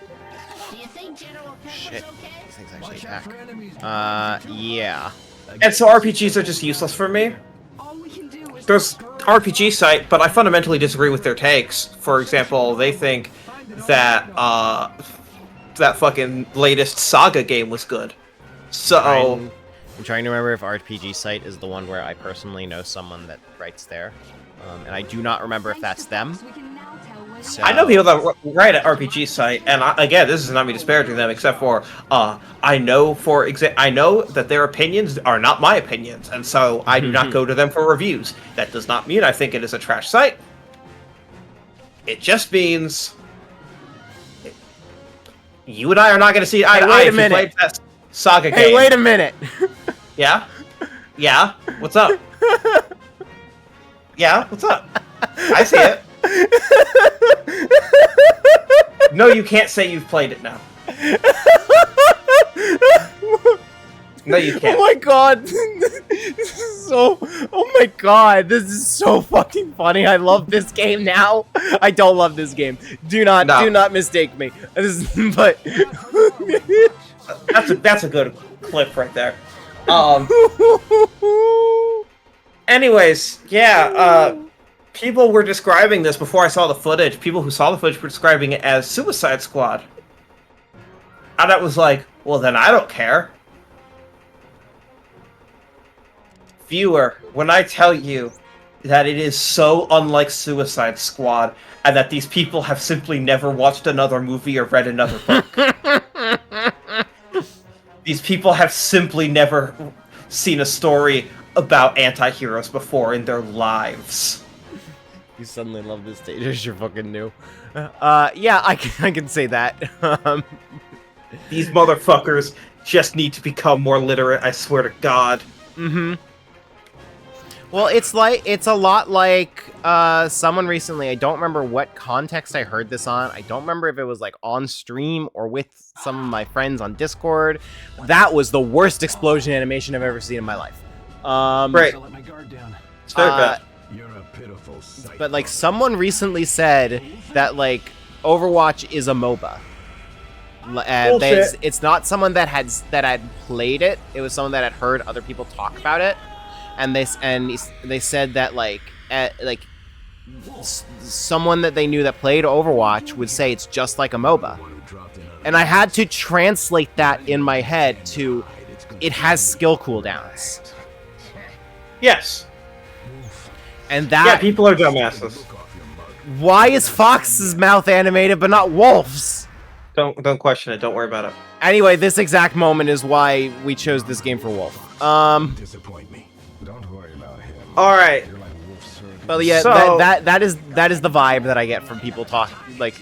Shit, these things actually attack. Yeah. And so RPGs are just useless for me. There's RPG site, but I fundamentally disagree with their takes. For example, they think that that fucking latest Saga game was good. So I'm trying to remember if RPG site is the one where I personally know someone that writes there, and I do not remember if that's them. So... I know people that write at RPG site, and again, this is not me disparaging them, except for I know that their opinions are not my opinions, and so I do not go to them for reviews. That does not mean I think it is a trash site. It just means you and I are not going to see eye to eye if you played that Saga game. Hey, wait a minute. Yeah? Yeah? What's up? Yeah? What's up? I see it. No, you can't say you've played it now. No, you can't. Oh my god. This is so... Oh my god. This is so fucking funny. I love this game now. I don't love this game. Do not mistake me. This is, but... That's a good clip right there. Anyways, yeah, people were describing this before I saw the footage. People who saw the footage were describing it as Suicide Squad. And I was like, well, then I don't care. Viewer, when I tell you that it is so unlike Suicide Squad, and that these people have simply never watched another movie or read another book. These people have simply never seen a story about anti-heroes before in their lives. You suddenly love this stage. You're fucking new. Yeah, I can say that. These motherfuckers just need to become more literate, I swear to God. Mm-hmm. Well, it's a lot like someone recently, I don't remember what context I heard this on. I don't remember if it was like on stream or with some of my friends on Discord. That was the worst explosion animation I've ever seen in my life. Right. It's very bad. You're a pitiful sight. But like someone recently said that like Overwatch is a MOBA. It's not someone that had played it. It was someone that had heard other people talk about it, and they said that someone that they knew that played Overwatch would say it's just like a MOBA, and I had to translate that in my head to it has skill cooldowns. Yes. And that... Yeah, people are dumbasses. Why is Fox's mouth animated but not Wolf's? Don't question it. Don't worry about it. Anyway, this exact moment is why we chose this game for Wolf. Disappoint me. Don't worry about him. All right. Well, yeah, So- that is the vibe that I get from people talk like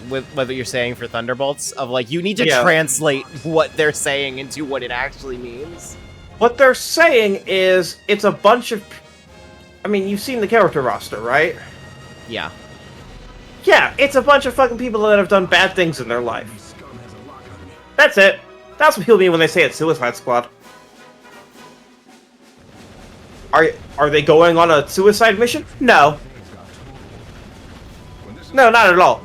with whether you're saying for Thunderbolts of like you need to translate what they're saying into what it actually means. What they're saying is it's a bunch of... I mean, you've seen the character roster, right? Yeah. Yeah, it's a bunch of fucking people that have done bad things in their life. That's it. That's what people mean when they say it's Suicide Squad. Are they going on a suicide mission? No. No, not at all.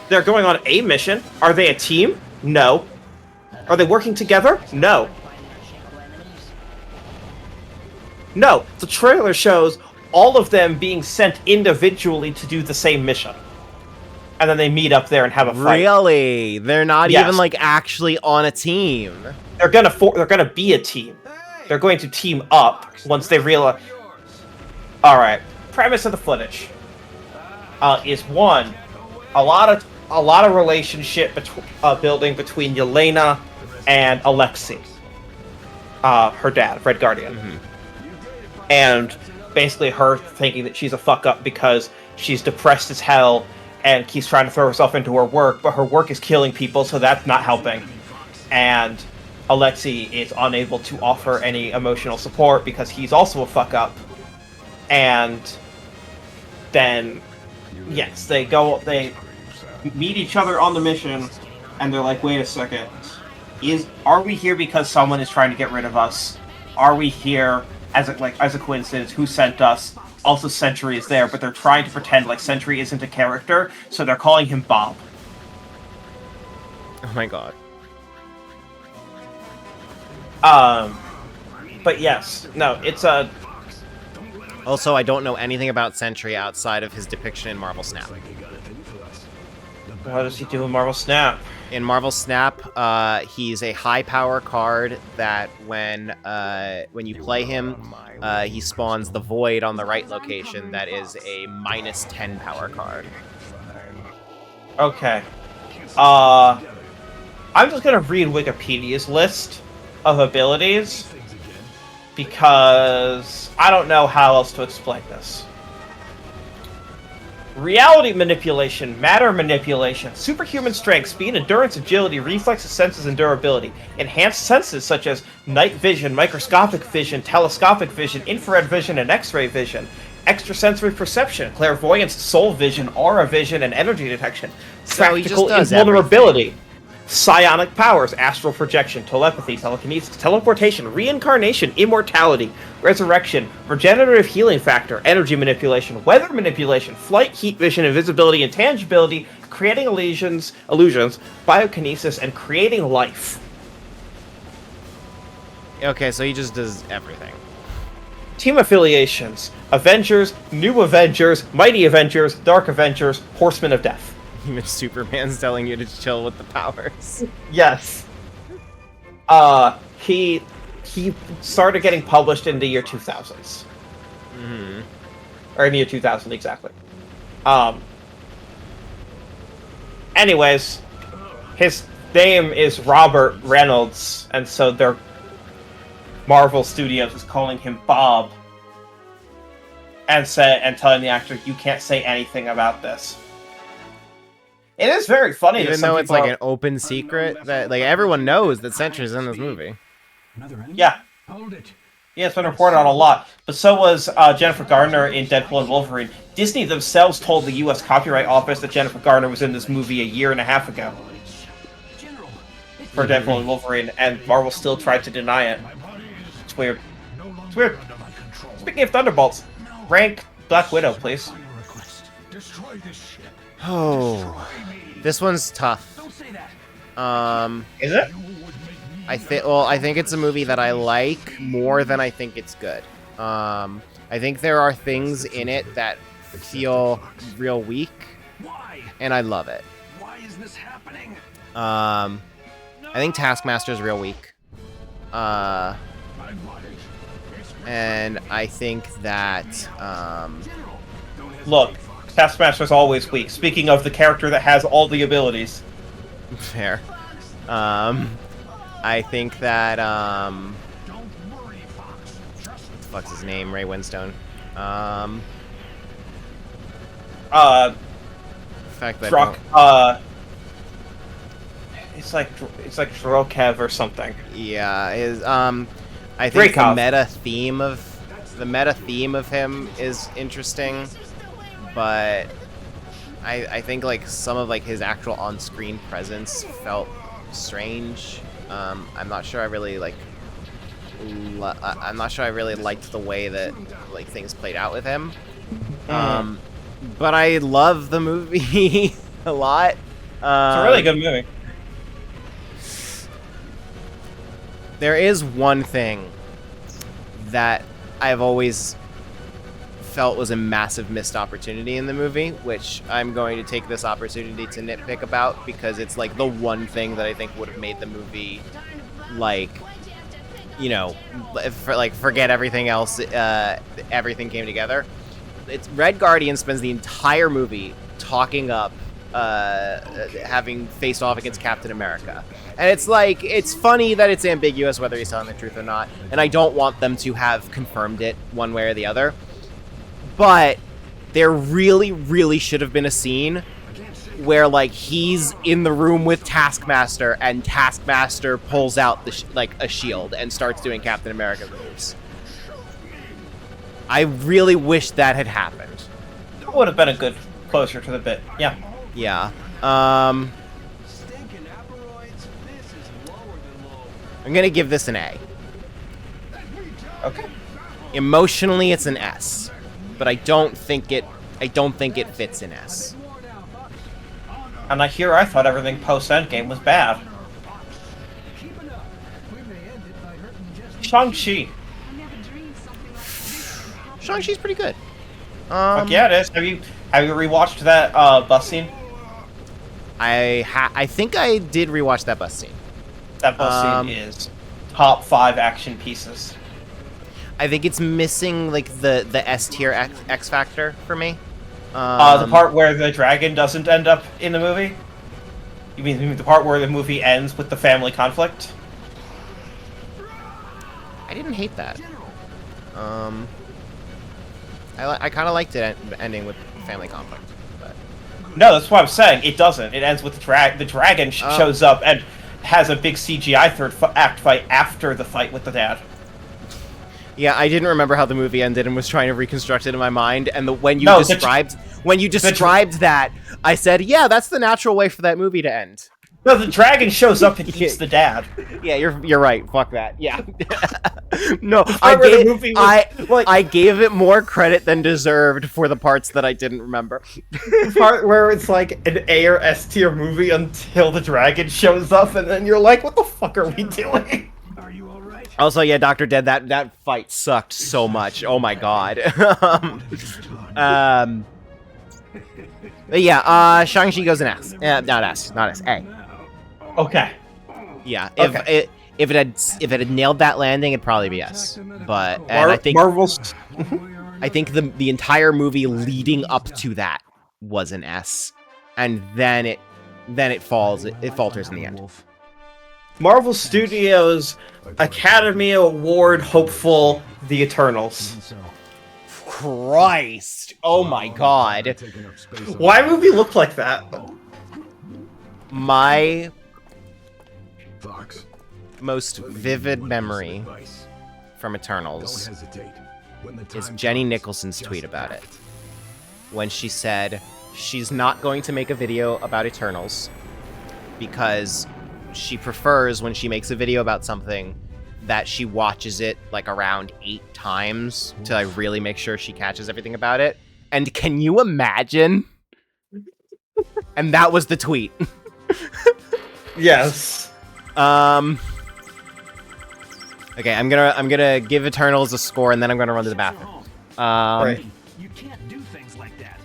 They're going on a mission. Are they a team? No. Are they working together? No. No. The trailer shows all of them being sent individually to do the same mission. And then they meet up there and have a fight. Really? They're not even like actually on a team. They're gonna be a team. They're going to team up once they realize. All right. Premise of the footage is one, a lot of relationship building between Yelena and Alexei, her dad, Red Guardian, and basically her thinking that she's a fuck up because she's depressed as hell and keeps trying to throw herself into her work, but her work is killing people, so that's not helping. And Alexei is unable to offer any emotional support because he's also a fuck up. And then, yes, they meet each other on the mission, and they're like, wait a second, are we here because someone is trying to get rid of us? Are we here as a coincidence? Who sent us? Also, Sentry is there, but they're trying to pretend like Sentry isn't a character, so they're calling him Bob. Oh my god. But yes, no, it's a... Also, I don't know anything about Sentry outside of his depiction in Marvel Snap. What does he do in Marvel Snap? In Marvel Snap, he's a high power card that when you play him, he spawns the Void on the right location. That is a -10 power card. Okay. I'm just gonna read Wikipedia's list of abilities because I don't know how else to explain this. Reality manipulation, matter manipulation, superhuman strength, speed, endurance, agility, reflexes, senses, and durability. Enhanced senses such as night vision, microscopic vision, telescopic vision, infrared vision, and X-ray vision. Extrasensory perception, clairvoyance, soul vision, aura vision, and energy detection. Practical invulnerability. Psionic powers, astral projection, telepathy, telekinesis, teleportation, reincarnation, immortality, resurrection, regenerative healing factor, energy manipulation, weather manipulation, flight, heat vision, invisibility, intangibility, creating illusions, biokinesis, and creating life. Okay, so he just does everything. Team affiliations: Avengers, New Avengers, Mighty Avengers, Dark Avengers, Horsemen of Death. Even Superman's telling you to chill with the powers. Yes. He started getting published in the year 2000s. Mm-hmm. Or in the year 2000, exactly. Anyways, his name is Robert Reynolds, and so their Marvel Studios is calling him Bob. and telling the actor, "You can't say anything about this." It is very funny. Even though it's like an open secret that like everyone knows that Sentry's in this movie. Yeah. Hold it. Yeah, it's been reported on a lot. But so was Jennifer Garner in Deadpool and Wolverine. Disney themselves told the U.S. Copyright Office that Jennifer Garner was in this movie a year and a half ago. For Deadpool and Wolverine, and Marvel still tried to deny it. It's weird. It's weird. Speaking of Thunderbolts, rank Black Widow, please. Oh, this one's tough. Is it? I think it's a movie that I like more than I think it's good. I think there are things in it that feel real weak, and I love it. Why is this happening? I think Taskmaster's real weak. And I think that Look, Taskmaster's always weak. Speaking of the character that has all the abilities. Fair. I think that what the fuck's his name? Ray Winstone. The fact that it's like Drokev or something. Yeah, I think Dreykov. the meta theme of him is interesting, but I think like some of like his actual on-screen presence felt strange. I'm not sure I really like. I'm not sure I really liked the way that like things played out with him. But I love the movie a lot. It's a really good movie. There is one thing that I've always felt was a massive missed opportunity in the movie, which I'm going to take this opportunity to nitpick about because it's like the one thing that I think would have made the movie, like, you know, forget everything else, everything came together. It's Red Guardian spends the entire movie talking up having faced off against Captain America. And it's like, it's funny that it's ambiguous whether he's telling the truth or not, and I don't want them to have confirmed it one way or the other. But there really, really should have been a scene where, like, he's in the room with Taskmaster, and Taskmaster pulls out like a shield and starts doing Captain America moves. I really wish that had happened. That would have been a good closer to the bit. Yeah. Yeah. I'm gonna give this an A. Okay. Emotionally, it's an S, but I don't think it fits in S. And I thought everything post Endgame was bad. Shang-Chi. Shang-Chi's pretty good. Fuck yeah, it is. Have you rewatched that bus scene? I think I did rewatch that bus scene. That bus scene is top 5 action pieces. I think it's missing like the S tier X factor for me. The part where the dragon doesn't end up in the movie? You mean the part where the movie ends with the family conflict? I didn't hate that. I kind of liked it ending with family conflict. But no, that's what I'm saying. It doesn't. It ends with the dragon shows up and has a big CGI third act fight after the fight with the dad. Yeah, I didn't remember how the movie ended and was trying to reconstruct it in my mind. And when you described that, I said, "Yeah, that's the natural way for that movie to end." No, the dragon shows up and eats the dad. Yeah, you're right. Fuck that. Yeah. No, I gave it more credit than deserved for the parts that I didn't remember. The part where it's like an A or S tier movie until the dragon shows up, and then you're like, "What the fuck are we doing?" Are you all right? Also, yeah, Dr. Dead, that fight sucked so much. Oh my god. But yeah, Shang-Chi goes an S. Not S, A. Okay. Yeah, if it had nailed that landing, it'd probably be S. But I think Marvel's. I think the entire movie leading up to that was an S, and then it falters in the end. Marvel Studios Academy Award hopeful The Eternals. Christ! Oh my god. Why would we look like that? My most vivid memory from Eternals is Jenny Nicholson's tweet about it. When she said she's not going to make a video about Eternals because she prefers when she makes a video about something that she watches it like around 8 times to like really make sure she catches everything about it. And can you imagine? And that was the tweet. Yes. Okay, I'm gonna give Eternals a score, and then I'm gonna run to the bathroom. Right. You can't do things like that.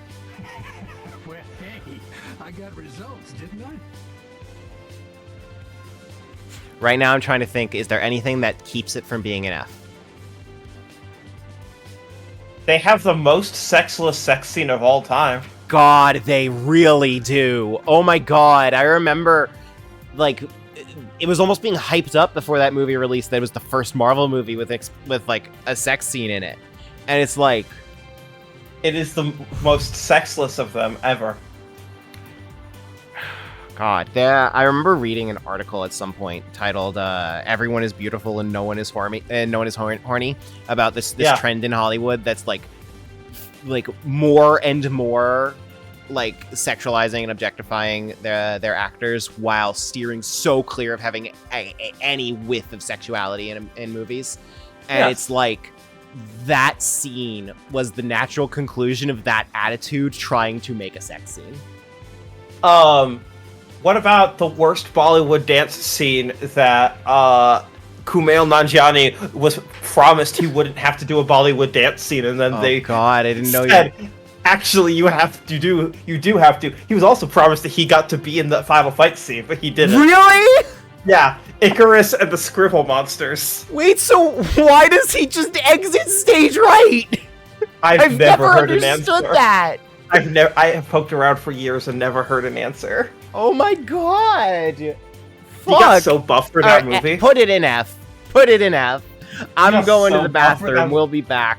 Well, hey, I got results, didn't I? Right now, I'm trying to think: is there anything that keeps it from being an F? They have the most sexless sex scene of all time. God, they really do. Oh my god, I remember, like, it was almost being hyped up before that movie released that it was the first Marvel movie with like a sex scene in it, and it's like, it is the most sexless of them ever. God, I remember reading an article at some point titled "Everyone is Beautiful and No One is Horny," about this trend in Hollywood that's like more and more like sexualizing and objectifying their actors while steering so clear of having any whiff of sexuality in movies, and it's like that scene was the natural conclusion of that attitude trying to make a sex scene. What about the worst Bollywood dance scene that Kumail Nanjiani was promised he wouldn't have to do a Bollywood dance scene, and then God, I didn't know said, actually, you do have to. He was also promised that he got to be in the final fight scene, but he didn't. Really? Yeah, Icarus and the Scribble monsters. Wait, so why does he just exit stage right? I've never heard an understood answer. that. I have poked around for years and never heard an answer. Oh my god! He got so buff for that movie. Put it in F. Put it in F. I'm going to the bathroom. that- We'll be back.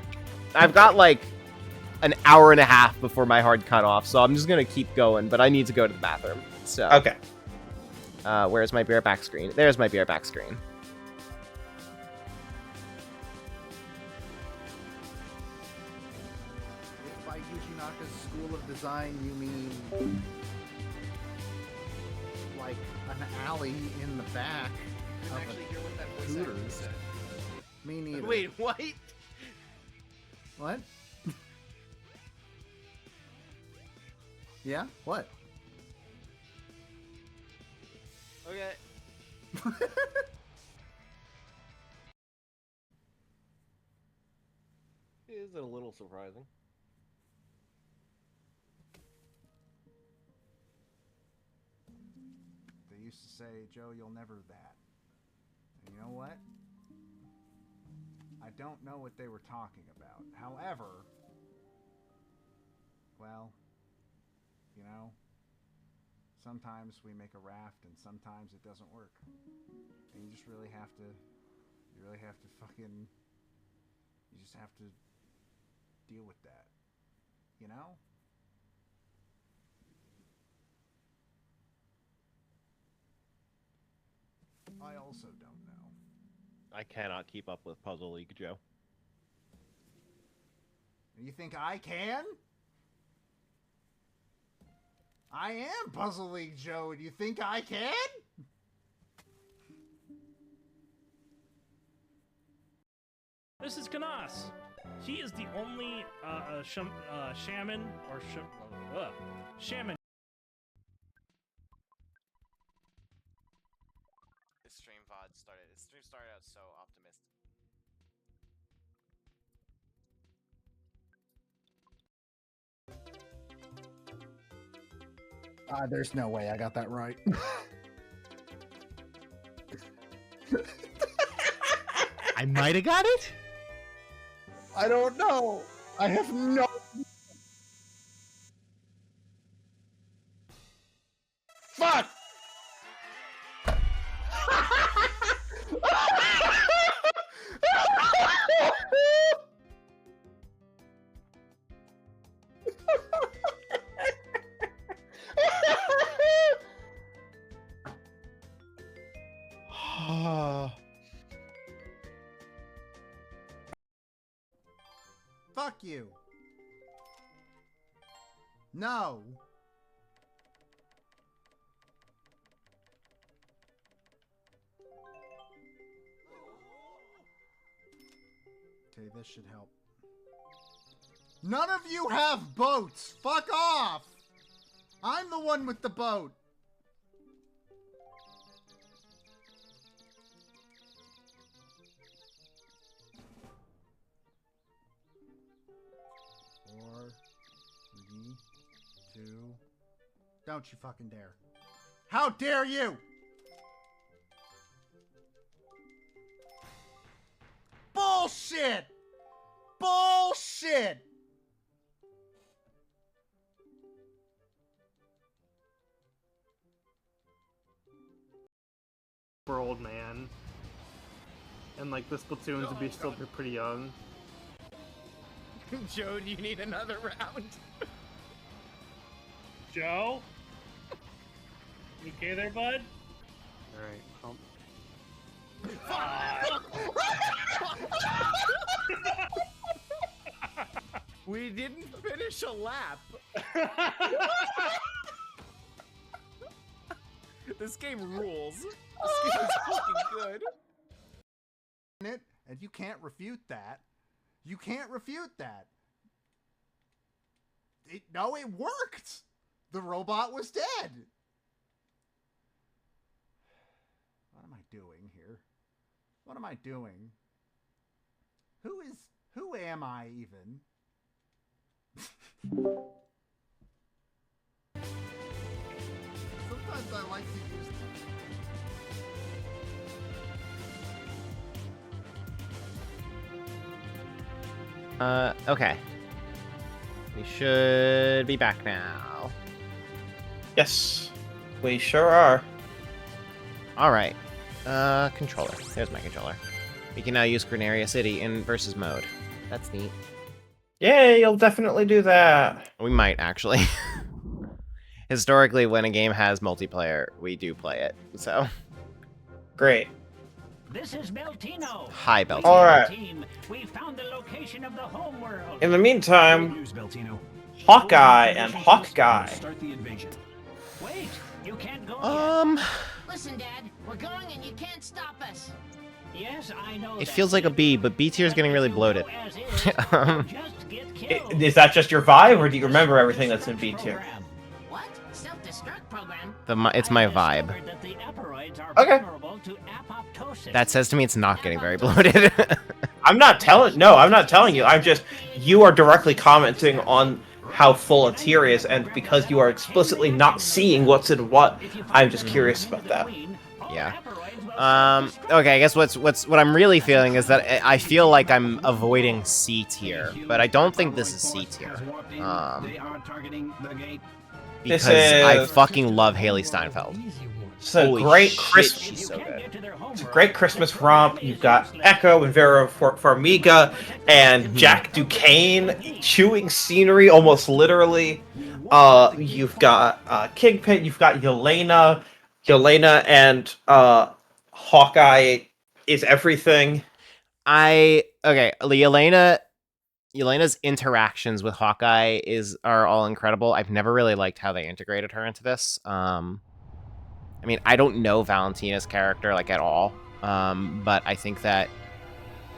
I've got like an hour and a half before my hard cutoff, so I'm just gonna keep going. But I need to go to the bathroom. So okay. Where's my beer back screen? There's my beer back screen. If by Yujinaka's School of Design you mean like an alley in the back of a Hooters. Me neither. Wait, what? What? Yeah? What? Okay. Is it a little surprising? They used to say, Joe, you'll never that. And you know what? I don't know what they were talking about. However, well, you know, sometimes we make a raft and sometimes it doesn't work. And you just really have to, you just have to deal with that. You know? I also don't know. I cannot keep up with Puzzle League, Joe. You think I can? I am Puzzle League Joe, and you think I can? This is Kanas. He is the only shaman or shaman. This stream started out so optimistic. There's no way I got that right. I might have got it? I don't know. I have no... Fuck! Fuck you. No. Okay, this should help. None of you have boats! Fuck off! I'm the one with the boat! Four, 3, 2... Don't you fucking dare. How dare you! Bullshit! Bullshit! For old man. And like the Splatoons would be still pretty young. Joe, do you need another round? Joe? You okay there, bud? Alright, We didn't finish a lap. This game rules. This game is fucking good. And you can't refute that. You can't refute that. No, it worked. The robot was dead. What am I doing here? What am I doing? Who am I even? Sometimes I like to use Okay. We should be back now. Yes, we sure are. Alright. Controller. There's my controller. We can now use Granaria City in versus mode. That's neat. Yeah, you'll definitely do that. We might, actually. Historically, when a game has multiplayer, we do play it, so... Great. This is Beltino. Hi, Beltino. Alright. We found the location of the home world. In the meantime, Hawkeye and Hawkeye. Start the invasion. Wait, you can't go yet. Listen, Dad, we're going and you can't stop us. Yes, I know. It feels like a B, but B tier is getting really bloated. Is that just your vibe, or do you remember everything that's in B tier? What? Self-destruct program? It's my vibe. Okay. That says to me it's not getting very bloated. I'm not telling you. I'm just, you are directly commenting on how full a tier is, and because you are explicitly not seeing what's in what, I'm just curious about that. Yeah. Okay, I guess what I'm really feeling is that I feel like I'm avoiding C tier, but I don't think this is C tier. Because I fucking love Haley Steinfeld. It's a great Christmas. She's so good. It's a great Christmas romp. You've got Echo and Vera Farmiga and Jack Duquesne chewing scenery, almost literally. You've got Kingpin. You've got Yelena. Yelena and Hawkeye is everything. Yelena's interactions with Hawkeye are all incredible. I've never really liked how they integrated her into this. I mean, I don't know Valentina's character like at all, but I think that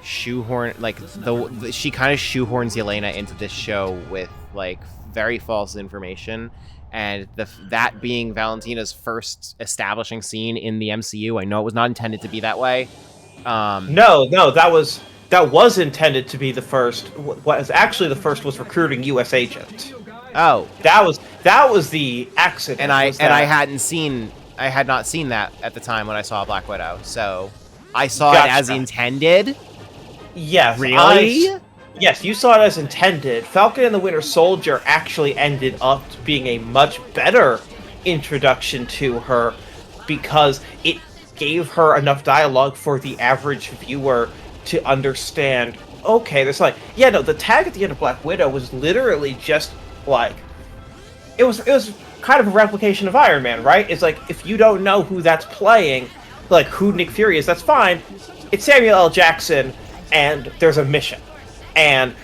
she kind of shoehorns Yelena into this show with like very false information, and that being Valentina's first establishing scene in the MCU. I know it was not intended to be that way. No, that was intended to be the first. What was actually the first was recruiting U.S. Agent. Oh, that was the accident. And I had not seen that at the time when I saw Black Widow, so I saw it as intended. Yes, really? Yes, you saw it as intended. Falcon and the Winter Soldier actually ended up being a much better introduction to her because it gave her enough dialogue for the average viewer to understand. Okay, there's the tag at the end of Black Widow was literally just like it was kind of a replication of Iron Man, right? It's like if you don't know who that's playing, like who Nick Fury is, that's fine. It's Samuel L. Jackson, and there's a mission. And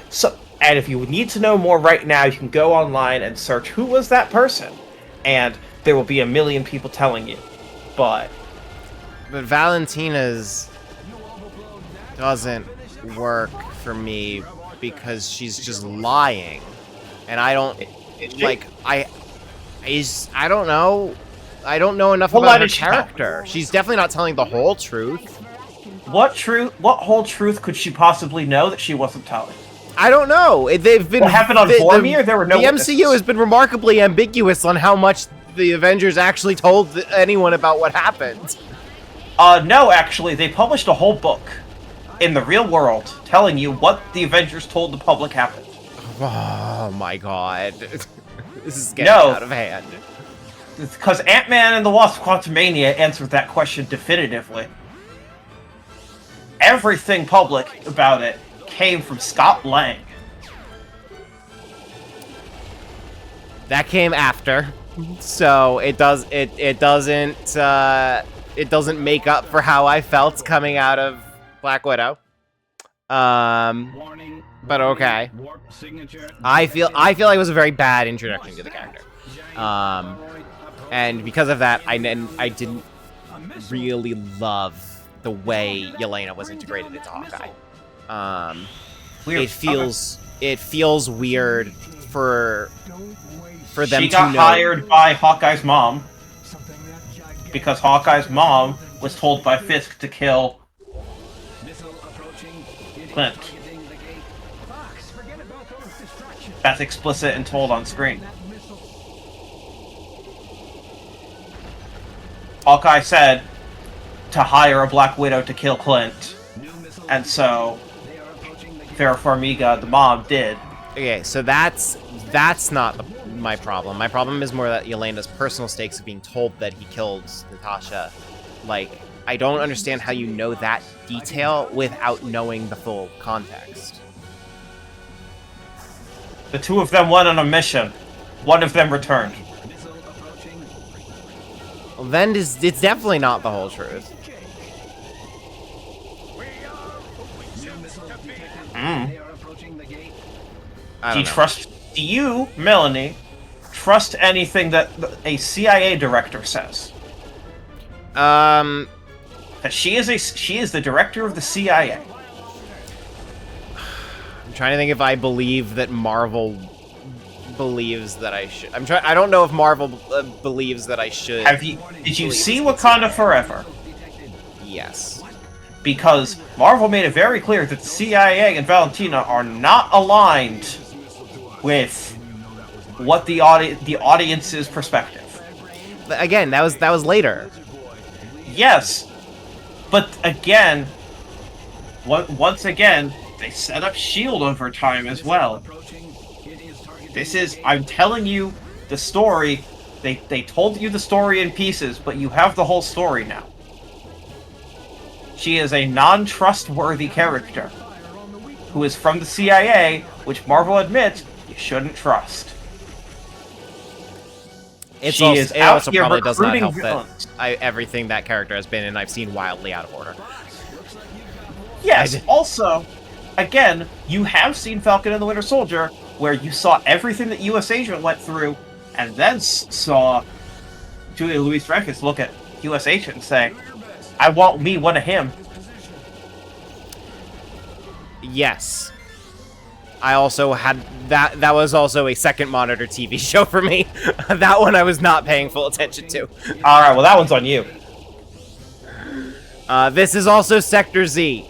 if you need to know more right now, you can go online and search who was that person, and there will be a million people telling you. But Valentina's doesn't work for me because she's just lying, and I don't like. I don't know. I don't know enough about her character. She's definitely not telling the whole truth. What whole truth could she possibly know that she wasn't telling? I don't know. They've been. What happened on Vormir? There were no. The MCU has been remarkably ambiguous on how much the Avengers actually told anyone about what happened. No, actually, they published a whole book in the real world telling you what the Avengers told the public happened. Oh my god. This is getting out of hand. Because Ant-Man and the Wasp: Quantumania answered that question definitively. Everything public about it came from Scott Lang. That came after, so it doesn't make up for how I felt coming out of Black Widow. But okay. I feel like it was a very bad introduction to the character. And because of that, I didn't really love the way Yelena was integrated into Hawkeye. It feels weird for them to know. She got hired by Hawkeye's mom because Hawkeye's mom was told by Fisk to kill Clint. That's explicit and told on screen. Hawkeye said to hire a Black Widow to kill Clint, and so Farrah Farmiga, the mom, did. Okay, so that's not my problem. My problem is more that Yelena's personal stakes of being told that he killed Natasha. Like, I don't understand how you know that detail without knowing the full context. The two of them went on a mission. One of them returned. Well, then it's definitely not the whole truth. Do you, Melanie, trust anything that a CIA director says? That she is the director of the CIA. I'm trying to think if I believe that Marvel believes that I should. I don't know if Marvel believes that I should. Did you see Wakanda Forever? Yes. Because Marvel made it very clear that the CIA and Valentina are not aligned with what the audience's perspective. Again, that was later. Yes, but again, once again, they set up S.H.I.E.L.D. over time as well. I'm telling you the story. They told you the story in pieces, but you have the whole story now. She is a non-trustworthy character who is from the CIA, which Marvel admits you shouldn't trust. It also probably does not help that everything that character has been in I've seen wildly out of order. Yes, also, again, you have seen Falcon and the Winter Soldier, where you saw everything that U.S. Agent went through, and then saw Julia Louis-Dreyfus look at U.S. Agent and say, I want me one of him. Yes. I also had that was also a second monitor TV show for me. That one I was not paying full attention to. Alright, well that one's on you. This is also Sector Z.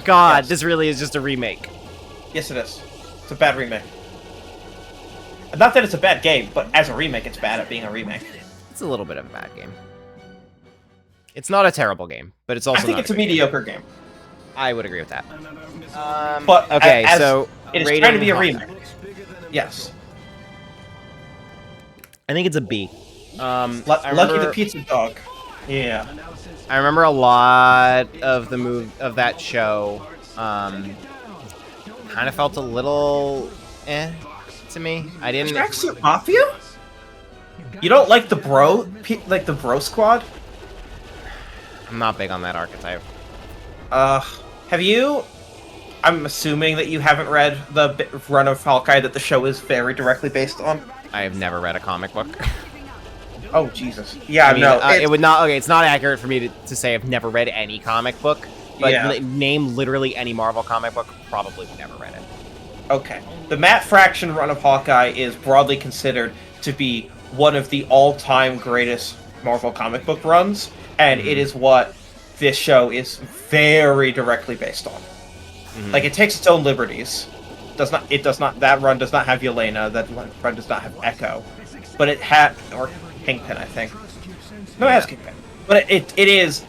God, yes. This really is just a remake. Yes, it is. It's a bad remake. Not that it's a bad game, but as a remake, it's bad at being a remake. It's a little bit of a bad game. It's not a terrible game, but it's also I think it's a mediocre game. I would agree with that. But okay, so it is trying to be a remake. Yes. I think it's a B. Lucky the Pizza Dog. Yeah. I remember a lot of that show. Kind of felt a little to me. I didn't. Tracksuit Mafia? You don't like the bro squad? I'm not big on that archetype. Have you? I'm assuming that you haven't read the run of Hawkeye that the show is very directly based on. I have never read a comic book. Oh Jesus! Yeah, I mean, no, it would not. Okay, it's not accurate for me to say I've never read any comic book. But Yeah. name literally any Marvel comic book. Probably never read it. Okay. The Matt Fraction run of Hawkeye is broadly considered to be one of the all-time greatest Marvel comic book runs, and it is what this show is very directly based on. Like, it takes its own liberties. That run does not have Yelena, that run does not have Echo. But it had, or Kingpin, I think. No, it has Kingpin. But it is,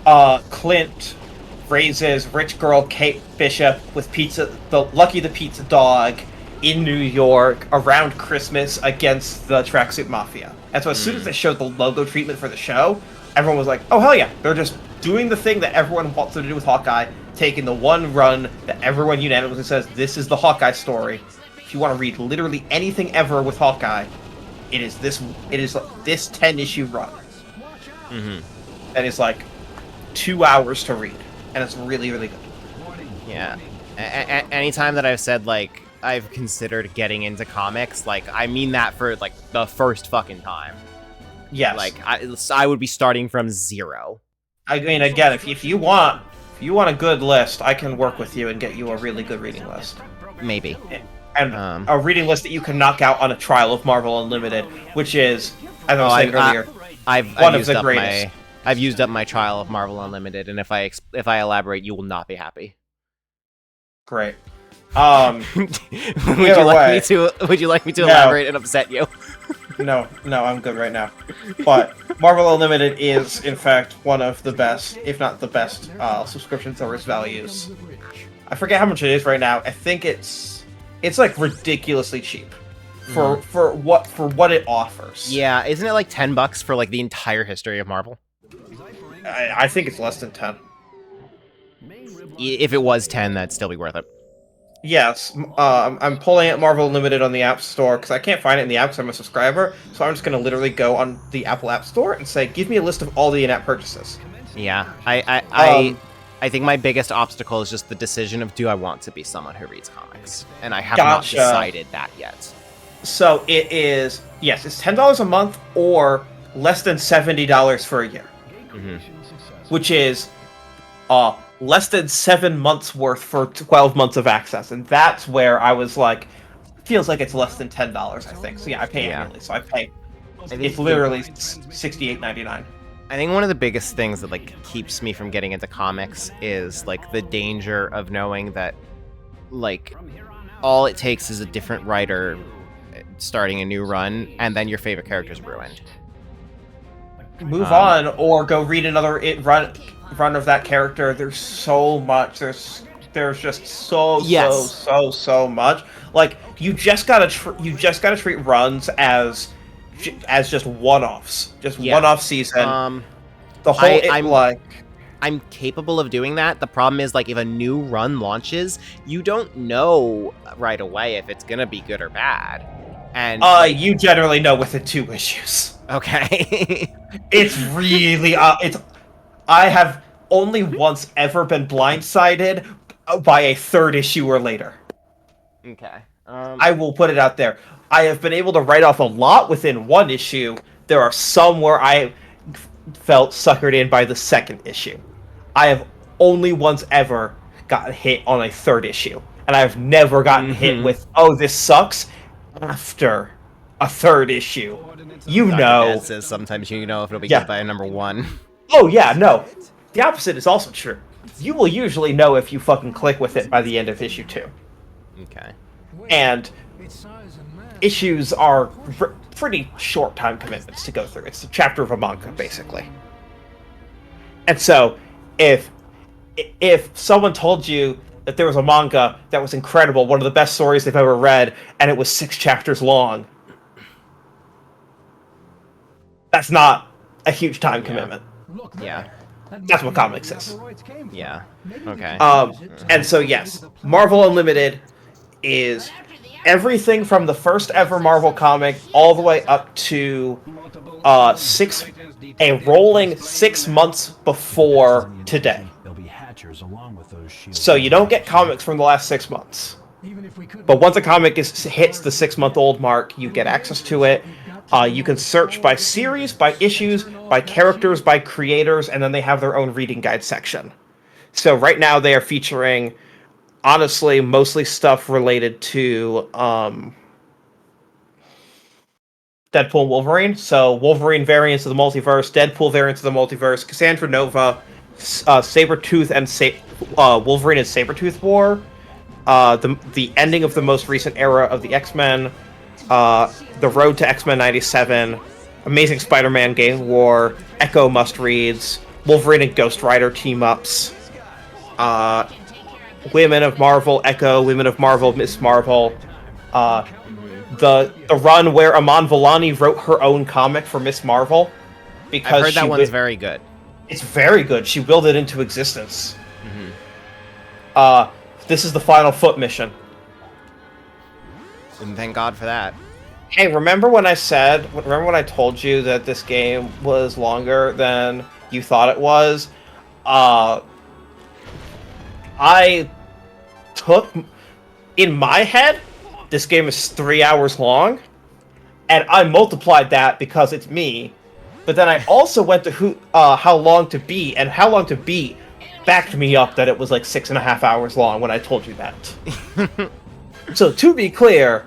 Clint raises rich girl Kate Bishop with Lucky the Pizza Dog in New York around Christmas against the Tracksuit Mafia. And so as soon as they showed the logo treatment for the show, everyone was like, oh hell yeah, they're just doing the thing that everyone wants them to do with Hawkeye, taking the one run that everyone unanimously says, this is the Hawkeye story. If you want to read literally anything ever with Hawkeye, it is this 10-issue run. And it's like 2 hours to read. And it's really, really good. Yeah. Anytime that I've said, like, I've considered getting into comics, like, I mean that for, like, the first fucking time. Yes. Like, I would be starting from zero. I mean, again, if you want a good list, I can work with you and get you a really good reading list. Maybe. And a reading list that you can knock out on a trial of Marvel Unlimited, which is, as I was saying earlier, one of the greatest. I've used up my trial of Marvel Unlimited, and if I elaborate, you will not be happy. Great. Would you like me to elaborate and upset you? No, I'm good right now. But Marvel Unlimited is, in fact, one of the best, if not the best, subscription service values. I forget how much it is right now. I think it's like ridiculously cheap for what it offers. Yeah, isn't it like $10 for like the entire history of Marvel? I think it's less than 10. If it was 10, that'd still be worth it. Yes, I'm pulling at Marvel Unlimited on the App Store because I can't find it in the app because I'm a subscriber. So I'm just going to literally go on the Apple App Store and say, give me a list of all the in-app purchases. Yeah, I think my biggest obstacle is just the decision of, do I want to be someone who reads comics? And I have not decided that yet. So it is, yes, it's $10 a month or less than $70 for a year. Which is less than 7 months worth for 12 months of access. And that's where I was like, feels like it's less than $10, I think. So yeah, I pay annually. So I pay, it's literally $68.99. I think one of the biggest things that like keeps me from getting into comics is like the danger of knowing that like all it takes is a different writer starting a new run and then your favorite character's ruined. Move on or go read another run of that character. There's so much. There's just so much. Like you just gotta treat runs as just one-offs, one-off season. The whole I'm capable of doing that. The problem is like if a new run launches, you don't know right away if it's gonna be good or bad. And you generally know within 2 issues. Okay. It's really I have only once ever been blindsided by a 3rd issue or later. Okay. I will put it out there. I have been able to write off a lot within 1 issue. There are some where I felt suckered in by the 2nd issue. I have only once ever gotten hit on a 3rd issue. And I've never gotten hit with, oh, this sucks, after a 3rd issue. You know. Dad says sometimes you know if it'll be good by a number 1. Oh, yeah, no. The opposite is also true. You will usually know if you fucking click with it by the end of issue 2. Okay. And issues are pretty short time commitments to go through. It's a chapter of a manga, basically. And so, if someone told you that there was a manga that was incredible, one of the best stories they've ever read, and it was 6 chapters long, that's not a huge time commitment. Yeah. That's what comics is. Yeah. Okay. And so yes, Marvel Unlimited is everything from the first ever Marvel comic all the way up to a rolling 6 months before today. So you don't get comics from the last 6 months. But once a comic hits the 6-month-old mark, you get access to it. You can search by series, by issues, by characters, by creators, and then they have their own reading guide section. So right now they are featuring, honestly, mostly stuff related to Deadpool and Wolverine. So Wolverine variants of the multiverse, Deadpool variants of the multiverse, Cassandra Nova, Sabretooth and Wolverine and Sabretooth War, the ending of the most recent era of the X-Men, the Road to X-Men 97, Amazing Spider-Man Game War, Echo must-reads, Wolverine and Ghost Rider team-ups, Women of Marvel Echo, Women of Marvel Miss Marvel, the run where Aman Vellani wrote her own comic for Miss Marvel, because I've heard that one's very good. It's very good. She willed it into existence. This is the Final Foot mission. And thank God for that. Hey, remember when I told you that this game was longer than you thought it was? I took, in my head, this game is 3 hours long, and I multiplied that because it's me. But then I also went to How Long to Beat, and How Long to Beat backed me up that it was like 6.5 hours long when I told you that. So to be clear,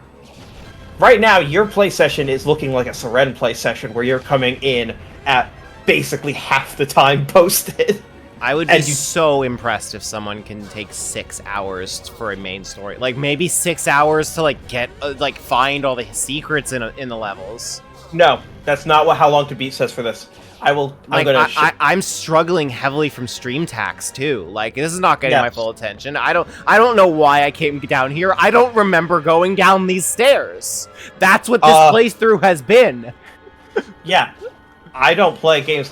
right now your play session is looking like a Seren play session where you're coming in at basically half the time posted. I would be so impressed if someone can take 6 hours for a main story. Like, maybe 6 hours to, like, get, find all the secrets in the levels. No, that's not what How Long to Beat says for this. I'm struggling heavily from stream tax, too. Like, this is not getting my full attention. I don't know why I came down here. I don't remember going down these stairs. That's what this playthrough has been. Yeah. I don't play games.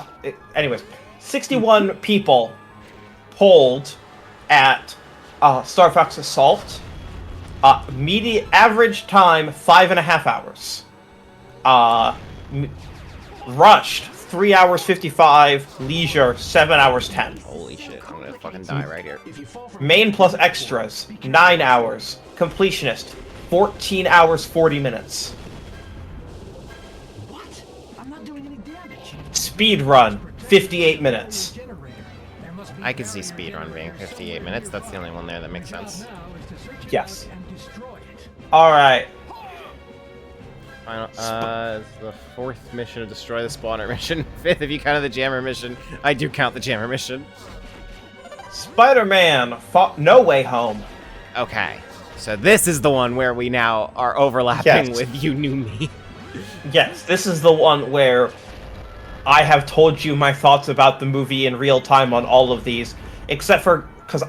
Anyways, 61 people polled at Star Fox Assault. Average time 5.5 hours. Rushed 3 hours 55. Leisure 7 hours 10. Holy shit! I'm gonna fucking die right here. Main plus extras 9 hours. Completionist 14 hours 40 minutes. Speed run 58 minutes. I could see speedrun being 58 minutes. That's the only one there that makes sense. Yes. Alright. Final, the 4th mission to destroy the spawner mission. 5th if you count the jammer mission. I do count the jammer mission. Spider-Man No Way Home. Okay. So this is the one where we now are overlapping with You Knew Me. Yes, this is the one where I have told you my thoughts about the movie in real time on all of these, except for because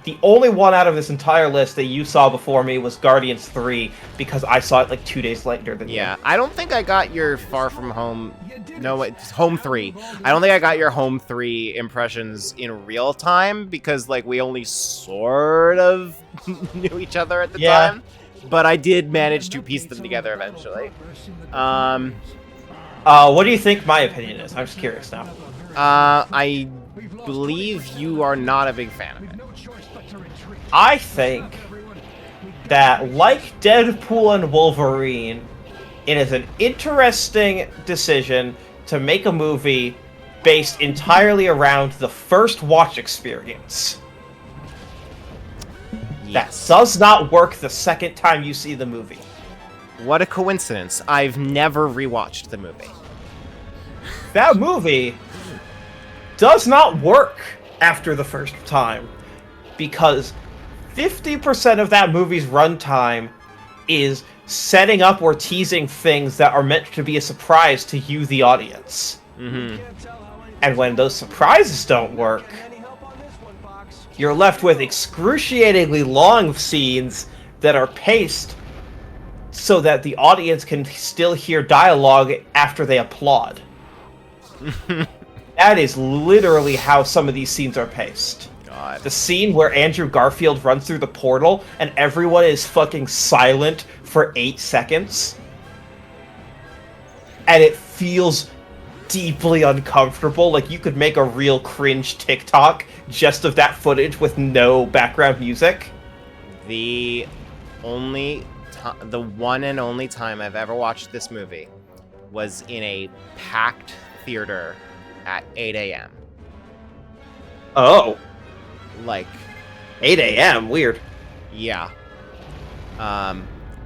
the only one out of this entire list that you saw before me was Guardians 3, because I saw it like 2 days later than you. Yeah, I don't think I got your Far From Home. No, it's Home 3. I don't think I got your Home 3 impressions in real time because like we only sort of knew each other at the time. But I did manage to piece them together eventually. What do you think my opinion is? I'm just curious now. I believe you are not a big fan of it. I think that, like Deadpool and Wolverine, it is an interesting decision to make a movie based entirely around the first watch experience. Yes. That does not work the second time you see the movie. What a coincidence. I've never rewatched the movie. That movie does not work after the first time, because 50% of that movie's runtime is setting up or teasing things that are meant to be a surprise to you, the audience. And when those surprises don't work, you're left with excruciatingly long scenes that are paced so that the audience can still hear dialogue after they applaud. That is literally how some of these scenes are paced. God. The scene where Andrew Garfield runs through the portal and everyone is fucking silent for 8 seconds. And it feels deeply uncomfortable. Like, you could make a real cringe TikTok just of that footage with no background music. The one and only time I've ever watched this movie was in a packed theater at 8 a.m. Oh. Like 8 a.m. Weird. Yeah.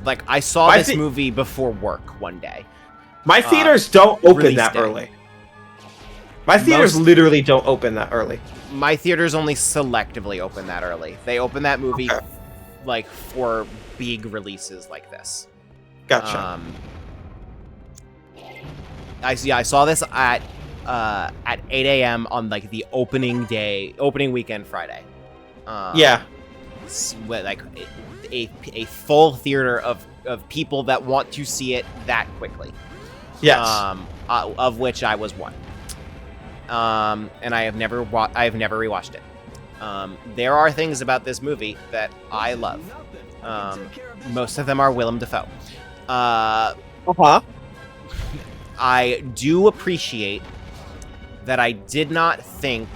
Like I saw this movie before work one day. My theaters don't open release that day. early. My theaters literally don't open that early. My theaters only selectively open that early. They open that movie like for big releases like this. Gotcha. I saw this at 8 a.m. on like the opening weekend Friday. Yeah. Like a full theater of people that want to see it that quickly. Yes. Of which I was one. And I have never rewatched it. There are things about this movie that I love. Most of them are Willem Dafoe. I do appreciate that I did not think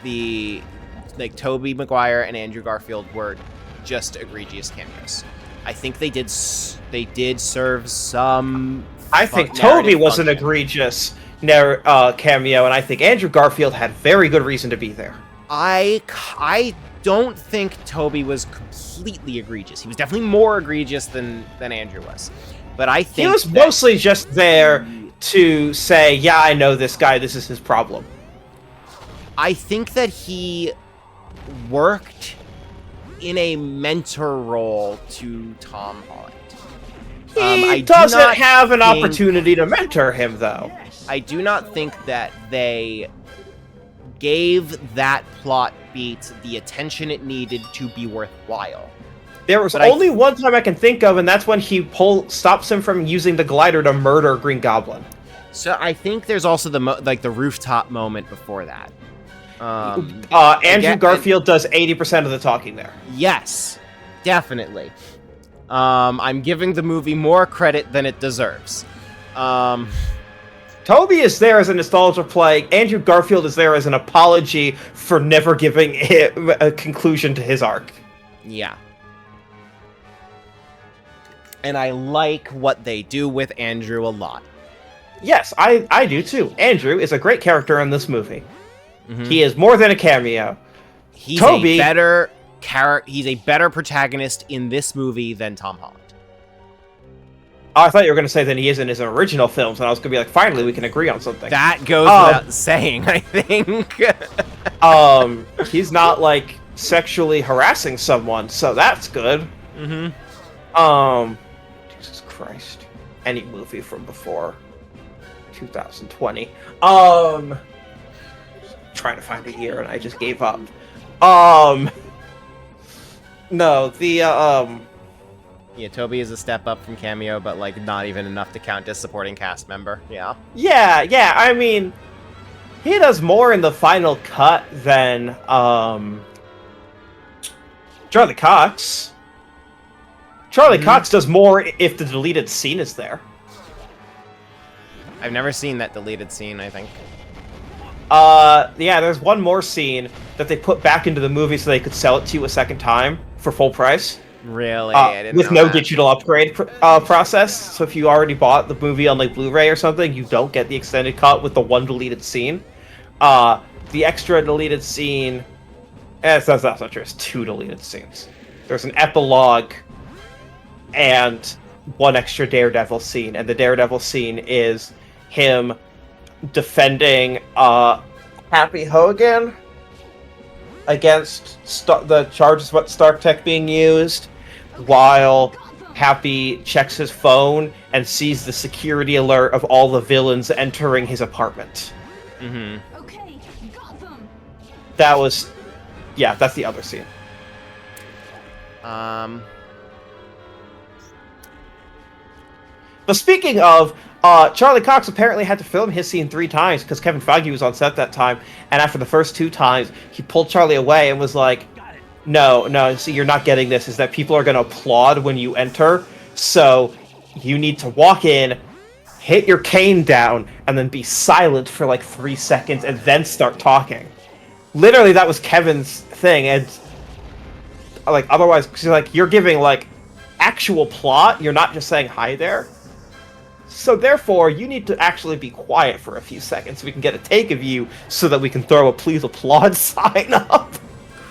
Tobey Maguire and Andrew Garfield were just egregious cameos. I think they did serve some. I think Tobey was an egregious cameo, and I think Andrew Garfield had very good reason to be there. I don't think Tobey was completely egregious. He was definitely more egregious than Andrew was. But I think he was mostly just there to say, yeah, I know this guy, this is his problem. I think that he worked in a mentor role to Tom Holland. He doesn't have an opportunity to mentor him, though. I do not think that they gave that plot beat the attention it needed to be worthwhile. There was only one time I can think of, and that's when he stops him from using the glider to murder Green Goblin. So I think there's also the rooftop moment before that. Andrew Garfield does 80% of the talking there. Yes, definitely. I'm giving the movie more credit than it deserves. Tobey is there as a nostalgia play. Andrew Garfield is there as an apology for never giving him a conclusion to his arc. Yeah. And I like what they do with Andrew a lot. Yes, I do too. Andrew is a great character in this movie. Mm-hmm. He is more than a cameo. He's a better protagonist in this movie than Tom Holland. Oh, I thought you were going to say that he is in his original films, and I was going to be like, finally, we can agree on something. That goes without saying, I think. He's not, like, sexually harassing someone, so that's good. Mm-hmm. Jesus Christ. Any movie from before 2020. Trying to find a year, and I just gave up. No, Yeah, Tobey is a step up from cameo, but, like, not even enough to count as supporting cast member. Yeah. Yeah, I mean, he does more in the final cut than, Charlie Cox. Charlie Cox does more if the deleted scene is there. I've never seen that deleted scene, I think. Yeah, there's one more scene that they put back into the movie so they could sell it to you a second time for full price. Really? I didn't with know no that. digital upgrade process. So if you already bought the movie on like Blu-ray or something, you don't get the extended cut with the one deleted scene. The extra deleted scene... that's not true. There's two deleted scenes. There's an epilogue and one extra Daredevil scene. And the Daredevil scene is him defending Happy Hogan against the charges about Stark Tech being used, while Happy checks his phone and sees the security alert of all the villains entering his apartment. Mm-hmm. Okay, got them. That was... yeah, that's the other scene. But speaking of, Charlie Cox apparently had to film his scene 3 times because Kevin Feige was on set that time, and after the first 2 times, he pulled Charlie away and was like, no, see, you're not getting this, is that people are going to applaud when you enter, so you need to walk in, hit your cane down, and then be silent for like 3 seconds, and then start talking. Literally, that was Kevin's thing, and like, otherwise, cause, like, you're giving, like, actual plot, you're not just saying hi there. So therefore, you need to actually be quiet for a few seconds so we can get a take of you so that we can throw a please applaud sign up.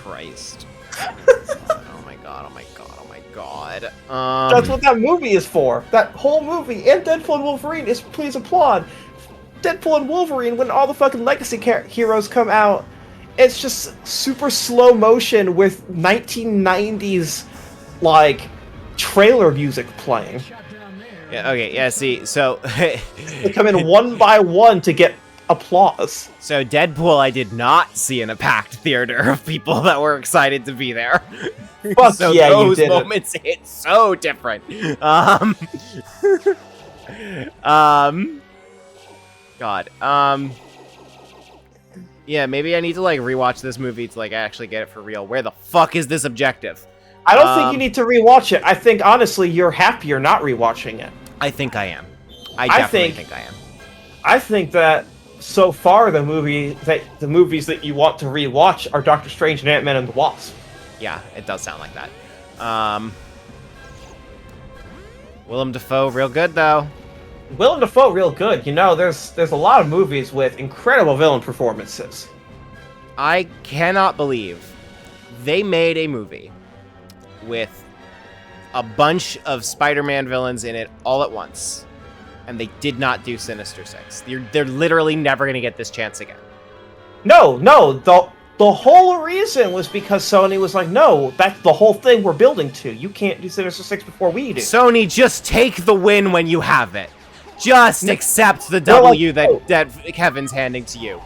Christ. Oh my god. That's what that movie is for. That whole movie and Deadpool and Wolverine is please applaud. Deadpool and Wolverine, when all the fucking legacy heroes come out, it's just super slow motion with 1990s, like, trailer music playing. Yeah, okay, yeah, see, so... They come in one by one to get applause. So Deadpool, I did not see in a packed theater of people that were excited to be there. Fuck so yeah, those you did moments hit so different. God. Yeah, maybe I need to, like, rewatch this movie to, like, actually get it for real. Where the fuck is this objective? I don't think you need to rewatch it. I think, honestly, you're happier not rewatching it. I think I am. I definitely think I am. I think that so far the movies that you want to rewatch are Doctor Strange and Ant-Man and the Wasp. Yeah, it does sound like that. Willem Dafoe, real good though. Willem Dafoe, real good. You know, there's a lot of movies with incredible villain performances. I cannot believe they made a movie with a bunch of Spider-Man villains in it all at once, and they did not do Sinister Six. They're literally never gonna get this chance again. No, the whole reason was because Sony was like, no, that's the whole thing we're building to. You can't do Sinister Six before we do. Sony, just take the win when you have it. Just accept the W that Kevin's handing to you.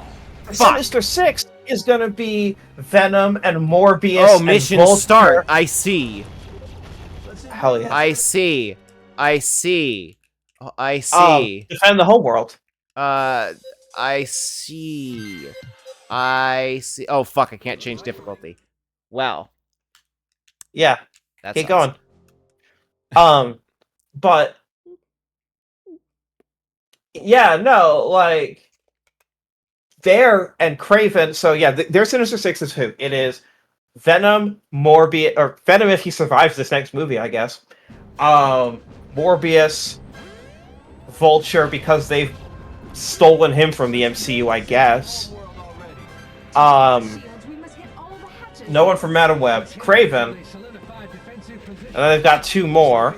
Sinister Six is gonna be Venom and Morbius. Oh, mission and start. I see. Hell yeah. I see. Defend the homeworld. I see. Oh, fuck, I can't change difficulty. Well. Yeah. That's Keep going. But... yeah, no, like... There and Kraven, so yeah, their Sinister Six is who? It is Venom, Morbius, or Venom if he survives this next movie, I guess. Morbius, Vulture, because they've stolen him from the MCU, I guess. No one from Madam Web. Kraven. And then they've got 2 more.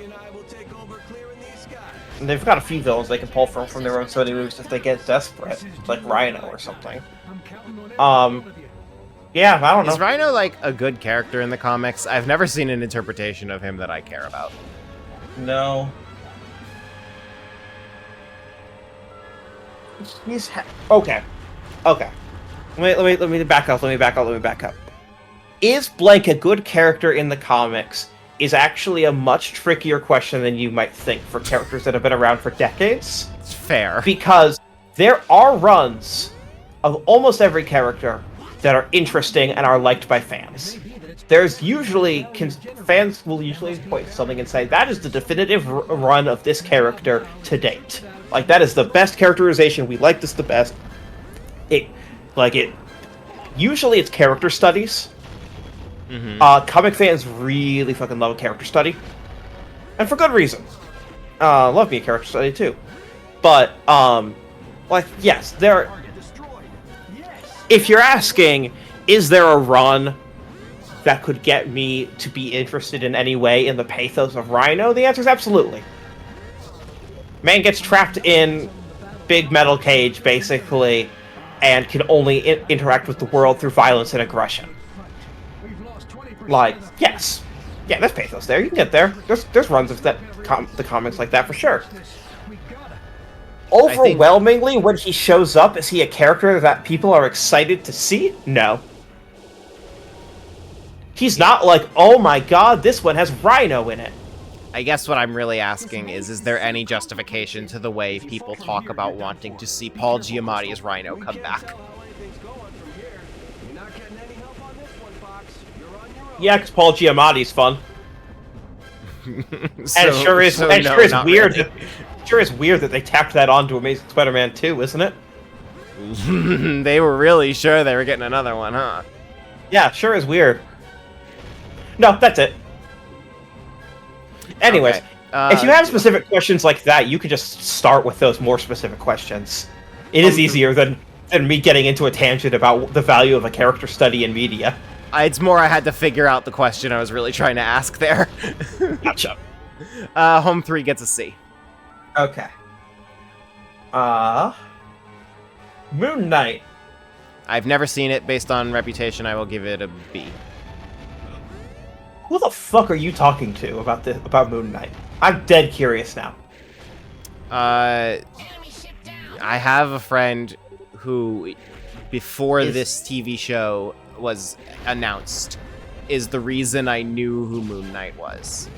And they've got a few villains they can pull from their own Sony movies if they get desperate. Like Rhino or something. Yeah, I don't know. Is Rhino, like, a good character in the comics? I've never seen an interpretation of him that I care about. No. He's okay. Let me back up. Is Blank a good character in the comics? Is actually a much trickier question than you might think for characters that have been around for decades. It's fair. Because there are runs of almost every character that are interesting and are liked by fans. There's usually... fans will usually point to something and say, that is the definitive run of this character to date. Like, that is the best characterization, we like this the best. Usually it's character studies. Mm-hmm. Comic fans really fucking love a character study. And for good reason. Love me a character study too. But, yes, there... If you're asking, is there a run that could get me to be interested in any way in the pathos of Rhino? The answer is absolutely. Man gets trapped in big metal cage, basically, and can only interact with the world through violence and aggression. Like, yes. Yeah, there's pathos there. You can get there. There's runs of the comics like that for sure. Overwhelmingly, when he shows up, is he a character that people are excited to see? No. He's not like, oh my god, this one has Rhino in it. I guess what I'm really asking is there any justification to the way people talk about wanting to see Paul Giamatti as Rhino come back? Yeah, because Paul Giamatti's fun. And So- sure is, so and no, sure is not weird. really. Sure is weird that they tapped that onto Amazing Spider-Man 2, isn't it? They were really sure they were getting another one, huh? Yeah, sure is weird. No, that's it. Anyways, Okay. if you have specific questions like that, you could just start with those more specific questions. It is easier than me getting into a tangent about the value of a character study in media. It's more I had to figure out the question I was really trying to ask there. Gotcha. Home 3 gets a C. Okay. Moon Knight. I've never seen it. Based on reputation, I will give it a B. Who the fuck are you talking to about Moon Knight? I'm dead curious now. I have a friend who, before this TV show was announced, is the reason I knew who Moon Knight was.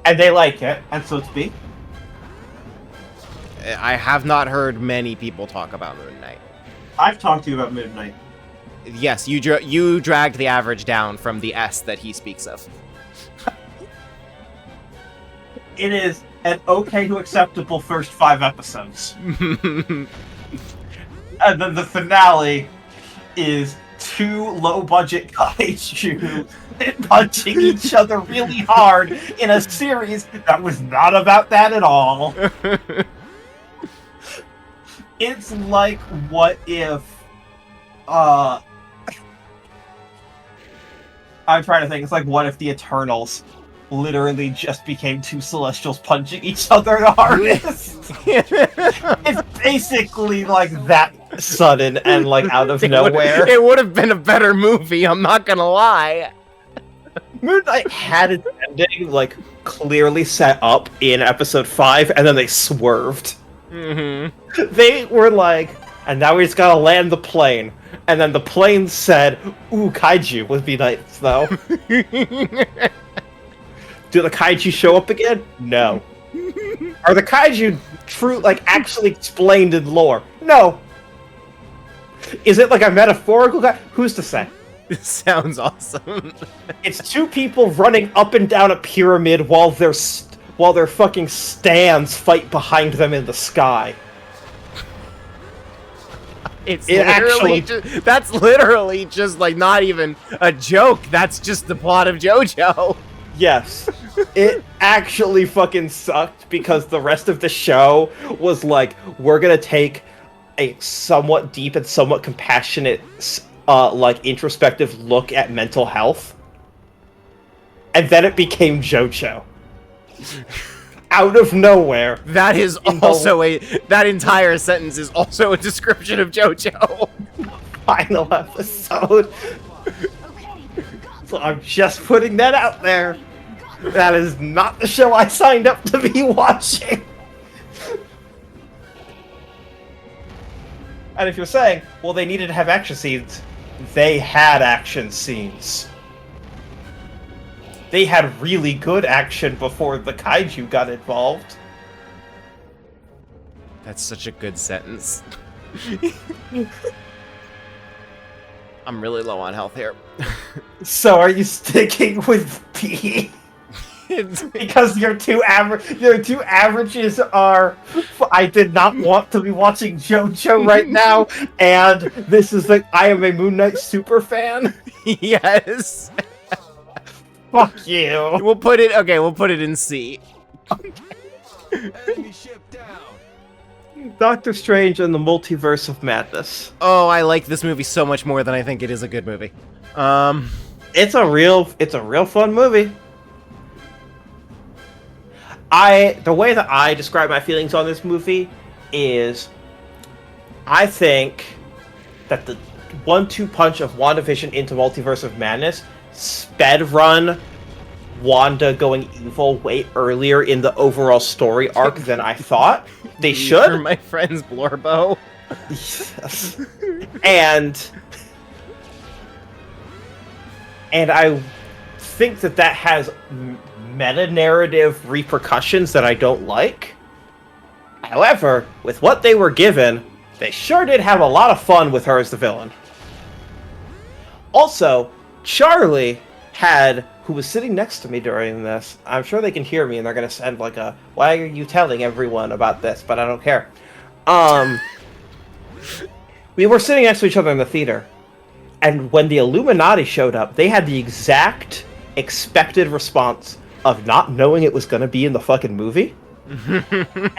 And they like it, and so it's B? I have not heard many people talk about Moon Knight. I've talked to you about Moon Knight. Yes, you dragged the average down from the S that he speaks of. It is an okay to acceptable first 5 episodes. And then the finale is 2 low-budget kaiju punching each other really hard in a series that was not about that at all. It's like, what if... I'm trying to think, it's like, what if the Eternals literally just became 2 Celestials punching each other the hardest? It's basically like that sudden and like out of nowhere. It would have been a better movie, I'm not gonna lie. Moon Knight had its ending like clearly set up in episode 5, and then they swerved. Mm-hmm. They were like, and now we just gotta land the plane. And then the plane said, ooh, kaiju would be nice, though. Do the kaiju show up again? No. Are the kaiju true, like, actually explained in lore? No. Is it like a metaphorical guy? Who's to say? This sounds awesome. It's 2 people running up and down a pyramid while their fucking stands fight behind them in the sky. That's literally just like not even a joke. That's just the plot of JoJo. Yes. It actually fucking sucked because the rest of the show was like, we're gonna take a somewhat deep and somewhat compassionate, like introspective look at mental health. And then it became JoJo. Out of nowhere. That is also that entire sentence is also a description of JoJo. Final episode. So I'm just putting that out there. That is not the show I signed up to be watching. And if you're saying, well, they needed to have action scenes, they had action scenes. They had really good action before the kaiju got involved. That's such a good sentence. I'm really low on health here. So are you sticking with B? Because your two averages are, I did not want to be watching JoJo right now, and this is like, I am a Moon Knight super fan. Yes. Fuck you. We'll put it in C. Enemy ship down. Doctor Strange and the Multiverse of Madness. Oh, I like this movie so much more than I think it is a good movie. It's a real fun movie. The way that I describe my feelings on this movie is, I think that the 1-2 punch of WandaVision into Multiverse of Madness sped run Wanda going evil way earlier in the overall story arc than I thought they should. For my friend's Blorbo. Yes. And I think that has meta-narrative repercussions that I don't like. However, with what they were given, they sure did have a lot of fun with her as the villain. Also, Charlie had, who was sitting next to me during this, I'm sure they can hear me and they're going to send like a, why are you telling everyone about this? But I don't care. We were sitting next to each other in the theater, and when the Illuminati showed up, they had the exact expected response of not knowing it was going to be in the fucking movie,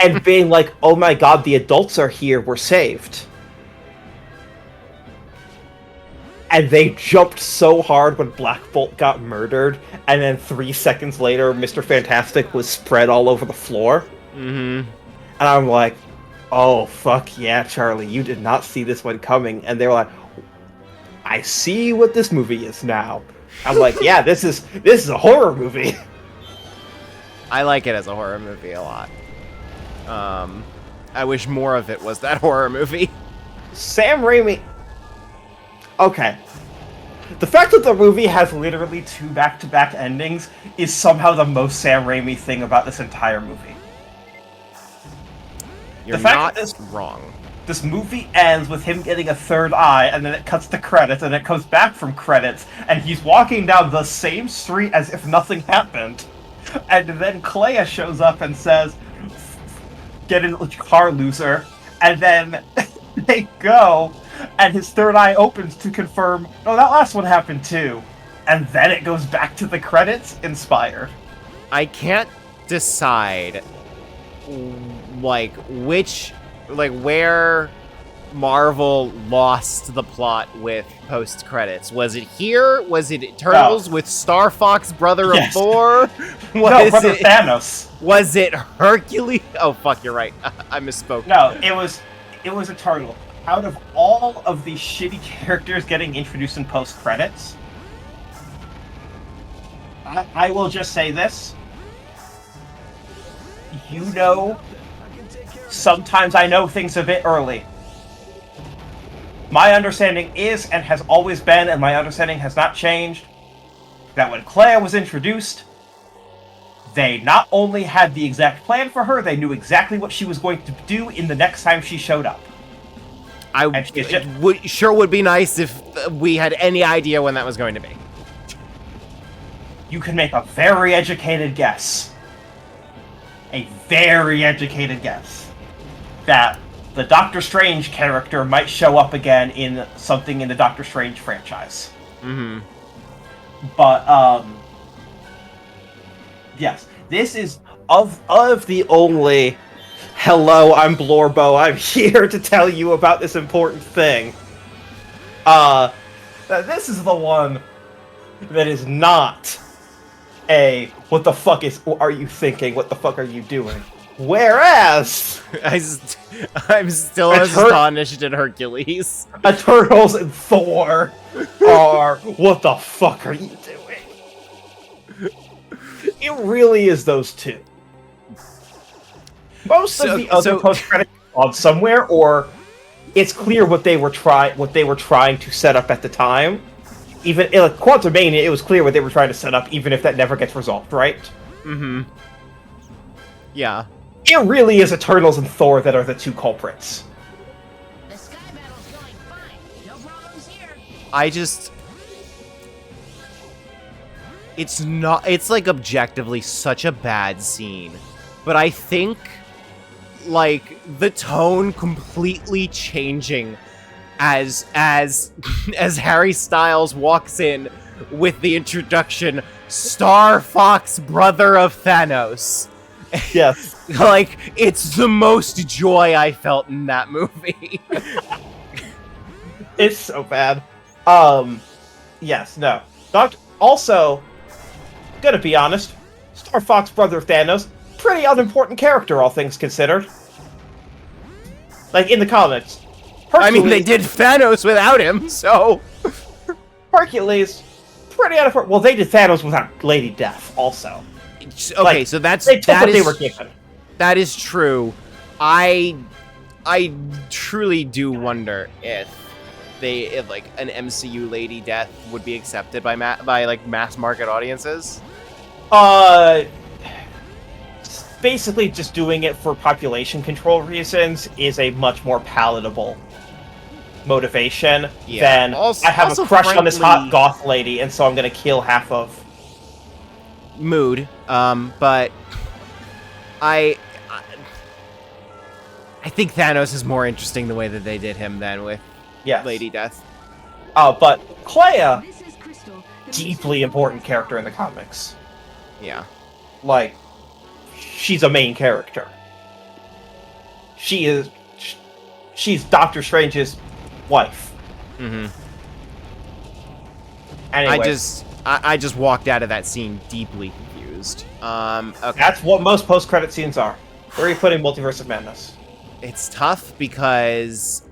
and being like, oh my god, the adults are here, we're saved. And they jumped so hard when Black Bolt got murdered, and then 3 seconds later, Mr. Fantastic was spread all over the floor. And I'm like, oh, fuck yeah, Charlie, you did not see this one coming. And they were like, I see what this movie is now. I'm like, yeah, this is a horror movie. I like it as a horror movie a lot. I wish more of it was that horror movie. Sam Raimi... Okay. The fact that the movie has literally 2 back-to-back endings is somehow the most Sam Raimi thing about this entire movie. You're not wrong. This movie ends with him getting a third eye, and then it cuts to credits, and it comes back from credits, and he's walking down the same street as if nothing happened. And then Clea shows up and says, get in the car, loser. And then they go, and his third eye opens to confirm, no, that last one happened too. And then it goes back to the credits, inspired. I can't decide, like, where Marvel lost the plot with post-credits. Was it here? Was it Eternals with Star Fox, brother of Thor? No, brother Thanos. Was it Hercules? Oh, fuck, you're right. I misspoke. No, it was Eternal. Out of all of the shitty characters getting introduced in post-credits, I will just say this. You know, sometimes I know things a bit early. My understanding is, and has always been, and my understanding has not changed, that when Clea was introduced, they not only had the exact plan for her, they knew exactly what she was going to do in the next time she showed up. Sure would be nice if we had any idea when that was going to be. You can make a very educated guess. A very educated guess. That the Doctor Strange character might show up again in something in the Doctor Strange franchise. But, yes. This is, of the only... Hello, I'm Blorbo. I'm here to tell you about this important thing. This is the one that is not a what the fuck are you thinking? What the fuck are you doing? Whereas I'm still astonished at Hercules. Eternals and Thor are what the fuck are you doing? It really is those two. Most of the other post-credits on somewhere, or it's clear what they were trying to set up at the time. Even in Quantumania, it was clear what they were trying to set up, even if that never gets resolved, right? Yeah. It really is Eternals and Thor that are the two culprits. The sky battle's going fine. No problems here. It's like objectively such a bad scene. But I think, like, the tone completely changing as Harry Styles walks in with the introduction, Star Fox, brother of Thanos. Yes. Like, it's the most joy I felt in that movie. It's so bad. Yes, no. Also, gonna be honest, Star Fox, brother of Thanos, pretty unimportant character, all things considered. Like, in the comics. I mean, they did Thanos without him, so... Hercules, pretty unimportant. Well, they did Thanos without Lady Death, also. Okay, like, so that's... They took what they were given. That is true. I truly do wonder if like, an MCU Lady Death would be accepted by like, mass market audiences. Basically just doing it for population control reasons is a much more palatable motivation than I have a crush on this hot goth lady, and so I'm gonna kill half of mood. But I think Thanos is more interesting the way that they did him than with Lady Death. Oh, but Clea, deeply important character in the comics. Yeah. Like, she's a main character. She's Doctor Strange's wife. Mm-hmm. Anyway. I just walked out of that scene deeply confused. Okay. That's what most post-credit scenes are. Where are you putting Multiverse of Madness? It's tough because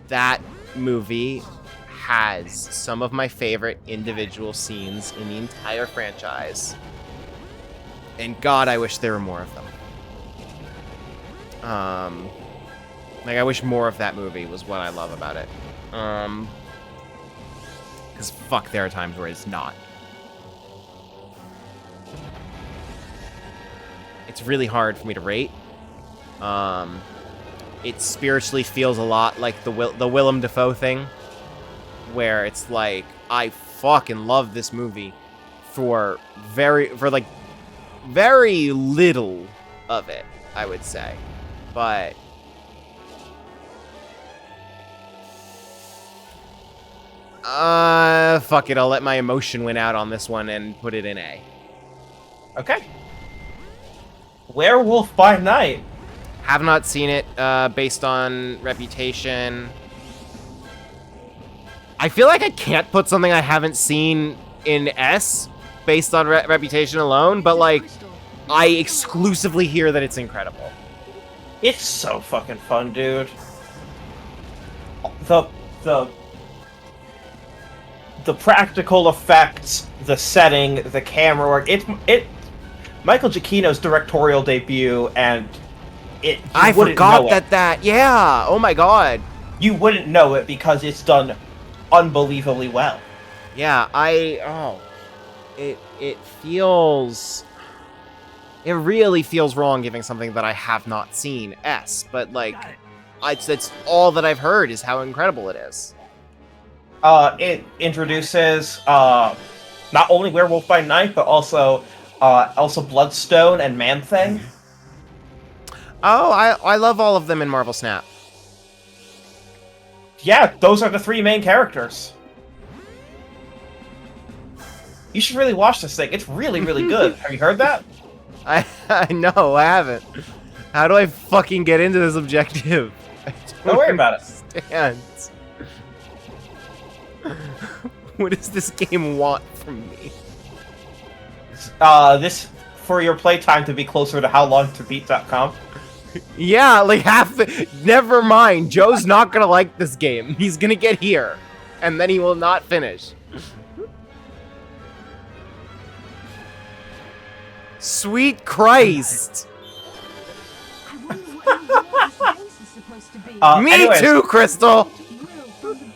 that movie has some of my favorite individual scenes in the entire franchise. And God, I wish there were more of them. Like, I wish more of that movie was what I love about it. Because fuck, there are times where it's not. It's really hard for me to rate. It spiritually feels a lot like the Willem Dafoe thing, where it's like, I fucking love this movie for like very little of it, I would say. But fuck it, I'll let my emotion win out on this one and put it in A. Okay. Werewolf by Night. Have not seen it, based on reputation. I feel like I can't put something I haven't seen in S based on reputation alone, but like, I exclusively hear that it's incredible. It's so fucking fun, dude. The practical effects, the setting, the camera work. It Michael Giacchino's directorial debut, and I forgot that. Yeah. Oh my god. You wouldn't know it because it's done unbelievably well. Yeah. It feels. It really feels wrong giving something that I have not seen S, but like, it's all that I've heard is how incredible it is. It introduces not only Werewolf by Night, but also Elsa Bloodstone and Man-Thing. Oh, I love all of them in Marvel Snap. Yeah, those are the three main characters. You should really watch this thing. It's really, really good. Have you heard that? I know, I haven't. How do I fucking get into this objective? Don't worry about it. What does this game want from me? This for your playtime to be closer to howlongtobeat.com. Yeah, like never mind. Joe's not gonna like this game. He's gonna get here, and then he will not finish. Sweet Christ! Me too, Crystal!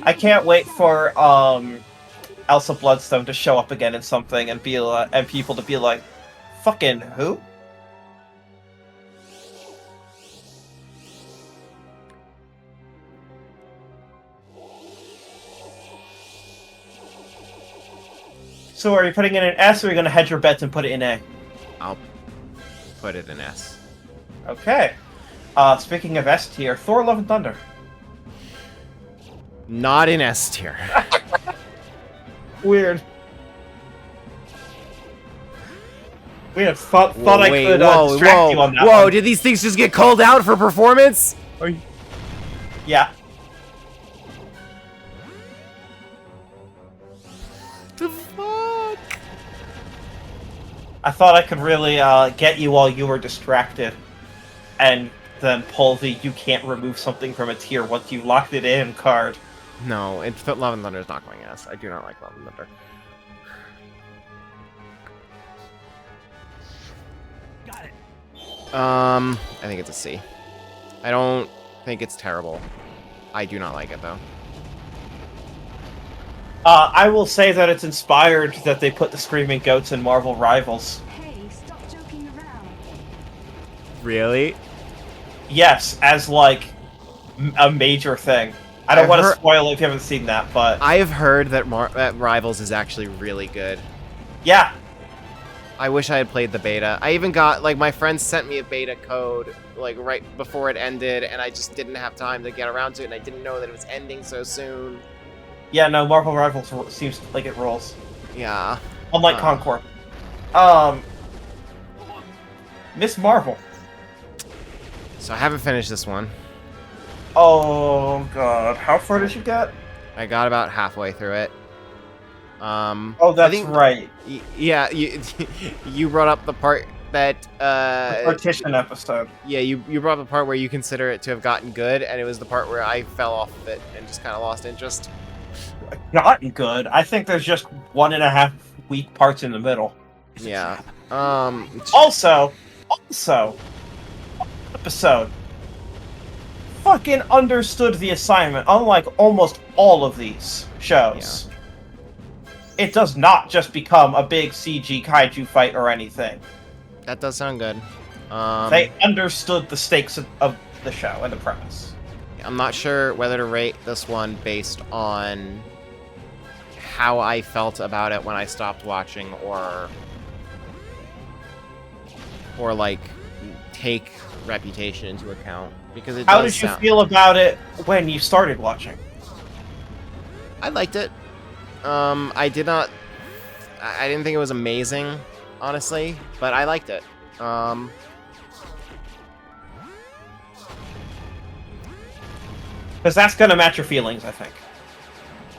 I can't wait for Elsa Bloodstone to show up again in something and be and people to be like, fucking who? So are you putting it in S, or are you gonna hedge your bets and put it in A? I'll put it in S. Okay. Speaking of S tier, Thor: Love and Thunder. Not in S tier. Weird. Weird. Thought I could distract you on that one. Did these things just get called out for performance? Yeah. The fuck? I thought I could really get you while you were distracted, and then pull the "you can't remove something from a tier once you locked it in" card. No, Love and Thunder is not going S. I do not like Love and Thunder. Got it. I think it's a C. I don't think it's terrible. I do not like it though. I will say that it's inspired that they put the Screaming Goats in Marvel Rivals. Hey, Really? Yes, as like a major thing. I don't I've want to heard- spoil it if you haven't seen that, but I have heard that that Rivals is actually really good. yeah. I wish I had played the beta. I even got, like, my friends sent me a beta code, like, right before it ended, and I just didn't have time to get around to it, and I didn't know that it was ending so soon. Yeah, no, Marvel Rivals seems like it rolls. Yeah. Unlike Concord. Miss Marvel. So I haven't finished this one. Oh, God. How far did you get? I got about halfway through it. Oh, that's right. Yeah, you you brought up the part that The partition episode. Yeah, you brought up the part where you consider it to have gotten good, and it was the part where I fell off of it and just kind of lost interest. Gotten good. I think there's just 1.5 weak parts in the middle. Yeah. Also, episode fucking understood the assignment, unlike almost all of these shows. It does not just become a big CG kaiju fight or anything. That does sound good. They understood the stakes of the show and the premise. I'm not sure whether to rate this one based on how I felt about it when I stopped watching, or like take reputation into account, because it How does did you sound... feel about it when you started watching? I liked it. I didn't think it was amazing, honestly, but I liked it. Because that's gonna match your feelings, I think.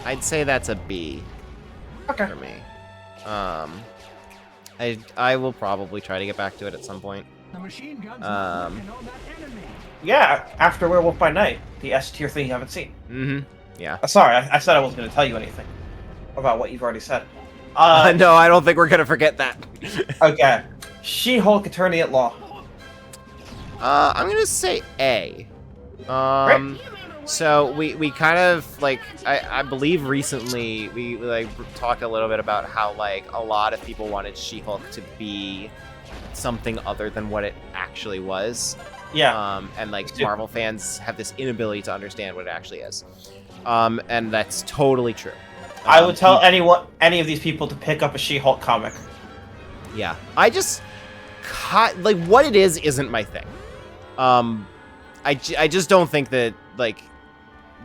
I'd say that's a B for me. I will probably try to get back to it at some point. The machine guns Yeah, after Werewolf by Night, the S tier thing you haven't seen. Mm-hmm. Yeah. Sorry, I said I wasn't going to tell you anything about what you've already said. No, I don't think we're gonna forget that. Okay. She-Hulk Attorney at Law. I'm gonna say A. So we kind of like I believe recently we like talked a little bit about how like a lot of people wanted She-Hulk to be something other than what it actually was. Yeah. And like Marvel fans have this inability to understand what it actually is. And that's totally true. I would tell any of these people to pick up a She-Hulk comic. Yeah. I just like what it is isn't my thing. I just don't think that like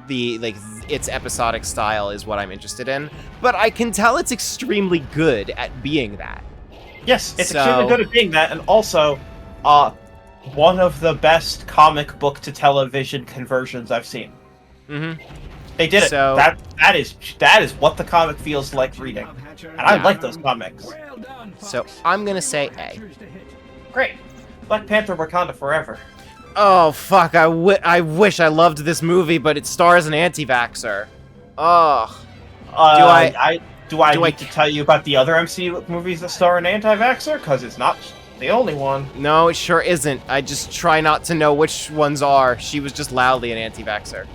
its episodic style is what I'm interested in, but I can tell it's extremely good at being that. Yes, it's extremely good at being that, and also one of the best comic book to television conversions I've seen. Mm-hmm. They did it. So- That is what the comic feels like reading, and I like those comics. So I'm gonna say A. Great, Black Panther: Wakanda Forever. Oh fuck! I wish I loved this movie, but it stars an anti-vaxxer. Ugh. Do I need to tell you about the other MCU movies that star an anti-vaxxer? Because it's not the only one. No, it sure isn't. I just try not to know which ones are. She was just loudly an anti-vaxxer.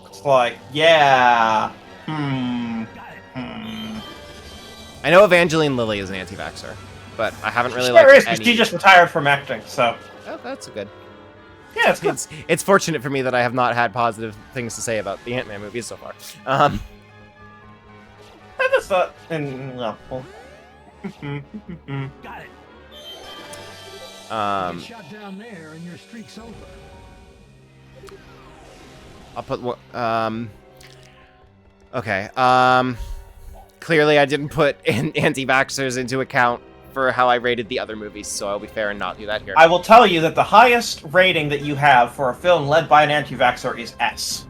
It's like, yeah. I know Evangeline Lilly is an anti-vaxxer, but I haven't really She liked is, any... because she just retired from acting, so. Oh, that's good. Yeah, it's good. It's fortunate for me that I have not had positive things to say about the Ant-Man movies so far. That's not. Well. Got it. Um, Get shot down there and your streak's over. I'll put okay. Clearly I didn't put anti-vaxxers into account for how I rated the other movies, so I'll be fair and not do that here. I will tell you that the highest rating that you have for a film led by an anti-vaxxer is S.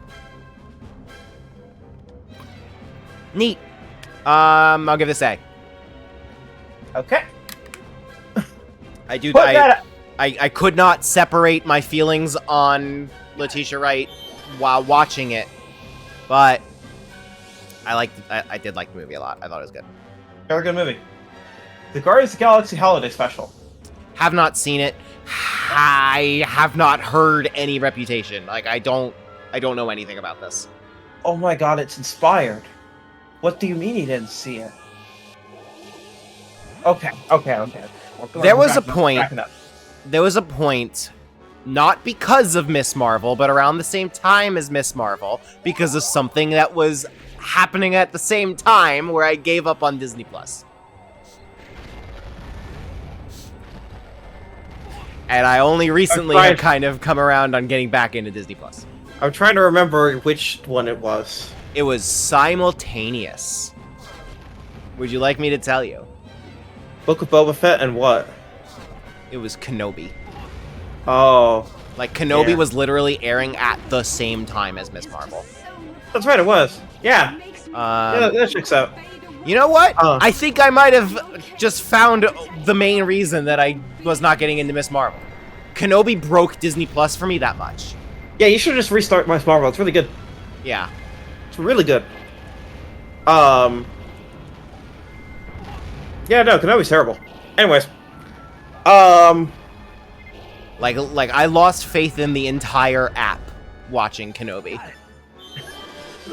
Neat. I'll give this A. Okay. I could not separate my feelings on Letitia Wright while watching it, but I did like the movie a lot. I thought it was good. Very good movie. The Guardians of the Galaxy Holiday Special. Have not seen it. I have not heard any reputation. Like I don't know anything about this. Oh my god, it's inspired. What do you mean you didn't see it? Okay. There was a point. There was a point, not because of Miss Marvel, but around the same time as Miss Marvel, because of something that was happening at the same time where I gave up on Disney Plus. And I only recently have kind of come around on getting back into Disney Plus. I'm trying to remember which one it was. It was simultaneous. Would you like me to tell you? Book of Boba Fett and what? It was Kenobi. Oh. Like, Kenobi Yeah. was literally airing at the same time as Miss Marvel. That's right, it was. Yeah. Yeah, that checks out. You know what? I think I might have just found the main reason that I was not getting into Miss Marvel. Kenobi broke Disney Plus for me that much. Yeah, you should just restart Miss Marvel. It's really good. Yeah. It's really good. Yeah, no, Kenobi's terrible. Anyways. Like I lost faith in the entire app watching Kenobi.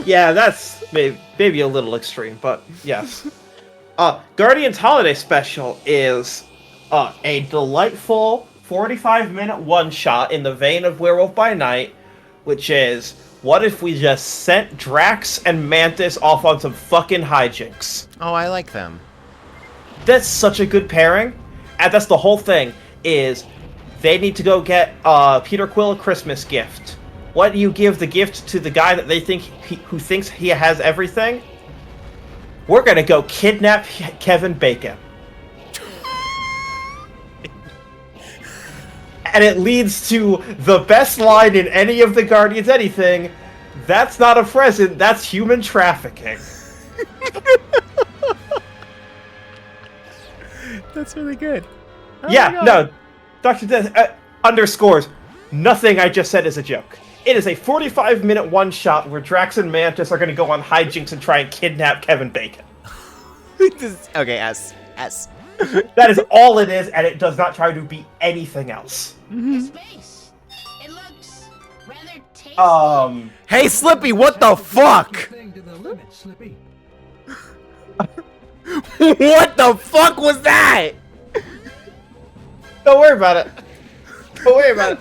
Yeah, that's maybe a little extreme, but yes. Guardians Holiday Special is a delightful 45-minute one-shot in the vein of Werewolf by Night, which is, what if we just sent Drax and Mantis off on some fucking hijinks? Oh, I like them. That's such a good pairing, and that's the whole thing, is they need to go get Peter Quill a Christmas gift. What do you give the gift to the guy that they think who thinks he has everything? We're gonna go kidnap Kevin Bacon. And it leads to the best line in any of the Guardians anything. That's not a present, that's human trafficking. That's really good. Oh Yeah, no. Dr. Death underscores, nothing I just said is a joke. It is a 45-minute one-shot where Drax and Mantis are going to go on hijinks and try and kidnap Kevin Bacon. Okay, S. That is all it is, and it does not try to be anything else. Space. It looks rather tasty. Hey, Slippy, what the fuck? What the fuck was that? Don't worry about it. Don't worry about it.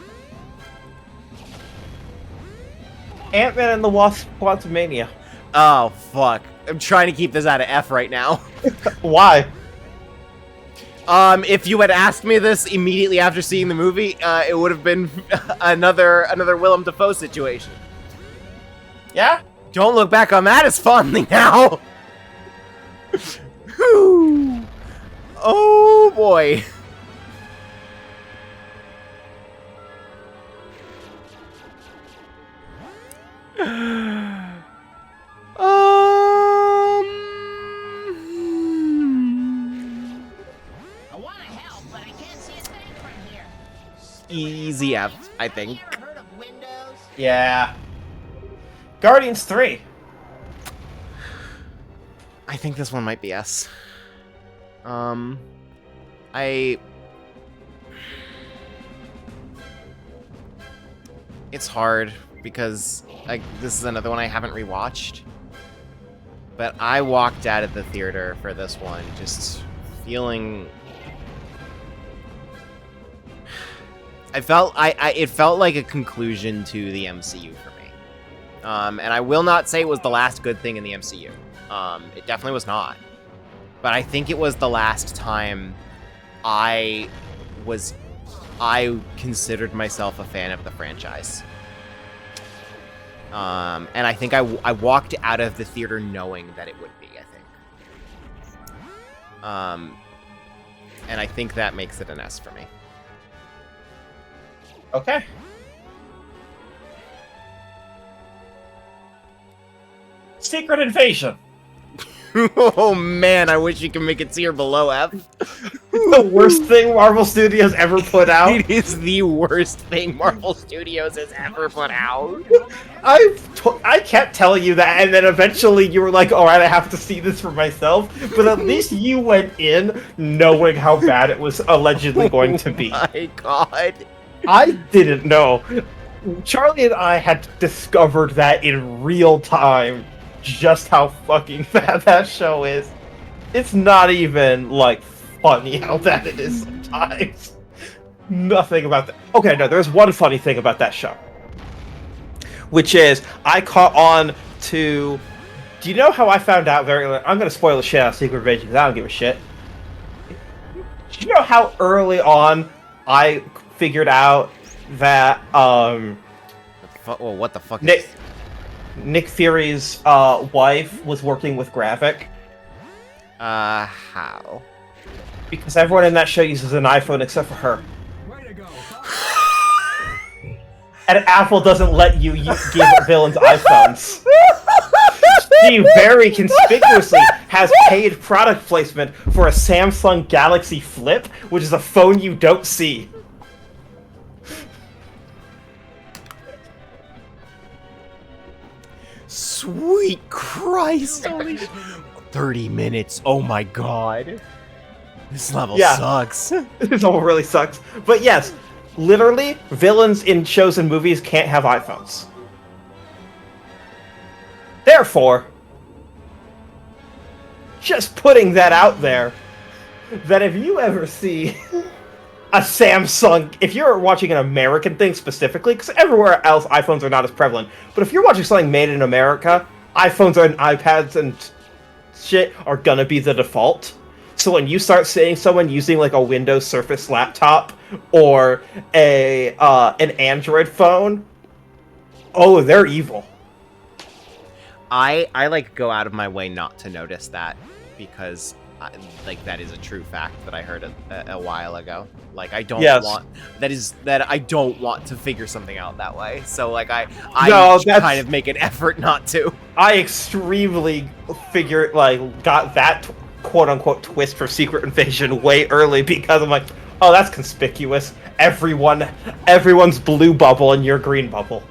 Ant-Man and the Wasp: Quantumania. Oh, fuck. I'm trying to keep this out of F right now. Why? If you had asked me this immediately after seeing the movie, it would have been another Willem Dafoe situation. Yeah? Don't look back on that as fondly now. Oh, boy. Easy F, I think. Yeah. Guardians 3. I think this one might be S. It's hard because this is another one I haven't rewatched. But I walked out of the theater for this one just feeling... it felt like a conclusion to the MCU for me. And I will not say it was the last good thing in the MCU. It definitely was not. But I think it was the last time I considered myself a fan of the franchise. And I think I walked out of the theater knowing that it would be, I think. And I think that makes it an S for me. Okay. Secret Invasion. Oh man, I wish you could make it C or below F. The worst thing Marvel Studios ever put out. It is the worst thing Marvel Studios has ever put out. I kept telling you that, and then eventually you were like, alright, I have to see this for myself. But at least you went in knowing how bad it was allegedly going to be. Oh my god. I didn't know. Charlie and I had discovered that in real time, just how fucking bad that show is. It's not even, like, funny how that it is sometimes. Nothing about that. Okay, no, there's one funny thing about that show. Which is, I caught on to... Do you know how I found out very early? I'm going to spoil the shit out of Secret Invasion because I don't give a shit. Do you know how early on I figured out that, what the fuck Nick Fury's wife was working with Graphic? How? Because everyone in that show uses an iPhone except for her. And Apple doesn't let you give villains iPhones. She very conspicuously has paid product placement for a Samsung Galaxy Flip, which is a phone you don't see. Sweet Christ! 30 minutes. Oh my god. This level sucks. This level really sucks. But yes, literally, villains in shows and movies can't have iPhones. Therefore, just putting that out there, that if you ever see a Samsung, if you're watching an American thing specifically, because everywhere else iPhones are not as prevalent, but if you're watching something made in America, iPhones and iPads and shit are gonna be the default. So when you start seeing someone using like a Windows Surface laptop or an Android phone, oh, they're evil. I like go out of my way not to notice that because like that is a true fact that I heard a while ago. Like I don't want that I don't want to figure something out that way. So like I kind of make an effort not to. I extremely got that quote unquote twist for Secret Invasion way early because I'm like, oh, that's conspicuous. Everyone's blue bubble and your green bubble.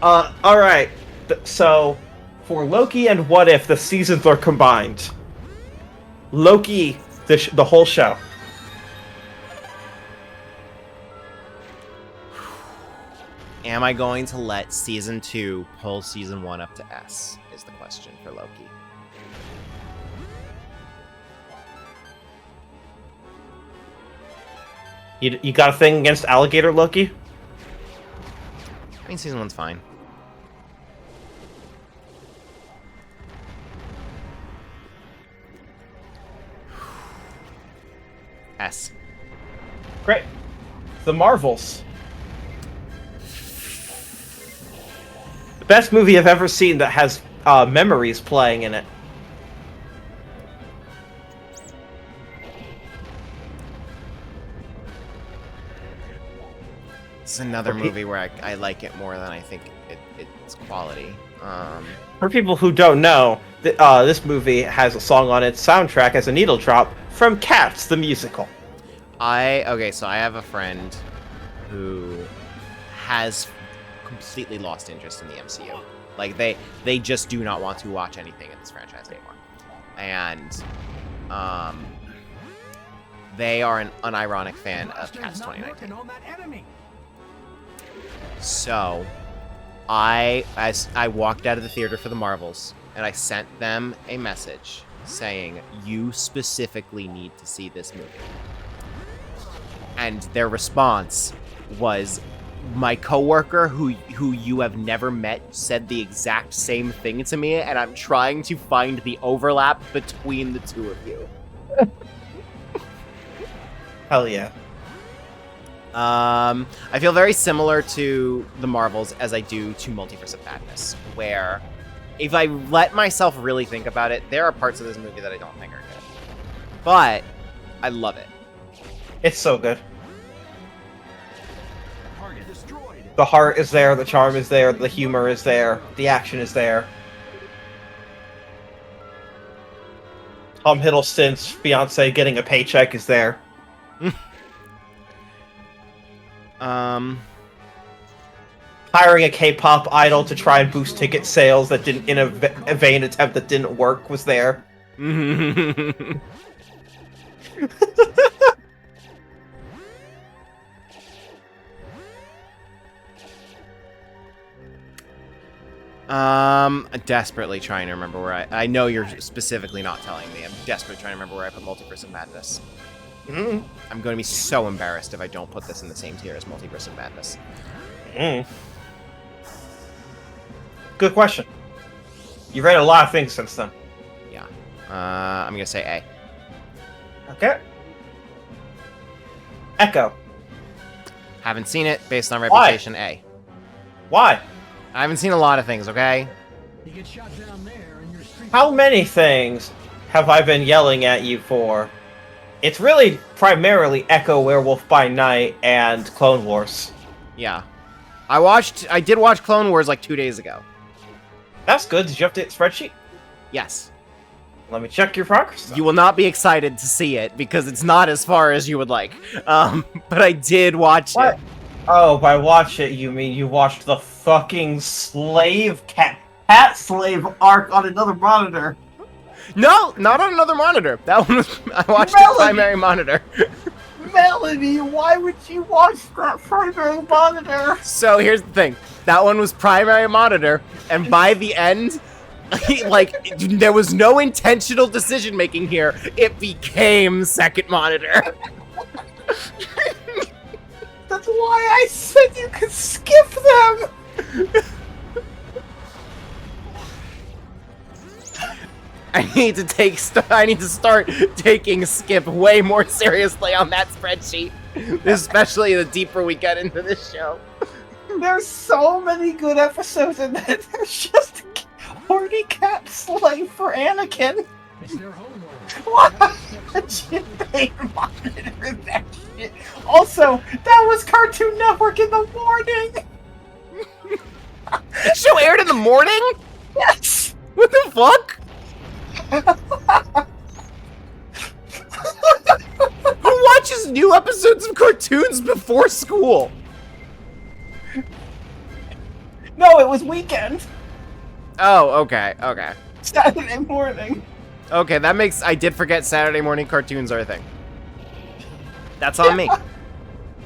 All right. So for Loki and What If, the seasons are combined. Loki, the whole show. Am I going to let Season 2 pull Season 1 up to S, is the question for Loki. You got a thing against alligator Loki? I mean, Season 1's fine. S. Great. The Marvels. The best movie I've ever seen that has memories playing in it. It's another movie where I like it more than I think it's quality. For people who don't know, this movie has a song on its soundtrack as a needle drop from Cats, the musical. So I have a friend who has completely lost interest in the MCU. Like they just do not want to watch anything in this franchise anymore. And they are an unironic fan of Cats 2019. So as I walked out of the theater for the Marvels, and I sent them a message saying, you specifically need to see this movie. And their response was, my coworker who you have never met said the exact same thing to me, and I'm trying to find the overlap between the two of you. Hell yeah. I feel very similar to the Marvels as I do to Multiverse of Madness, where if I let myself really think about it, there are parts of this movie that I don't think are good. But I love it. It's so good. The heart is there, the charm is there, the humor is there, the action is there. Tom Hiddleston's fiance getting a paycheck is there. Hiring a K-pop idol to try and boost ticket sales that didn't, in a vain attempt that didn't work, was there. I'm desperately trying to remember where I know you're specifically not telling me. I'm desperately trying to remember where I put Multiverse of Madness. I'm going to be so embarrassed if I don't put this in the same tier as Multiverse of Madness. Good question. You've read a lot of things since then. Yeah. I'm going to say A. Okay. Echo. Haven't seen it. Based on reputation, A. Why? I haven't seen a lot of things, okay? You get shot down there and your street. How many things have I been yelling at you for? It's really primarily Echo, Werewolf by Night, and Clone Wars. Yeah. I did watch Clone Wars like 2 days ago. That's good. Did you update the spreadsheet? Yes. Let me check your progress. Though. You will not be excited to see it because it's not as far as you would like. But I did watch it. Oh, by watch it, you mean you watched the fucking slave cat slave arc on another monitor? No, not on another monitor. That one was, I watched the primary monitor. Melanie, why would you watch that primary monitor? So here's the thing. That one was primary monitor, and by the end, like, there was no intentional decision making here. It became second monitor. That's why I said you could skip them! I need to start taking skip way more seriously on that spreadsheet, especially the deeper we get into this show. There's so many good episodes in that. There's just a horny cat slave for Anakin. It's their homework. What? They monitor that shit. Also, that was Cartoon Network in the morning. The show aired in the morning? Yes. What the fuck? Who watches new episodes of cartoons before school? No, it was weekend. Oh, okay. Saturday morning. Okay, that makes... I did forget Saturday morning cartoons are a thing. That's on me.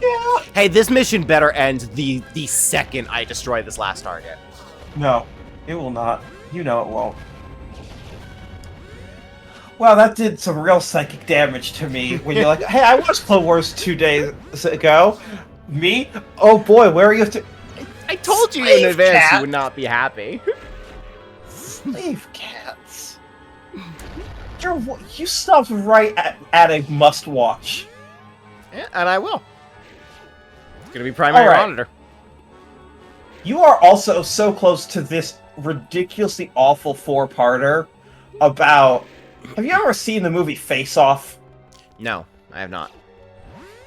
Yeah. Hey, this mission better end the second I destroy this last target. No, it will not. You know it won't. Wow, that did some real psychic damage to me. When you're like, hey, I watched Clone Wars 2 days ago. Me? Oh boy, where are you? I told you in advance you would not be happy. Slave cats. You stopped right at a must-watch. Yeah, and I will. It's gonna be primary monitor. You are also so close to this ridiculously awful 4-parter about... Have you ever seen the movie Face Off? No, I have not.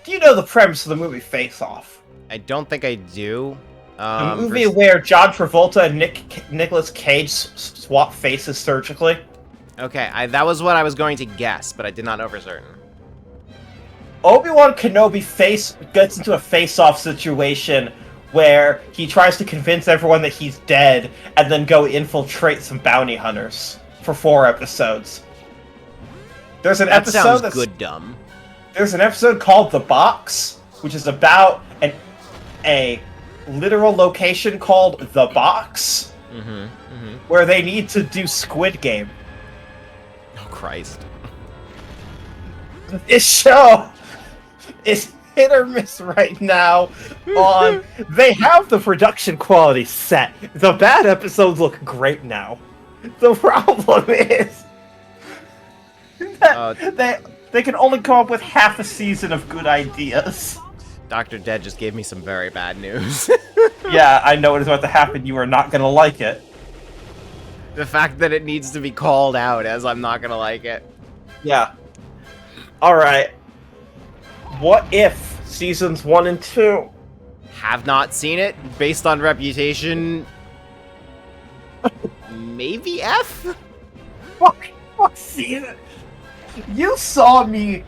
Do you know the premise of the movie Face Off? I don't think I do. A movie where John Travolta and Nicolas Cage swap faces surgically? Okay, that was what I was going to guess, but I did not know for certain. Obi-Wan Kenobi gets into a face-off situation where he tries to convince everyone that he's dead and then go infiltrate some bounty hunters for 4 episodes. There's an episode sounds that's good dumb. There's an episode called The Box, which is about a literal location called The Box, where they need to do Squid Game. Oh, Christ. This show is hit or miss right now on... They have the production quality set. The bad episodes look great now. The problem is... that they can only come up with half a season of good ideas. Dr. Dead just gave me some very bad news. Yeah, I know what is about to happen. You are not going to like it. The fact that it needs to be called out as I'm not going to like it. Yeah. Alright. What if seasons 1 and 2? Have not seen it. Based on reputation, maybe F? Fuck season. You saw me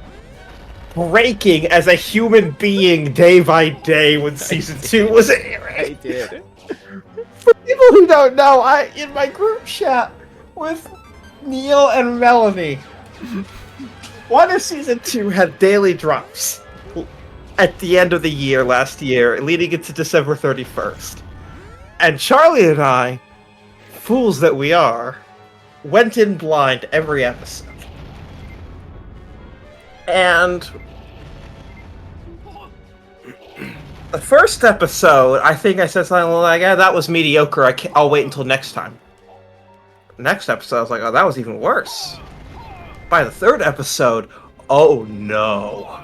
breaking as a human being day by day when season 2 was airing. I did. For people who don't know, in my group chat with Neil and Melanie, one of season 2 had daily drops at the end of the year last year, leading into December 31st. And Charlie and I fools that we are, went in blind every episode. And the first episode, I think I said something like, "Yeah, that was mediocre. I'll wait until next time." Next episode, I was like, "Oh, that was even worse." By the third episode, oh no.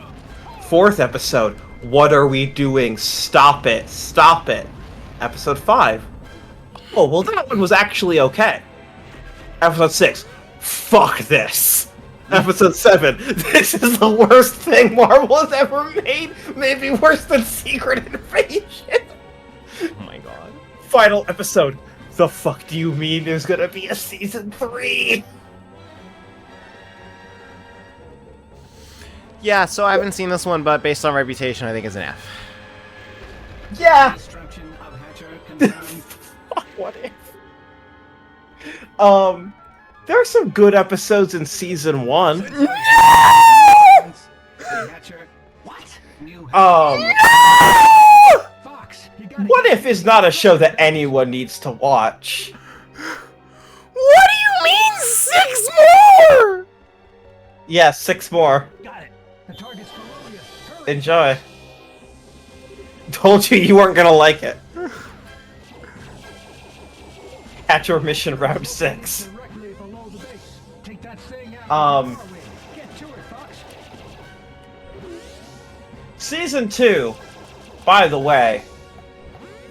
Fourth episode, what are we doing? Stop it. Stop it. Episode 5. Oh, well, that one was actually okay. Episode 6, fuck this. Episode 7, this is the worst thing Marvel has ever made. Maybe worse than Secret Invasion. Oh my god. Final episode, the fuck do you mean there's gonna be a season 3? Yeah, so I haven't seen this one, but based on reputation, I think it's an F. Yeah. What if? There are some good episodes in season 1. What If is not a show that anyone needs to watch. What do you mean 6 more? Yeah, 6 more. Enjoy. Told you you weren't gonna like it. Catch your mission round 6. Season 2, by the way,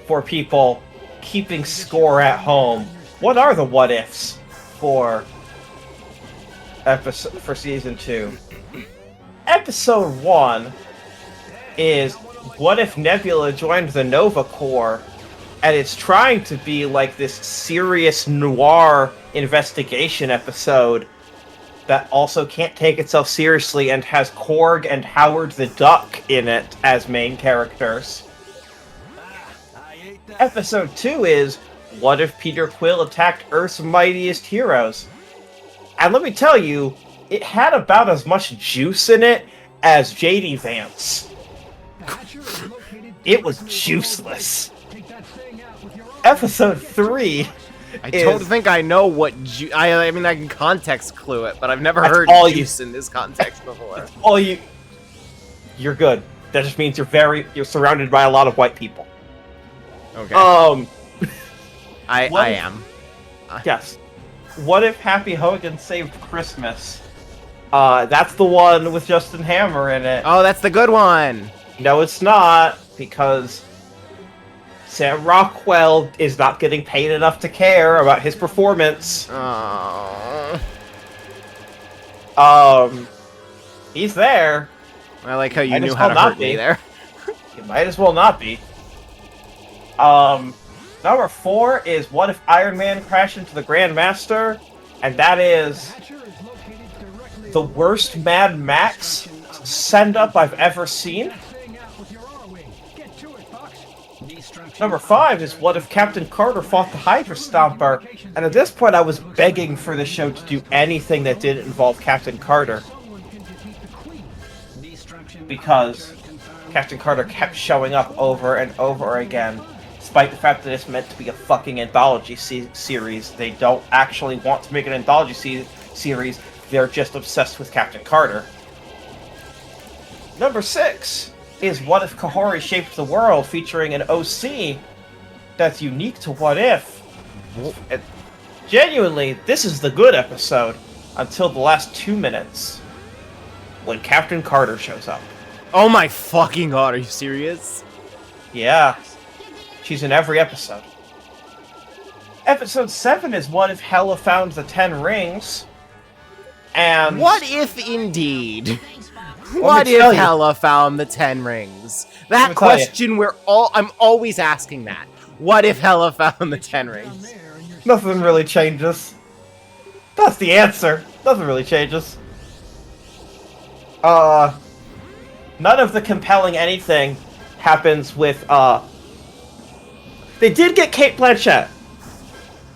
for people keeping score at home, what are the what ifs for season 2? Episode 1 is what if Nebula joined the Nova Corps, and it's trying to be like this serious noir investigation episode that also can't take itself seriously and has Korg and Howard the Duck in it as main characters. Episode 2 is what if Peter Quill attacked Earth's mightiest heroes? And let me tell you, it had about as much juice in it as JD Vance. It was juiceless. Episode 3 I don't think I know what I mean, I can context clue it, but I've never heard juice in this context before. You're good. That just means you're surrounded by a lot of white people. Okay. I am. Yes. What if Happy Hogan saved Christmas? That's the one with Justin Hammer in it. Oh, that's the good one. No, it's not, because Sam Rockwell is not getting paid enough to care about his performance. He's there. I like how you knew how to hurt me there. You might as well not be. Number 4 is what if Iron Man crashed into the Grand Master, and that is the worst Mad Max send-up I've ever seen. Number 5 is what if Captain Carter fought the Hydra Stomper, and at this point I was begging for the show to do anything that didn't involve Captain Carter, because Captain Carter kept showing up over and over again, despite the fact that it's meant to be a fucking anthology series. They don't actually want to make an anthology series, they're just obsessed with Captain Carter. Number 6 is what if Kahori shaped the world, featuring an OC that's unique to What If. And genuinely, this is the good episode until the last 2 minutes when Captain Carter shows up. Oh my fucking god, are you serious? Yeah. She's in every episode. Episode 7 is what if Hela found the 10 rings, and... What if indeed? What if Hela found the 10 rings? That question I'm always asking that. What if Hela found the 10 rings? Nothing really changes. That's the answer. Nothing really changes. None of the compelling anything happens with, They did get Cate Blanchett.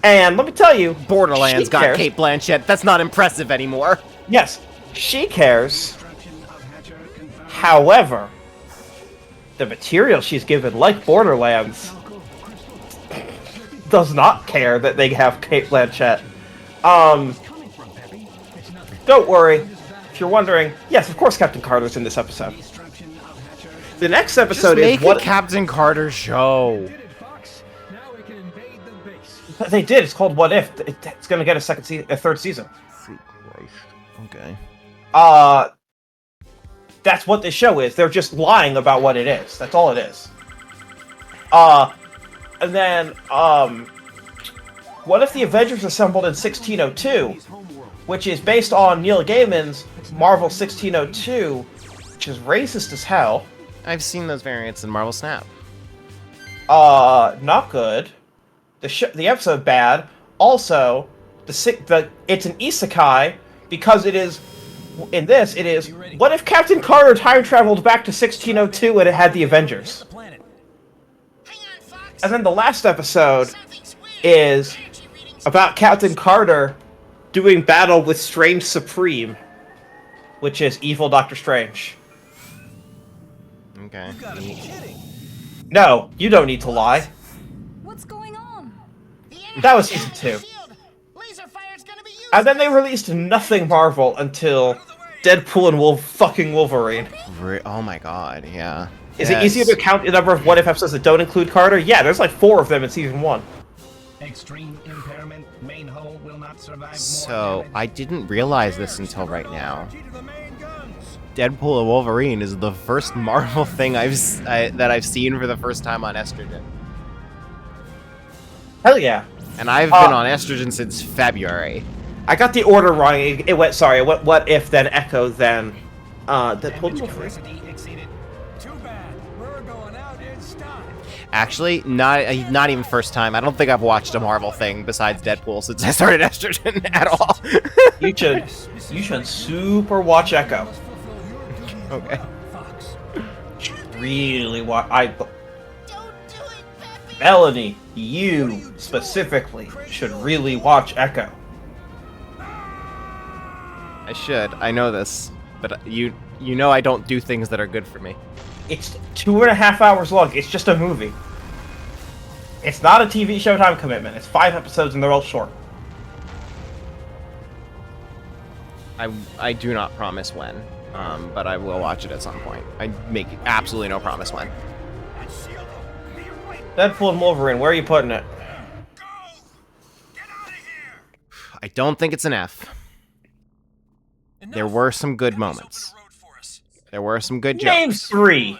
And let me tell you, Borderlands got Cate Blanchett. That's not impressive anymore. Yes, she cares. However, the material she's given, like Borderlands, does not care that they have Kate Blanchett. Don't worry. If you're wondering, yes, of course Captain Carter's in this episode. The next episode is what Captain Carter show. They did. It's called What If. It's going to get a third season. Okay. That's what this show is. They're just lying about what it is. That's all it is. And then, what if the Avengers assembled in 1602, which is based on Neil Gaiman's Marvel 1602, which is racist as hell. I've seen those variants in Marvel Snap. Not good. The episode bad. Also, it's an isekai because it is. In this, it is. What if Captain Carter time traveled back to 1602 and it had the Avengers? And then the last episode is about Captain Carter doing battle with Strange Supreme, which is evil Doctor Strange. Okay. No, you don't need to lie. What's going on? That was season 2. And then they released nothing Marvel until Deadpool and fucking Wolverine. Oh my god, yeah. Is it easier to count the number of What If episodes that don't include Carter? Yeah, there's like 4 of them in season 1. Extreme impairment, main hull will not survive. So, I didn't realize this until right now. Deadpool and Wolverine is the first Marvel thing that I've seen for the first time on estrogen. Hell yeah. And I've been on estrogen since February. I got the order wrong. It went, sorry, What If, then Echo, then Deadpool and Wolverine. Actually, not even first time. I don't think I've watched a Marvel thing besides Deadpool since I started estrogen at all. You should super watch Echo. Okay. Really watch. Melanie, you specifically should really watch Echo. I should. I know this, but you know I don't do things that are good for me. It's 2.5 hours long. It's just a movie. It's not a TV Showtime commitment. It's 5 episodes and they're all short. I do not promise when, but I will watch it at some point. I make absolutely no promise when. Deadpool and Wolverine, where are you putting it? I don't think it's an F. There were some good moments. There were some good jokes. Name 3.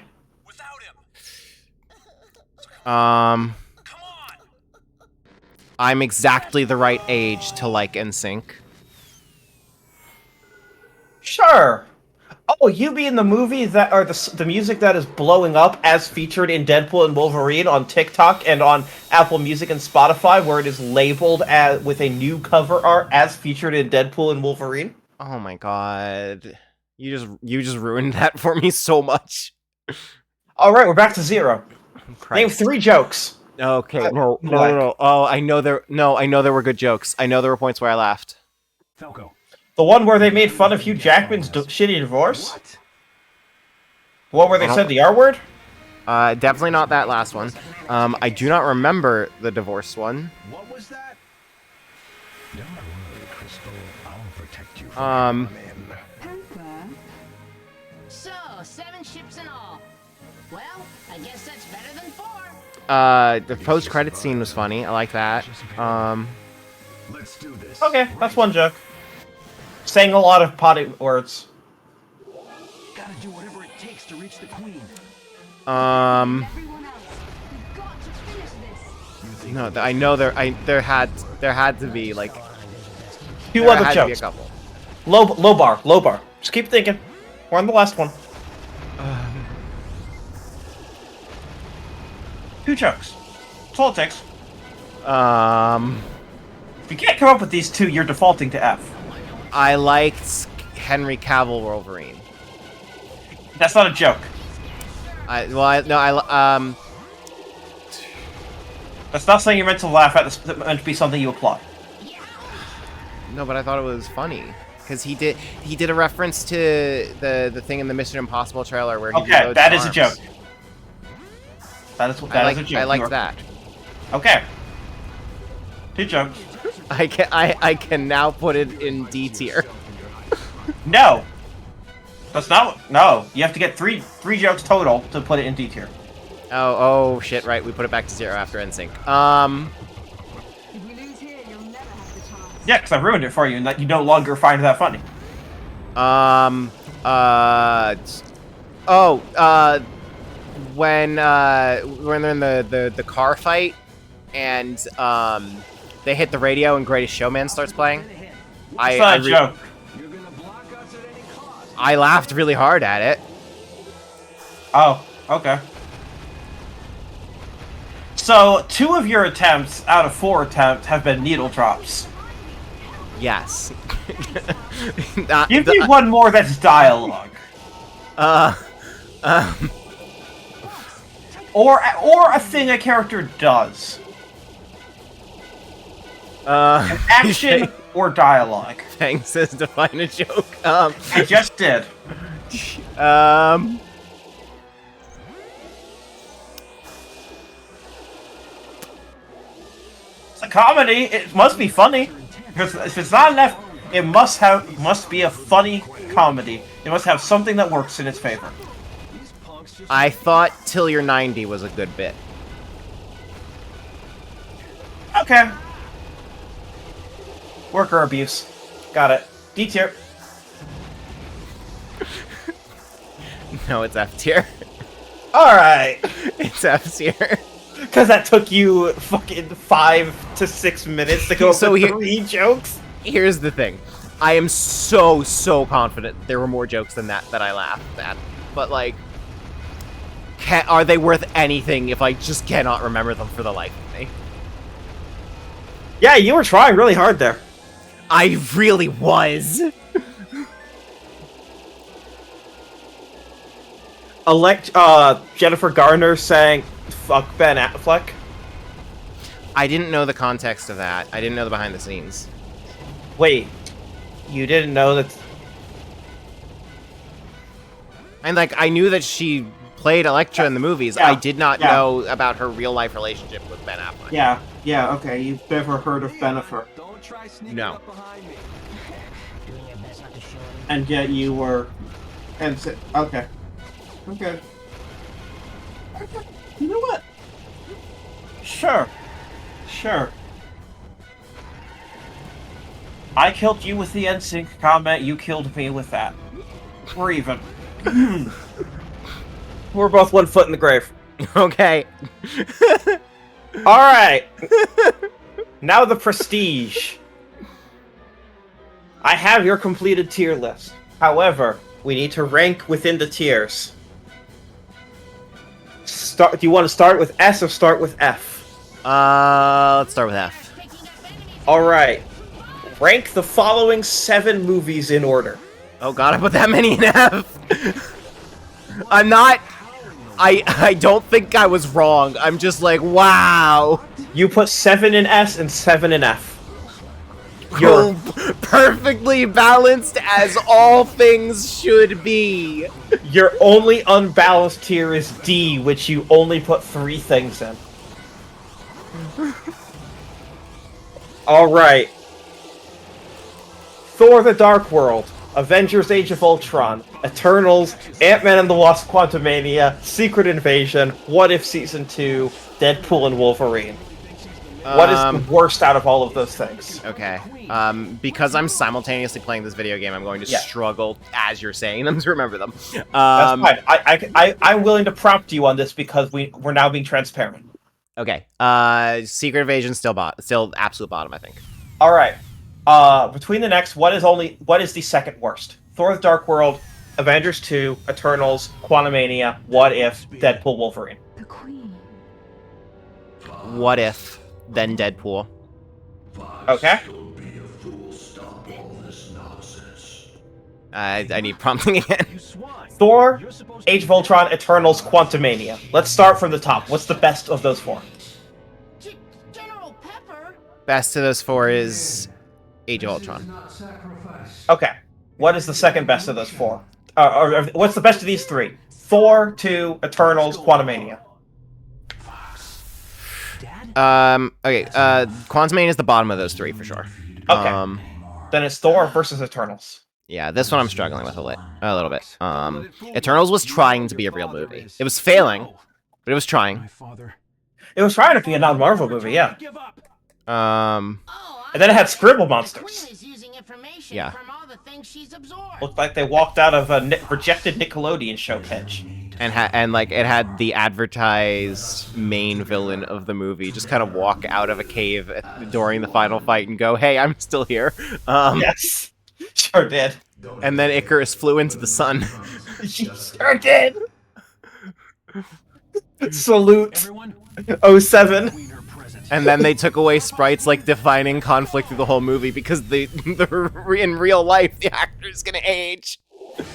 I'm exactly the right age to like NSYNC. Sure. Oh, you mean the movie that, or the music that is blowing up as featured in Deadpool and Wolverine on TikTok and on Apple Music and Spotify, where it is labeled as with a new cover art as featured in Deadpool and Wolverine? Oh my god. You just ruined that for me so much. All right, we're back to 0. Christ. Name 3 jokes. Okay, no. Oh, I know there were good jokes. I know there were points where I laughed. Falco. The one where they made fun of Hugh Jackman's shitty divorce? What? The one where they said the R word? Definitely not that last one. I do not remember the divorce one. What was that? Don't worry, Crystal. I'll protect you. So, 7 ships in all. Well, I guess that's better than 4. The post-credit scene was funny. I like that. Let's do this. Okay, that's one joke. Saying a lot of potty words. Gotta do whatever it takes to reach the queen. No, I know there had to be like 2 other jokes. Low bar. Just keep thinking. We're on the last one. 2 jokes. That's all it takes. If you can't come up with these 2, you're defaulting to F. I liked Henry Cavill Wolverine. That's not a joke. That's not something you're meant to laugh at. That's meant to be something you applaud. No, but I thought it was funny because he did a reference to the thing in the Mission Impossible trailer where he okay, that is a joke. That is a joke. I liked that. Okay. 2 jokes. I can now put it in D tier. No. That's not. No, you have to get three jokes total to put it in D tier. Oh shit! Right, we put it back to 0 after NSYNC. Yeah, because I ruined it for you, and that you no longer find that funny. When they're in the car fight, and they hit the radio and Greatest Showman starts playing. It's not a joke. I laughed really hard at it. Oh, okay. So, 2 of your attempts out of 4 attempts have been needle drops. Yes. Give me one more that's dialogue. Or a thing a character does. An action or dialogue. Fang says define a joke. I just did. It's a comedy. It must be funny. If it's not enough, it must be a funny comedy. It must have something that works in its favor. I thought Till You're 90 was a good bit. Okay. Worker abuse. Got it. D tier. No, it's F tier. Alright. It's F tier. Because that took you fucking 5 to 6 minutes to go over 3 jokes? Here's the thing. I am so confident there were more jokes than that I laughed at. But, like, are they worth anything if I just cannot remember them for the life of me? Yeah, you were trying really hard there. I really was. Jennifer Garner saying, "Fuck Ben Affleck." I didn't know the context of that. I didn't know the behind the scenes. Wait, you didn't know that? And, like, I knew that she played Elektra in the movies. Yeah, I did not know about her real-life relationship with Ben Affleck. Yeah, okay. You've never heard of Bennifer. No. And yet you were... Okay. Okay. You know what? Sure. I killed you with the NSYNC comment, you killed me with that. We're even. We're both 1 foot in the grave. Okay. Alright. Now the prestige. I have your completed tier list. However, we need to rank within the tiers. Do you want to start with S or start with F? Let's start with F. Alright. Rank the following 7 movies in order. Oh god, I put that many in F. I'm not... I don't think I was wrong. I'm just like, wow. You put 7 in S and 7 in F. You're perfectly balanced as all things should be. Your only unbalanced tier is D, which you only put 3 things in. Alright. Thor the Dark World, Avengers Age of Ultron, Eternals, Ant-Man and the Wasp Quantumania, Secret Invasion, What If Season 2, Deadpool and Wolverine. What is the worst out of all of those things? Okay. Because I'm simultaneously playing this video game, I'm going to struggle as you're saying them to remember them. That's fine. I'm willing to prompt you on this because we're now being transparent. Okay. Secret Invasion still absolute bottom, I think. All right. Between the next, what is the second worst? Thor: The Dark World, Avengers 2, Eternals, Quantumania, What If, Deadpool, Wolverine. What If, then Deadpool. Okay. I need prompting again. Thor, Age of Ultron, Eternals, Quantumania. Let's start from the top. What's the best of those 4? Best of those 4 is Age of Ultron. Okay. What is the second best of those 4? Or what's the best of these 3? Thor, 2, Eternals, Quantumania. Okay. Quantumania is the bottom of those three for sure. Okay. Then it's Thor versus Eternals. Yeah, this one I'm struggling with a little bit. Eternals was trying to be a real movie. It was failing, but it was trying. It was trying to be a non-Marvel movie, yeah. And then it had scribble monsters. Yeah. Looked like they walked out of a rejected Nickelodeon show pitch. And like it had the advertised main villain of the movie just kind of walk out of a cave during the final fight and go, "Hey, I'm still here." Yes, sure did. And then Icarus flew into the sun. She sure did. Salute. 07. And then they took away Sprite's like defining conflict through the whole movie because in real life the actor's gonna age.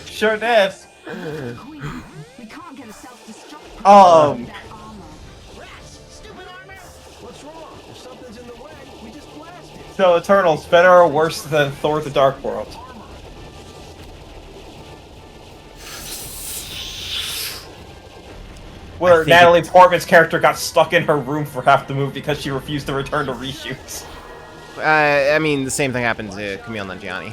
Sure did. So Eternals, better or worse than Thor: The Dark World? Where Natalie Portman's character got stuck in her room for half the movie because she refused to return to reshoots. I mean, the same thing happened to Kumail Nanjiani.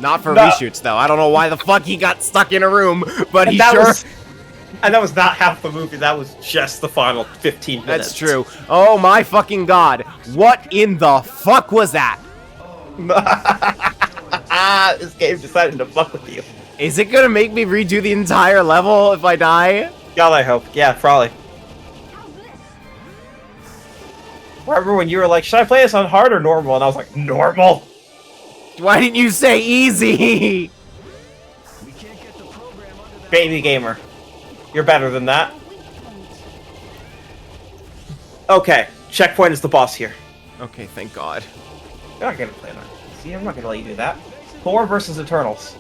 Not for reshoots, though. I don't know why the fuck he got stuck in a room, but he sure... And that was not half the movie, that was just the final 15 minutes. That's true. Oh my fucking god. What in the fuck was that? This game decided to fuck with you. Is it gonna make me redo the entire level if I die? God, I hope. Yeah, probably. Remember when you were like, should I play this on hard or normal? And I was like, normal? Why didn't you say easy? Baby gamer. You're better than that. Okay, Checkpoint is the boss here. Okay, thank God. You're not gonna play that. See, I'm not gonna let you do that. Thor versus Eternals.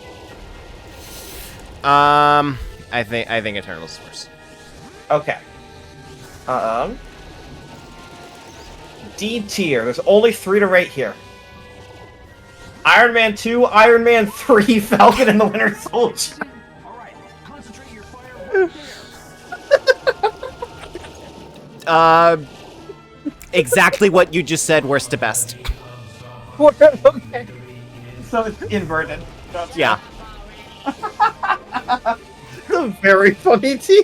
I think Eternals is worse. Okay. D tier. There's only 3 to rate here. Iron Man 2, Iron Man 3, Falcon and the Winter Soldier. Exactly what you just said, worst to best. Okay. So it's inverted. Yeah. A very funny tier.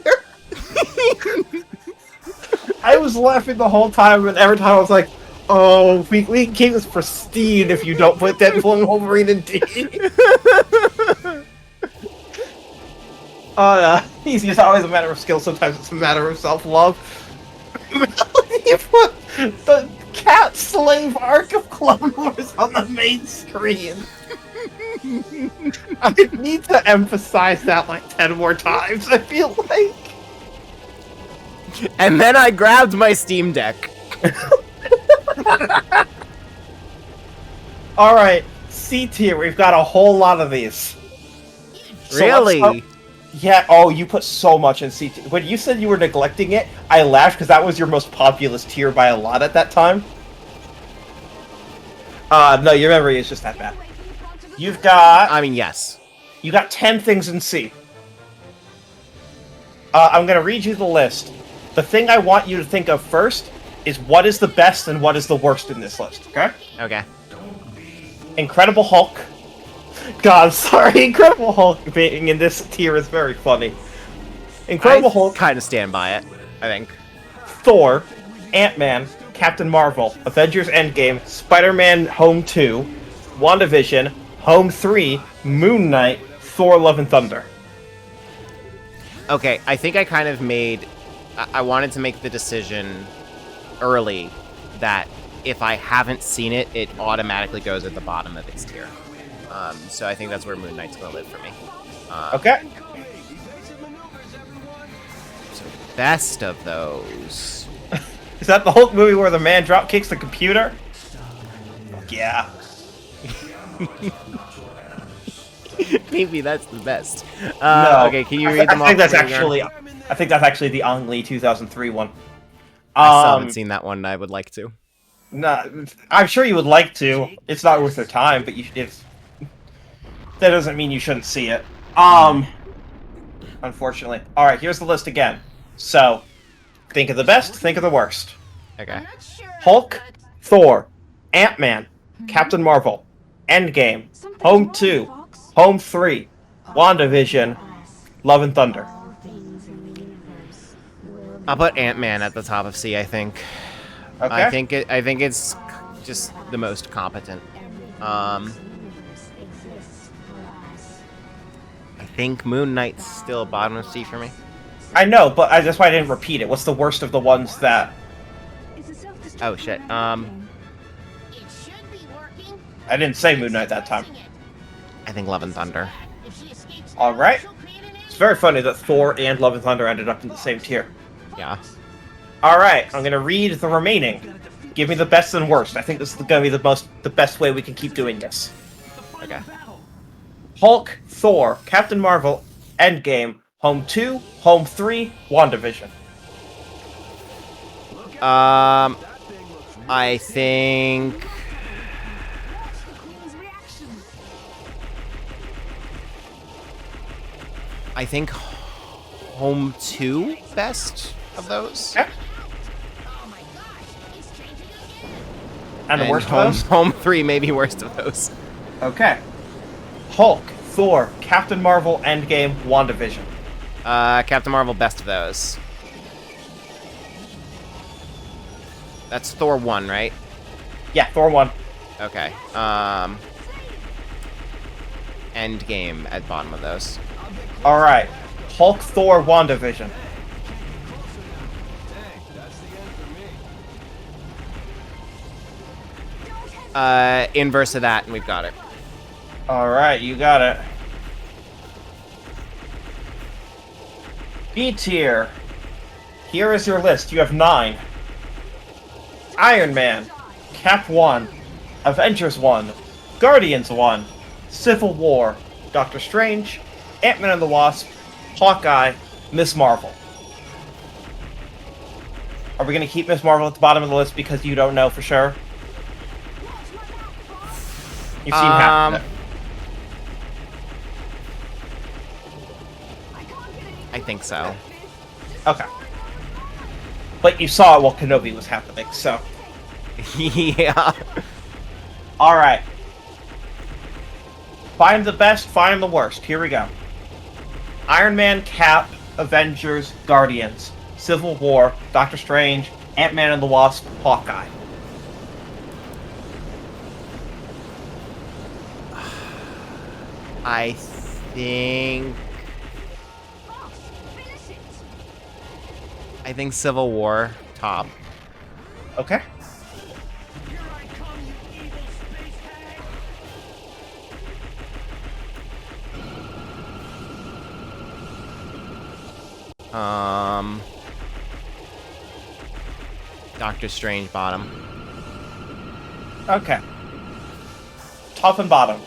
I was laughing the whole time, and every time I was like, oh, we can keep this pristine if you don't put Deadpool and Wolverine in D. Easy is always a matter of skill, sometimes it's a matter of self-love. You put the cat slave arc of Clone Wars on the main screen. I need to emphasize that like 10 more times, I feel like. And then I grabbed my Steam Deck. Alright, C tier, we've got a whole lot of these. Really? Yeah, oh, you put so much in C tier. When you said you were neglecting it, I laughed because that was your most populous tier by a lot at that time. No, your memory is just that bad. You've got... I mean, yes. You got 10 things in C. I'm gonna read you the list. The thing I want you to think of first is what is the best and what is the worst in this list, okay? Okay. Incredible Hulk. God, sorry, Incredible Hulk being in this tier is very funny. Incredible Hulk. Kind of stand by it, I think. Thor, Ant-Man, Captain Marvel, Avengers Endgame, Spider-Man Home 2, WandaVision, Home 3, Moon Knight, Thor Love and Thunder. Okay, I think I kind of made... I wanted to make the decision early that if I haven't seen it, it automatically goes at the bottom of its tier. So I think that's where Moon Knight's going to live for me. Okay. So best of those... Is that the Hulk movie where the man drop kicks the computer? Yeah. Maybe that's the best. No. Okay, can you read them off? I think that's actually the Ang Lee 2003 one. I still haven't seen that one, and I would like to. No, I'm sure you would like to. It's not worth your time, but that doesn't mean you shouldn't see it. Unfortunately. Alright, here's the list again. So, Think of the best, think of the worst. Okay. Hulk, Thor, Ant-Man, Captain Marvel, Endgame, Home 2, Home 3, WandaVision, Love and Thunder. I'll put Ant-Man at the top of C, I think. Okay. I think it's just the most competent. I think Moon Knight's still bottom of C for me. I know, but that's why I didn't repeat it. What's the worst of the ones that... Oh, shit. I didn't say Moon Knight that time. I think Love and Thunder. Alright. It's very funny that Thor and Love and Thunder ended up in the same tier. Yeah. Alright, I'm gonna read the remaining. Give me the best and worst. I think this is gonna be the best way we can keep doing this. Okay. Hulk, Thor, Captain Marvel, Endgame, Home 2, Home 3, WandaVision. I think... Home 2 best of those. Yeah. And the worst home, of those? Home 3 maybe worst of those. Okay. Hulk, Thor, Captain Marvel, Endgame, WandaVision. Captain Marvel best of those. That's Thor 1, right? Yeah, Thor 1. Okay. Endgame at bottom of those. Alright. Hulk, Thor, WandaVision. Inverse of that, and we've got it. Alright, you got it. B tier. Here is your list. You have 9. Iron Man, Cap 1, Avengers 1, Guardians 1, Civil War, Doctor Strange, Ant-Man and the Wasp, Hawkeye, Miss Marvel. Are we going to keep Miss Marvel at the bottom of the list because you don't know for sure? You've seen half of it. I think so. Okay. But you saw it while Kenobi was happening, so... Yeah. Alright. Find the best, find the worst. Here we go. Iron Man, Cap, Avengers, Guardians, Civil War, Doctor Strange, Ant-Man and the Wasp, Hawkeye. I think Civil War top. Okay. Doctor Strange bottom. Okay. Top and bottom.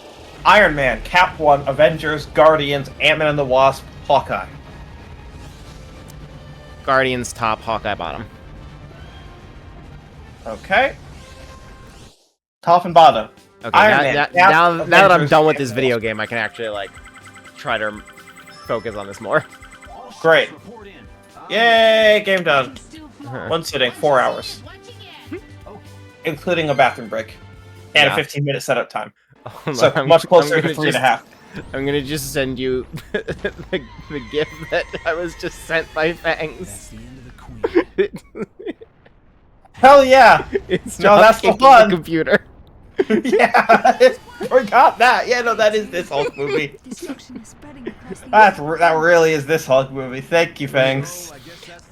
Iron Man, Cap 1, Avengers, Guardians, Ant-Man and the Wasp, Hawkeye. Guardians top, Hawkeye bottom. Okay. Top and bottom. Okay, Iron Man, Cap, now that I'm Avengers, done with this video game, I can actually, like, try to focus on this more. Great. Yay, game done. One sitting, 4 hours. Including a bathroom break. And Yeah. a 15-minute setup time. So much closer to 3.5. I'm gonna just send you the gift that I was just sent by Fangs. Hell yeah! It's No, not that's the kicking fun! the computer. Yeah, I forgot that. Yeah, no, that is this Hulk movie. That really is this Hulk movie. Thank you, Fangs.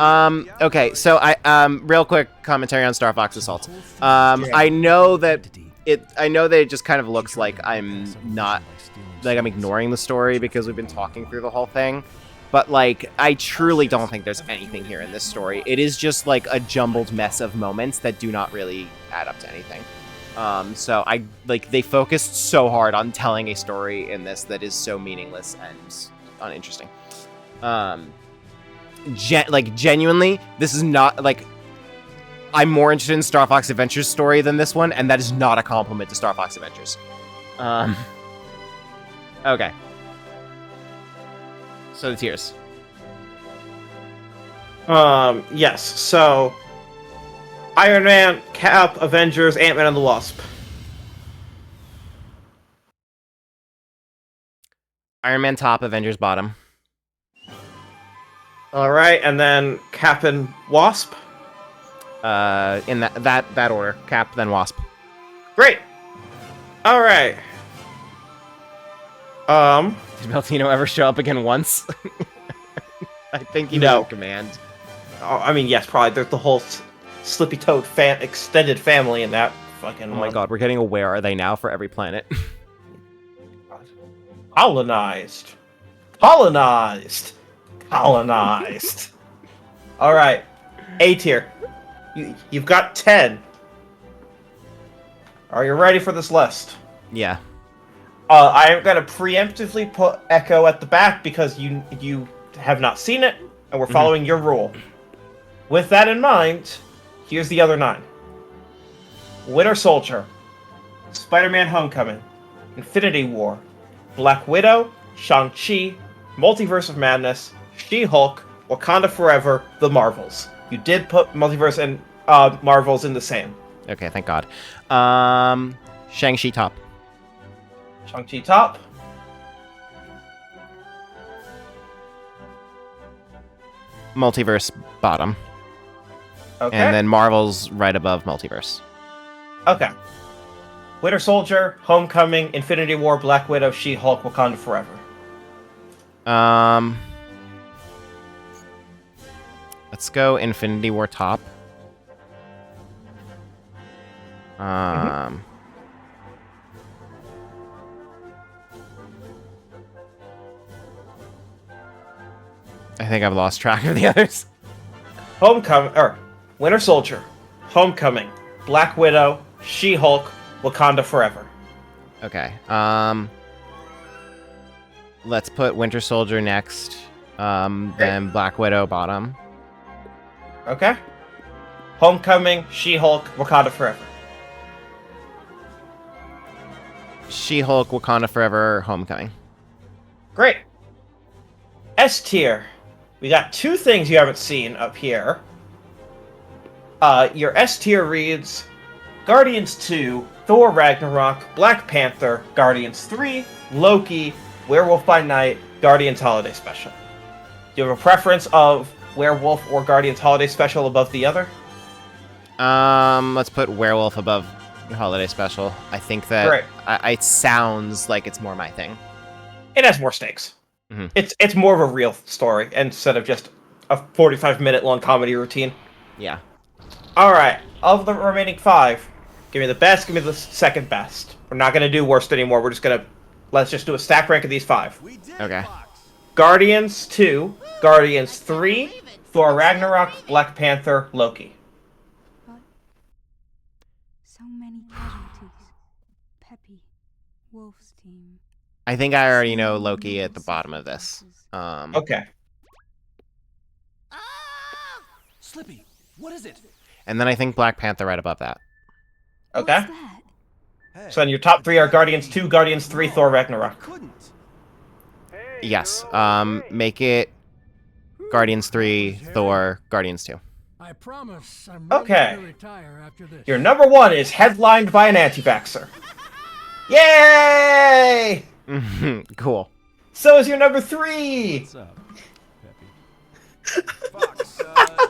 Okay, so I real quick commentary on Star Fox Assault. I know that it just kind of looks like I'm ignoring the story because we've been talking through the whole thing. But, like, I truly don't think there's anything here in this story. It is just, like, a jumbled mess of moments that do not really add up to anything. So they focused so hard on telling a story in this that is so meaningless and uninteresting. Genuinely, this is not, like, I'm more interested in Star Fox Adventures story than this one, and that is not a compliment to Star Fox Adventures. Okay. So the tiers. Yes. So, Iron Man, Cap, Avengers, Ant-Man and the Wasp. Iron Man top, Avengers bottom. All right, and then Cap and Wasp. In that order, Cap then Wasp. Great. All right. Did Meltino ever show up again once? I think he was in command. Oh, I mean, yes, probably. There's the whole Slippy Toad extended family in that fucking. Oh my god, we're getting a Where Are They Now for every planet. Colonized. Colonized. Colonized. All right, A tier. You've got 10. Are you ready for this list? Yeah. I am gonna preemptively put Echo at the back because you have not seen it, and we're following your rule. With that in mind, here's the other 9. Winter Soldier, Spider-Man: Homecoming, Infinity War, Black Widow, Shang-Chi, Multiverse of Madness, She-Hulk, Wakanda Forever, The Marvels. You did put Multiverse and Marvels in the same. Okay, thank God. Shang-Chi top. Shang-Chi top. Multiverse bottom. Okay. And then Marvel's right above Multiverse. Okay. Winter Soldier, Homecoming, Infinity War, Black Widow, She-Hulk, Wakanda Forever. Let's go Infinity War top. I think I've lost track of the others. Winter Soldier, Homecoming, Black Widow, She-Hulk, Wakanda Forever. Okay. Let's put Winter Soldier next. Then Black Widow bottom. Okay. Homecoming, She-Hulk, Wakanda Forever. She-Hulk, Wakanda Forever, Homecoming. Great. S tier. We got 2 things you haven't seen up here. Your S tier reads Guardians 2, Thor Ragnarok, Black Panther, Guardians 3, Loki, Werewolf by Night, Guardians Holiday Special. Do you have a preference of Werewolf or Guardians Holiday Special above the other? Let's put Werewolf above Holiday Special. I think that it sounds like it's more my thing. It has more stakes. It's more of a real story instead of just a 45-minute long comedy routine. Yeah. All right. Of the remaining 5, give me the best. Give me the second best. We're not gonna do worst anymore. Let's just do a stack rank of these 5. Okay. Guardians 2, Guardians 3, Thor Ragnarok, Black Panther, Loki. So many casualties. Peppy, Wolf's team. I think I already know Loki at the bottom of this. Okay. Slippy, what is it? And then I think Black Panther right above that. Okay. So then your top 3 are Guardians 2, Guardians 3, Thor Ragnarok. Yes. Make it Guardians 3, Thor, Guardians 2. I promise I'm Okay. to retire after this. Your number 1 is headlined by an anti-vaxxer. Yay! Cool. So is your number 3. What's up,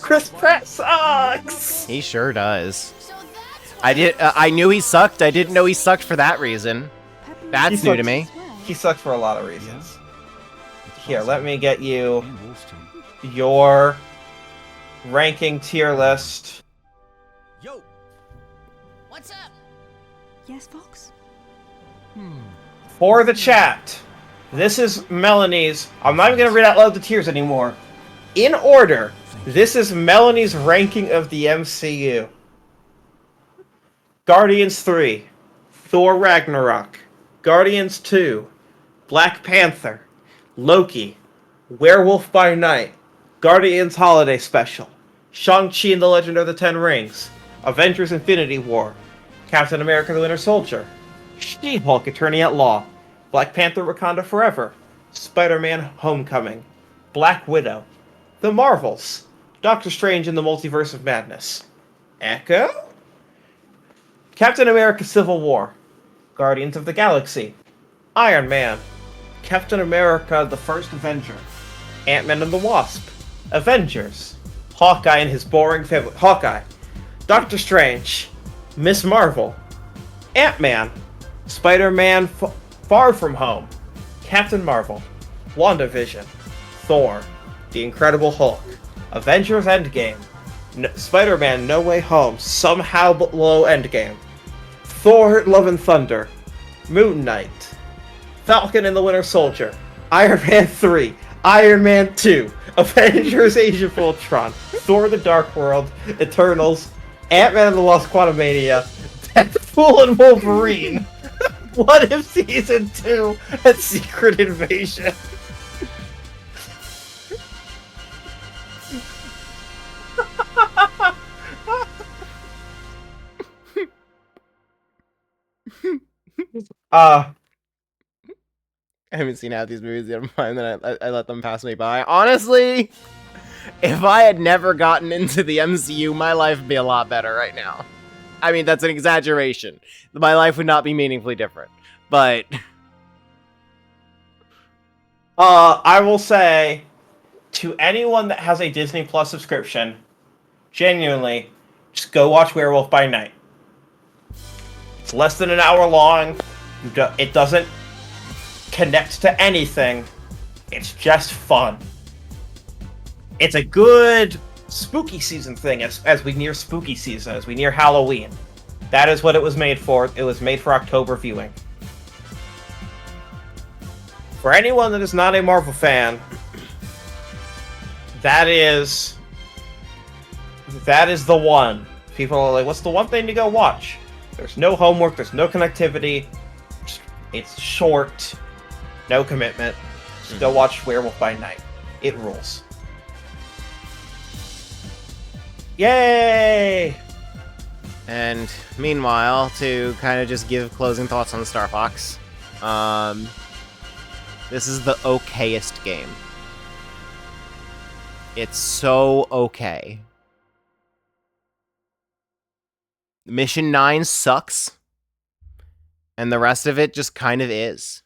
Chris Pratt sucks. He sure does. I knew he sucked. I didn't know he sucked for that reason. That's new to me. He sucks for a lot of reasons. Here, let me get you your ranking tier list. Yo. What's up? Yes, Fox? For the chat, this is Melanie's. I'm not even going to read out loud the tiers anymore. In order, this is Melanie's ranking of the MCU. Guardians 3, Thor Ragnarok, Guardians 2, Black Panther, Loki, Werewolf by Night, Guardians Holiday Special, Shang-Chi and the Legend of the Ten Rings, Avengers Infinity War, Captain America the Winter Soldier, She-Hulk Attorney at Law, Black Panther Wakanda Forever, Spider-Man Homecoming, Black Widow, The Marvels, Doctor Strange in the Multiverse of Madness, Echo, Captain America Civil War, Guardians of the Galaxy, Iron Man, Captain America the First Avenger, Ant-Man and the Wasp, Avengers, Hawkeye and his boring family, Hawkeye, Doctor Strange, Miss Marvel, Ant-Man, Spider-Man Far From Home, Captain Marvel, WandaVision, Thor, The Incredible Hulk, Avengers Endgame, Spider-Man No Way Home, somehow below Endgame, Thor Love and Thunder, Moon Knight, Falcon and the Winter Soldier, Iron Man 3, Iron Man 2, Avengers Age of Ultron, Thor The Dark World, Eternals, Ant-Man and the Lost Quantumania, Deadpool and Wolverine, What If Season 2, and Secret Invasion. I haven't seen half these movies yet. And then I let them pass me by. Honestly, if I had never gotten into the MCU, my life would be a lot better right now. I mean, that's an exaggeration. My life would not be meaningfully different. But I will say, to anyone that has a Disney Plus subscription, genuinely, just go watch Werewolf by Night. It's less than an hour long. It doesn't connect to anything. It's just fun. It's a good spooky season thing as we near spooky season, as we near Halloween. That is what it was made for. It was made for October viewing. For anyone that is not a Marvel fan, that is the one. People are like, what's the one thing to go watch? There's no homework, there's no connectivity. It's short, no commitment. Just go watch Werewolf by Night. It rules. Yay! And meanwhile, to kind of just give closing thoughts on Star Fox, this is the okayest game. It's so okay. Mission 9 sucks, and the rest of it just kind of is.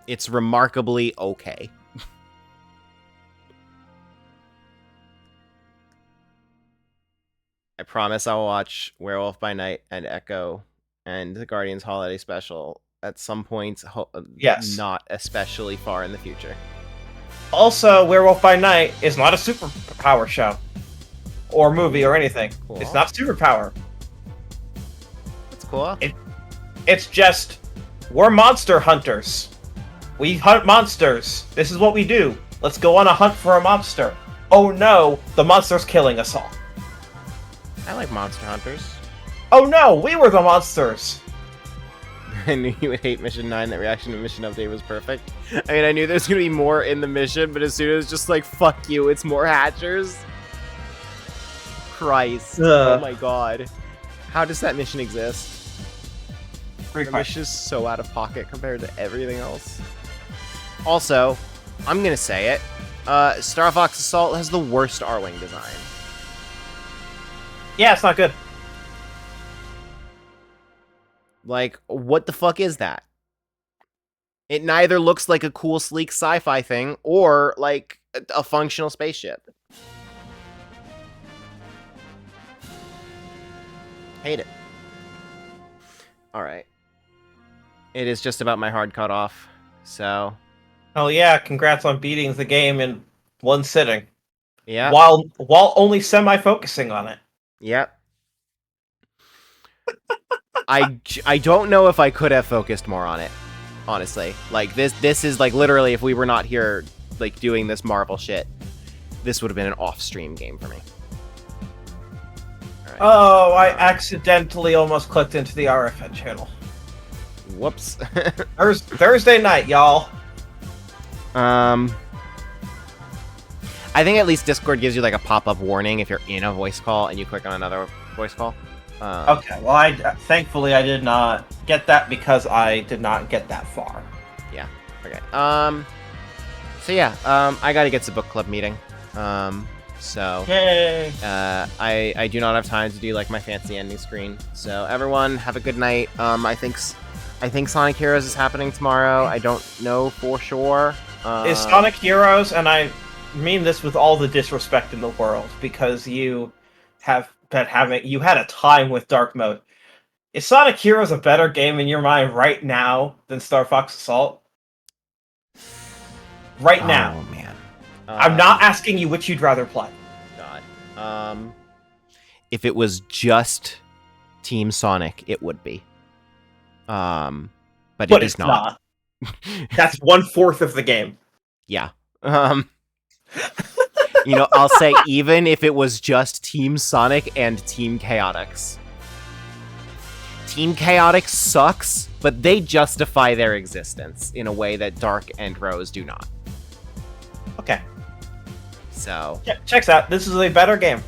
It's remarkably okay. I promise I'll watch Werewolf by Night and Echo and the Guardians Holiday Special at some point, yes, not especially far in the future. Also, Werewolf by Night is not a superpower show or movie or anything. Cool. It's not superpower. That's cool. It's just, we're monster hunters. We hunt monsters. This is what we do. Let's go on a hunt for a monster. Oh no, the monster's killing us all. I like Monster Hunters. Oh no, we were the monsters. I knew you would hate Mission 9. That reaction to Mission Update was perfect. I mean, I knew there's going to be more in the mission, but as soon as just like, fuck you, it's more Hatchers. Christ. Oh my god. How does that mission exist? The mission is so out of pocket compared to everything else. Also, I'm going to say it. Star Fox Assault has the worst R-Wing design. Yeah, it's not good. Like, what the fuck is that? It neither looks like a cool, sleek sci-fi thing or like a functional spaceship. Hate it. Alright. It is just about my hard cutoff, so... Oh yeah, congrats on beating the game in one sitting. Yeah. While only semi-focusing on it. Yep. I don't know if I could have focused more on it, honestly. Like, this is, like, literally, if we were not here, like, doing this Marvel shit, this would have been an off-stream game for me. Right. Oh, I accidentally almost clicked into the RFN channel. Whoops. Thursday night, y'all. I think at least Discord gives you, like, a pop-up warning if you're in a voice call and you click on another voice call. Okay, well, thankfully I did not get that because I did not get that far. Yeah. Okay. So yeah, I gotta get to book club meeting. So Yay! I do not have time to do like my fancy ending screen. So everyone, have a good night. I think Sonic Heroes is happening tomorrow. I don't know for sure. Is Sonic Heroes, and I mean this with all the disrespect in the world, because you had a time with Dark Mode. Is Sonic Heroes a better game in your mind right now than Star Fox Assault? Right now. Oh man. I'm not asking you which you'd rather play. God. If it was just Team Sonic, it would be. But it is not. That's 1/4 of the game. Yeah. I'll say even if it was just Team Sonic and Team Chaotix. Team Chaotix sucks, but they justify their existence in a way that Dark and Rose do not. Okay. So checks out. This is a better game.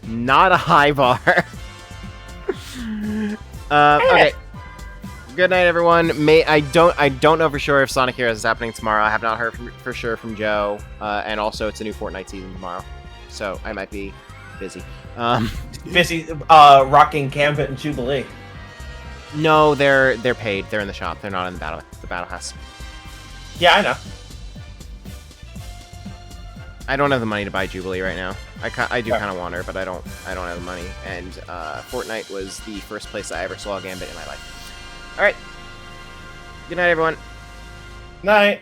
Not a high bar. Okay. Good night, everyone. I don't know for sure if Sonic Heroes is happening tomorrow. I have not heard for sure from Joe, and also it's a new Fortnite season tomorrow, so I might be busy. Busy rocking Gambit and Jubilee. No, they're paid. They're in the shop. They're not in the battle house. Yeah, I know. I don't have the money to buy Jubilee right now. I do kind of want her, but I don't have the money. And Fortnite was the first place I ever saw Gambit in my life. All right. Good night, everyone. Night.